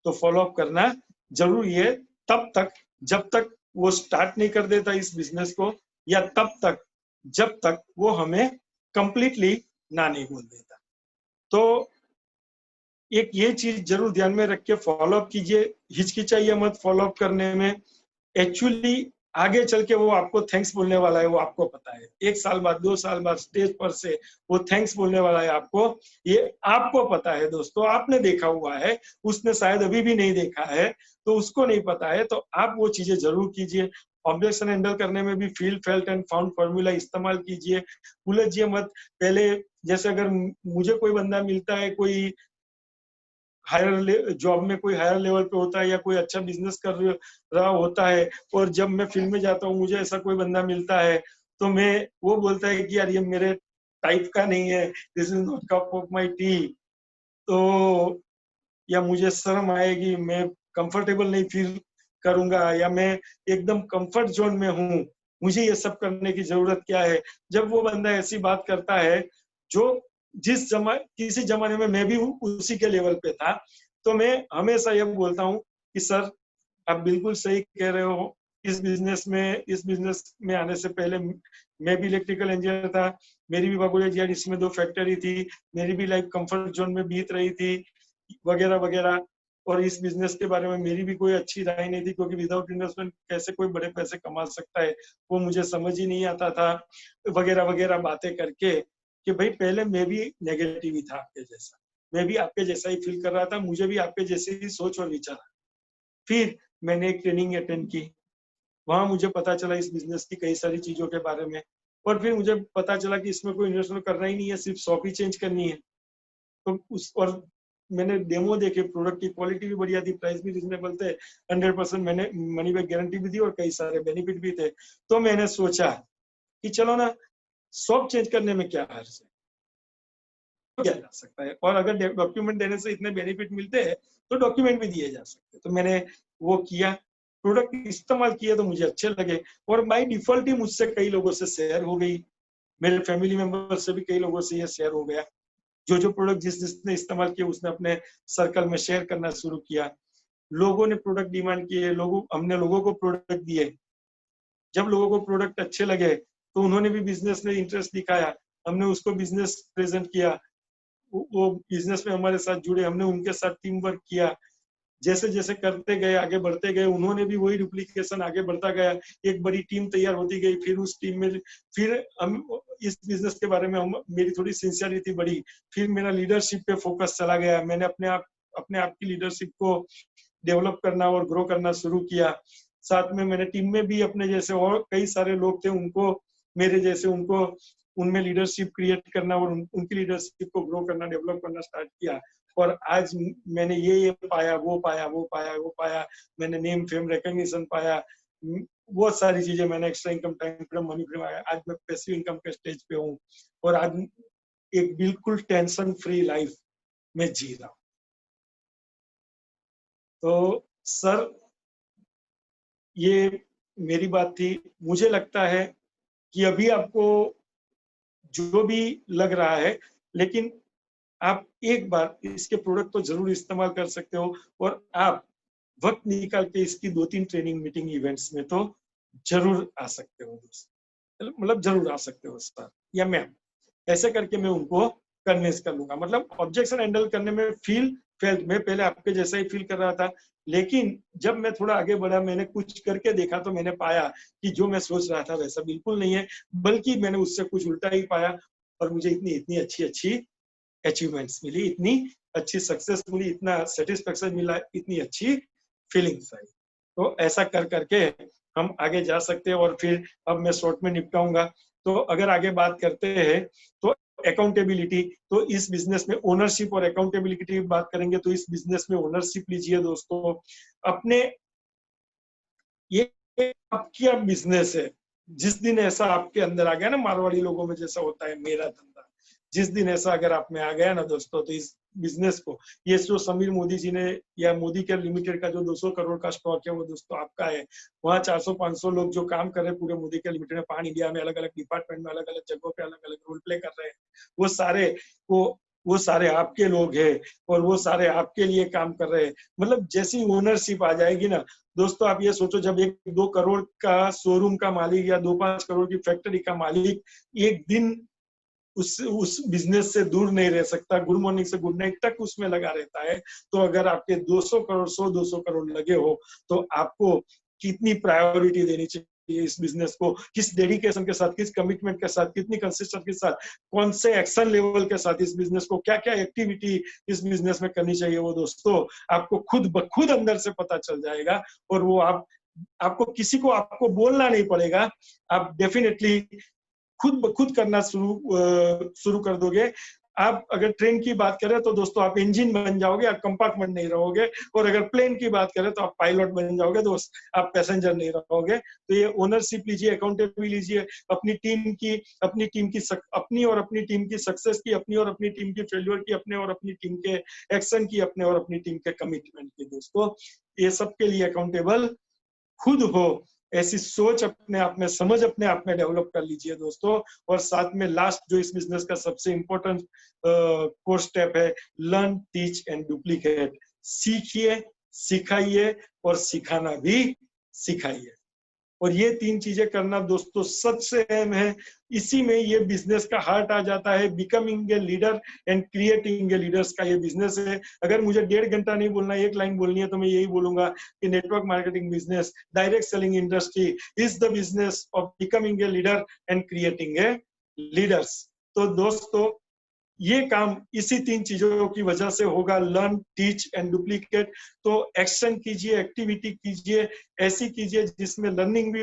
तो फॉलो अप करना जरूरी है, तब तक जब तक वो स्टार्ट नहीं कर देता इस बिजनेस को, या तब तक जब तक वो हमें कंप्लीटली ना नहीं बोल देता। तो एक ये चीज जरूर ध्यान में रख के फॉलो अप कीजिए, हिचकिचाइए मत फॉलो अप करने में। एक्चुअली आगे चल के वो आपको थैंक्स बोलने वाला है, वो आपको पता है। 1 साल बाद, 2 साल बाद स्टेज पर से वो थैंक्स बोलने वाला है आपको, ये आपको पता है दोस्तों। आपने देखा हुआ है, उसने शायद अभी भी नहीं देखा है, तो उसको नहीं पता है। तो आप वो चीजें जरूर कीजिए। ऑब्जेक्शन हैंडल करने में भी feel, felt and found formula इस्तेमाल कीजिए, उलझिए मत। पहले जैसे अगर मुझे कोई बंदा मिलता है, कोई हायर जॉब में कोई हायर लेवल पे होता है या कोई अच्छा बिजनेस कर रहा होता है, और जब मैं फील्ड में जाता हूँ मुझे ऐसा कोई बंदा मिलता है, तो मैं वो बोलता है कि यार ये मेरे टाइप का नहीं है, this is not cup of my T, तो या मुझे शर्म आएगी, मैं कंफर्टेबल नहीं फील करूंगा, या मैं एकदम कंफर्ट जोन में हूँ, मुझे ये सब करने की जरूरत क्या है। जब वो बंदा ऐसी बात करता है, जो किसी जमाने में मैं भी उसी के लेवल पे था, तो मैं हमेशा ये बोलता हूँ कि सर आप बिल्कुल सही कह रहे हो। इस बिजनेस में आने से पहले मैं भी इलेक्ट्रिकल इंजीनियर था। मेरी भी बाबूराय जीआईडीसी में 2 फैक्ट्री थी। मेरी भी लाइफ कंफर्ट जोन में बीत रही थी, वगैरह वगैरह। और इस बिजनेस के बारे में मेरी भी कोई अच्छी राय नहीं थी, क्योंकि विदाउट इन्वेस्टमेंट कैसे कोई बड़े पैसे कमा सकता है, वो मुझे समझ ही नहीं आता था, वगैरह वगैरह बातें करके। कि भाई पहले मैं भी नेगेटिव ही था आपके जैसा, मैं भी आपके जैसा ही फील कर रहा था, मुझे भी आपके जैसे ही सोच और विचार। फिर मैंने एक ट्रेनिंग अटेंड की, वहां मुझे पता चला इस बिजनेस की कई सारी चीजों के बारे में। और फिर मुझे पता चला कि इसमें कोई इन्वेस्टमेंट करना ही नहीं है, सिर्फ शॉप ही चेंज करनी है। तो उस और मैंने डेमो देखे, प्रोडक्ट की क्वालिटी भी बढ़िया थी, प्राइस भी रिजनेबल थे, 100% मैंने मनी बैक गारंटी भी दी और कई सारे बेनिफिट भी थे। तो मैंने सोचा कि चलो ना, शॉप चेंज करने में क्या हर्ज है, किया जा सकता है। और अगर डॉक्यूमेंट देने से इतने बेनिफिट मिलते हैं तो डॉक्यूमेंट भी दिए जा सकते हैं। तो मैंने वो किया, प्रोडक्ट इस्तेमाल किए तो मुझे अच्छे लगे, और बाय डिफॉल्ट ही मुझसे कई लोगों से शेयर हो गई। मेरे फैमिली मेंबर से भी कई लोगों से ये शेयर हो गया। जो प्रोडक्ट जिसने इस्तेमाल किया उसने अपने सर्कल में शेयर करना शुरू किया। लोगों ने प्रोडक्ट डिमांड किए, हमने लोगों को प्रोडक्ट दिए। जब लोगों को प्रोडक्ट अच्छे लगे तो उन्होंने भी बिजनेस में इंटरेस्ट दिखाया, हमने उसको बिजनेस प्रेजेंट किया। वो बिजनेस में हमारे साथ जुड़े, हमने उनके साथ टीम वर्क किया। जैसे जैसे करते गए, आगे बढ़ते गए, उन्होंने भी वही डुप्लीकेशन आगे बढ़ता गया। एक बड़ी टीम तैयार होती गई। फिर उस टीम में फिर हम इस बिजनेस के बारे में मेरी थोड़ी सिंसियरिटी बढ़ी। फिर मेरा लीडरशिप पे फोकस चला गया। मैंने अपने आप की लीडरशिप को डेवलप करना और ग्रो करना शुरू किया। साथ में मैंने टीम में भी अपने जैसे और कई सारे लोग थे, उनको मेरे जैसे उनको उनमें लीडरशिप क्रिएट करना और उनकी लीडरशिप को ग्रो करना, डेवलप करना स्टार्ट किया। और आज मैंने ये पाया, वो पाया, वो पाया, वो पाया। मैंने नेम फेम रिकॉग्निशन पाया, बहुत सारी चीजें मैंने, extra income, time frame, money frame आया। आज मैं पैसिव इनकम के स्टेज पे हूँ और आज एक बिल्कुल टेंशन फ्री लाइफ में जी रहा हूँ। तो सर, ये मेरी बात थी। मुझे लगता है कि अभी आपको जो भी लग रहा है, लेकिन आप एक बार इसके प्रोडक्ट तो जरूर इस्तेमाल कर सकते हो। और आप वक्त निकाल के इसकी 2-3 ट्रेनिंग मीटिंग इवेंट्स में तो जरूर आ सकते हो, मतलब जरूर आ सकते हो सर या मैम। ऐसे करके मैं उनको कन्विंस कर लूंगा। मतलब ऑब्जेक्शन हैंडल करने में मैं पहले आपके जैसा ही फील कर रहा था, लेकिन जब मैं थोड़ा आगे बढ़ा, मैंने कुछ करके देखा, तो मैंने पाया कि जो मैं सोच रहा था वैसा बिल्कुल नहीं है, बल्कि मैंने उससे कुछ उल्टा ही पाया। और मुझे इतनी अच्छी अच्छी अचीवमेंट्स मिली, इतनी अच्छी सक्सेस मिली, इतना सेटिस्फेक्शन मिला, इतनी अच्छी फीलिंग्स आई। तो ऐसा कर करके हम आगे जा सकते हैं। और फिर अब मैं शॉर्ट में निपटाऊंगा। तो अगर आगे बात करते हैं तो अकाउंटेबिलिटी, तो इस बिजनेस में ओनरशिप और अकाउंटेबिलिटी की बात करेंगे। तो इस बिजनेस में ओनरशिप लीजिए दोस्तों अपने। ये आपकी अब बिजनेस है। जिस दिन ऐसा आपके अंदर आ गया ना, मारवाड़ी लोगों में जैसा होता है मेरा धंधा, जिस दिन ऐसा अगर आप में आ गया ना दोस्तों, तो इस बिजनेस को, ये जो समीर मोदी जी ने या मोदी केयर लिमिटेड का जो 200 करोड़ का स्टॉक है, वो दोस्तों आपका है। वहाँ 400-500 लोग जो काम कर रहे हैं पूरे मोदी केयर लिमिटेड में, पान इंडिया में अलग अलग डिपार्टमेंट में, अलग अलग जगहों पे अलग अलग रोल प्ले कर रहे हैं। वो सारे आपके लोग हैं और वो सारे आपके लिए काम कर रहे हैं। मतलब जैसी ओनरशिप आ जाएगी ना दोस्तों, आप ये सोचो, जब 1-2 करोड़ का शोरूम का मालिक या 2-5 करोड़ की फैक्ट्री का मालिक एक दिन उस बिजनेस से दूर नहीं रह सकता, गुड मॉर्निंग से गुड नाइट तक उसमें लगा रहता है, तो अगर आपके 200 करोड़ 100-200 करोड़ लगे हो, तो आपको कितनी प्रायोरिटी देनी चाहिए इस बिजनेस को, किस डेडिकेशन के साथ, किस कमिटमेंट के साथ, कितनी कंसिस्टेंसी के साथ, कौन से एक्शन लेवल के साथ इस बिजनेस को, क्या क्या एक्टिविटी इस बिजनेस में करनी चाहिए, वो दोस्तों आपको खुद ब खुद अंदर से पता चल जाएगा। और वो आपको किसी को आपको बोलना नहीं पड़ेगा, आप डेफिनेटली खुद ब खुद करना शुरू कर दोगे। आप अगर ट्रेन की बात करें तो दोस्तों आप इंजन बन जाओगे, आप कंपार्टमेंट नहीं रहोगे। और अगर प्लेन की बात करें तो आप पायलट बन जाओगे दोस्त, आप पैसेंजर नहीं रहोगे। तो ये ओनरशिप लीजिए, अकाउंटेबिलिटी लीजिए, अपनी और अपनी टीम की सक्सेस की, अपनी और अपनी टीम की फेल्यूर की, अपने और अपनी टीम के एक्शन की, अपने और अपनी टीम के कमिटमेंट की। दोस्तों ये सबके लिए अकाउंटेबल खुद हो, ऐसी सोच अपने आप में, समझ अपने आप में डेवलप कर लीजिए दोस्तों। और साथ में लास्ट जो इस बिजनेस का सबसे इंपॉर्टेंट कोर स्टेप है, लर्न, टीच एंड डुप्लीकेट। सीखिए, सिखाइए और सिखाना भी सिखाइए। और ये 3 चीजें करना दोस्तों सबसे अहम है। इसी में ये बिजनेस का हार्ट आ जाता है। Becoming a leader and creating a leaders का ये बिजनेस है। अगर मुझे 1.5 घंटा नहीं बोलना, 1 लाइन बोलनी है, तो मैं यही बोलूंगा कि network marketing business, direct selling industry is the business of becoming a leader and creating a leaders. तो दोस्तों ये काम इसी 3 चीजों की वजह से होगा, लर्न, टीच एंड डुप्लीकेट। तो एक्शन कीजिए, एक्टिविटी कीजिए, ऐसी कीजिए जिसमें लर्निंग भी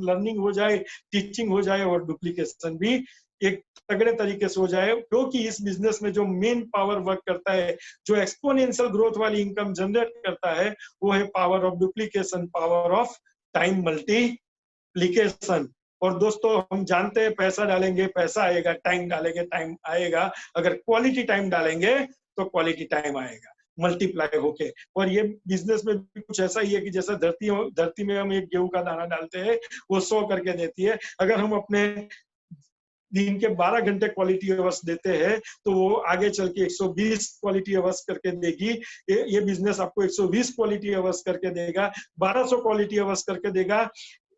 लर्निंग हो जाए, टीचिंग हो जाए और डुप्लीकेशन भी एक तगड़े तरीके से हो जाए। क्योंकि इस बिजनेस में जो मेन पावर वर्क करता है, जो एक्सपोनेंशियल ग्रोथ वाली इनकम जनरेट करता है, वो है power of duplication, power of time multiplication. और दोस्तों हम जानते हैं पैसा डालेंगे पैसा आएगा, टाइम डालेंगे टाइम आएगा। अगर क्वालिटी टाइम डालेंगे तो क्वालिटी टाइम आएगा मल्टीप्लाई होके। और ये बिजनेस में भी कुछ ऐसा ही है कि जैसा धरती में हम एक गेहूं का दाना डालते हैं, वो 100 करके देती है। अगर हम अपने दिन के 12 घंटे क्वालिटी अवर्स देते हैं तो वो आगे चल के 120 क्वालिटी अवर्स करके देगी। ये बिजनेस आपको 120 क्वालिटी अवर्स करके देगा, 1200 क्वालिटी अवर्स करके देगा,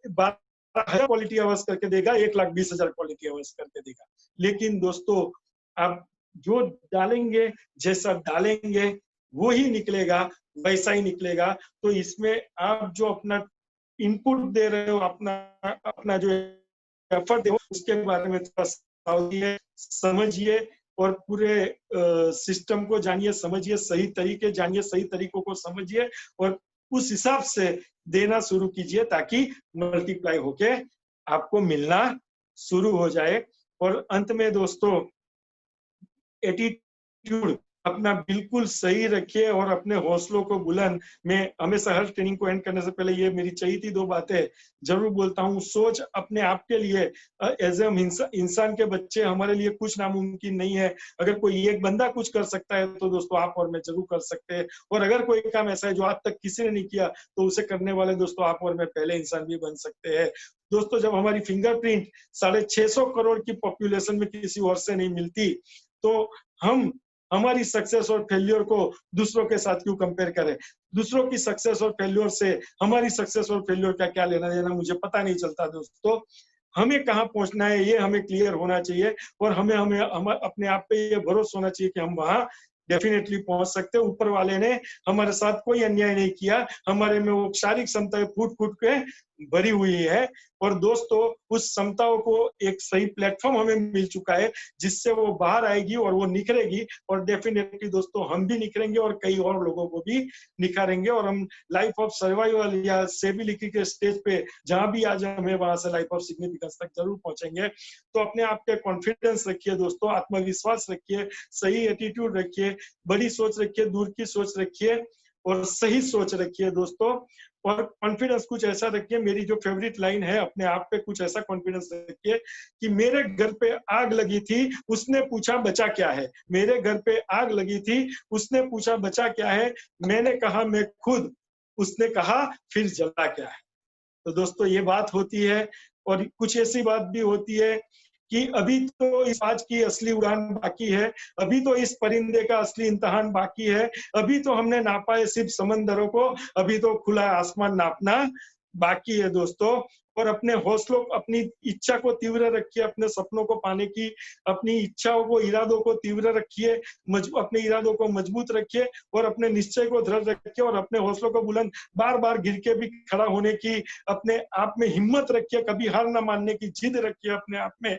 12,000 क्वालिटी अवर्स करके देगा, 1,20,000 क्वालिटी अवर्स करके देगा। लेकिन दोस्तों आप जो डालेंगे, जैसा डालेंगे वो ही निकलेगा, वैसा ही निकलेगा। तो इसमें आप जो अपना इनपुट दे रहे हो, अपना जो एफर्ट दे, उसके बारे में थोड़ा समझिए और पूरे सिस्टम को जानिए, समझिए, सही तरीके जानिए, सही तरीकों को समझिए और उस हिसाब से देना शुरू कीजिए ताकि मल्टीप्लाई होके आपको मिलना शुरू हो जाए। और अंत में दोस्तों एटीट्यूड अपना बिल्कुल सही रखिए और अपने हौसलों को बुलंद। मैं हमेशा हर ट्रेनिंग को एंड करने से पहले ये मेरी चहीती 2 बातें जरूर बोलता हूँ। सोच अपने आप के लिए, एज ए इंसान के बच्चे, हमारे लिए कुछ नामुमकिन नहीं है। अगर कोई एक बंदा कुछ कर सकता है तो दोस्तों आप और मैं जरूर कर सकते हैं। और अगर कोई काम ऐसा है जो आज तक किसी ने नहीं किया तो उसे करने वाले दोस्तों आप और मैं पहले इंसान भी बन सकते हैं। दोस्तों जब हमारी फिंगरप्रिंट 650 करोड़ की पॉपुलेशन में किसी और से नहीं मिलती, तो हम हमारी सक्सेस और फेल्योर को दूसरों के साथ क्यों कंपेयर करें? दूसरों की सक्सेस और फेल्योर से हमारी सक्सेस और फेल्योर का क्या लेना देना, मुझे पता नहीं चलता दोस्तों। हमें कहाँ पहुंचना है ये हमें क्लियर होना चाहिए और हमें अपने आप पे ये भरोसा होना चाहिए कि हम वहां डेफिनेटली पहुंच सकते हैं। ऊपर वाले ने हमारे साथ कोई अन्याय नहीं किया, हमारे में वो शारीरिक क्षमताएं फूट फूट के भरी हुई है। और दोस्तों उस क्षमताओं को एक सही प्लेटफॉर्म हमें मिल चुका है जिससे वो बाहर आएगी और वो निखरेगी। और डेफिनेटली दोस्तों हम भी निखरेंगे और कई और लोगों को भी निखारेंगे और हम लाइफ ऑफ सर्वाइवल या सेबिलिटी के स्टेज पे जहां भी आज हमें वहां से लाइफ ऑफ सिग्निफिकेंस तक जरूर पहुंचेंगे। तो अपने आप पे कॉन्फिडेंस रखिए दोस्तों, आत्मविश्वास रखिए, सही एटीट्यूड रखिए, बड़ी सोच रखिए, दूर की सोच रखिए और सही सोच रखिए दोस्तों। और कॉन्फिडेंस कुछ ऐसा रखिए, मेरी जो फेवरेट लाइन है, अपने आप पे कुछ ऐसा कॉन्फिडेंस रखिए कि मेरे घर पे आग लगी थी, उसने पूछा बचा क्या है। मेरे घर पे आग लगी थी, उसने पूछा बचा क्या है, मैंने कहा मैं खुद, उसने कहा फिर जला क्या है। तो दोस्तों ये बात होती है। और कुछ ऐसी बात भी होती है कि अभी तो इस आज की असली उड़ान बाकी है, अभी तो इस परिंदे का असली इम्तिहान बाकी है, अभी तो हमने नापा है सिर्फ समंदरों को, अभी तो खुला आसमान नापना बाकी है दोस्तों। और अपने हौसलों, अपनी इच्छा को तीव्र रखिए, अपने सपनों को पाने की अपनी इच्छाओं को, इरादों को तीव्र रखिए, अपने इरादों को मजबूत रखिए और अपने निश्चय को दृढ़ रखिए और अपने हौसलों को बुलंद, बार बार गिर के भी खड़ा होने की अपने आप में हिम्मत रखिए, कभी हार ना मानने की जिद रखिए अपने आप में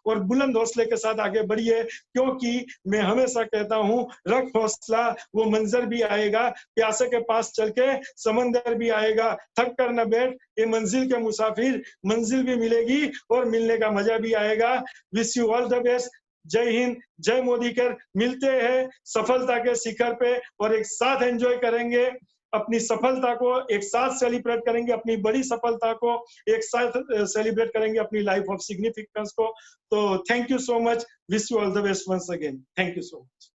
और बुलंद हौसले के साथ आगे बढ़िए। क्योंकि मैं हमेशा कहता हूं, रख हौसला वो मंजर भी आएगा, प्यासे के पास चल के समंदर भी आएगा, थक कर न बैठ ये मंजिल के मुसाफिर, मंजिल भी मिलेगी और मिलने का मजा भी आएगा। Wish you all the best. जय हिंद, जय मोदी कर। मिलते हैं सफलता के शिखर पे और एक साथ एंजॉय करेंगे अपनी सफलता को, एक साथ सेलिब्रेट करेंगे अपनी बड़ी सफलता को, एक साथ सेलिब्रेट करेंगे अपनी लाइफ ऑफ सिग्निफिकेंस को। तो thank you so much, wish you all the best once again, thank you so much.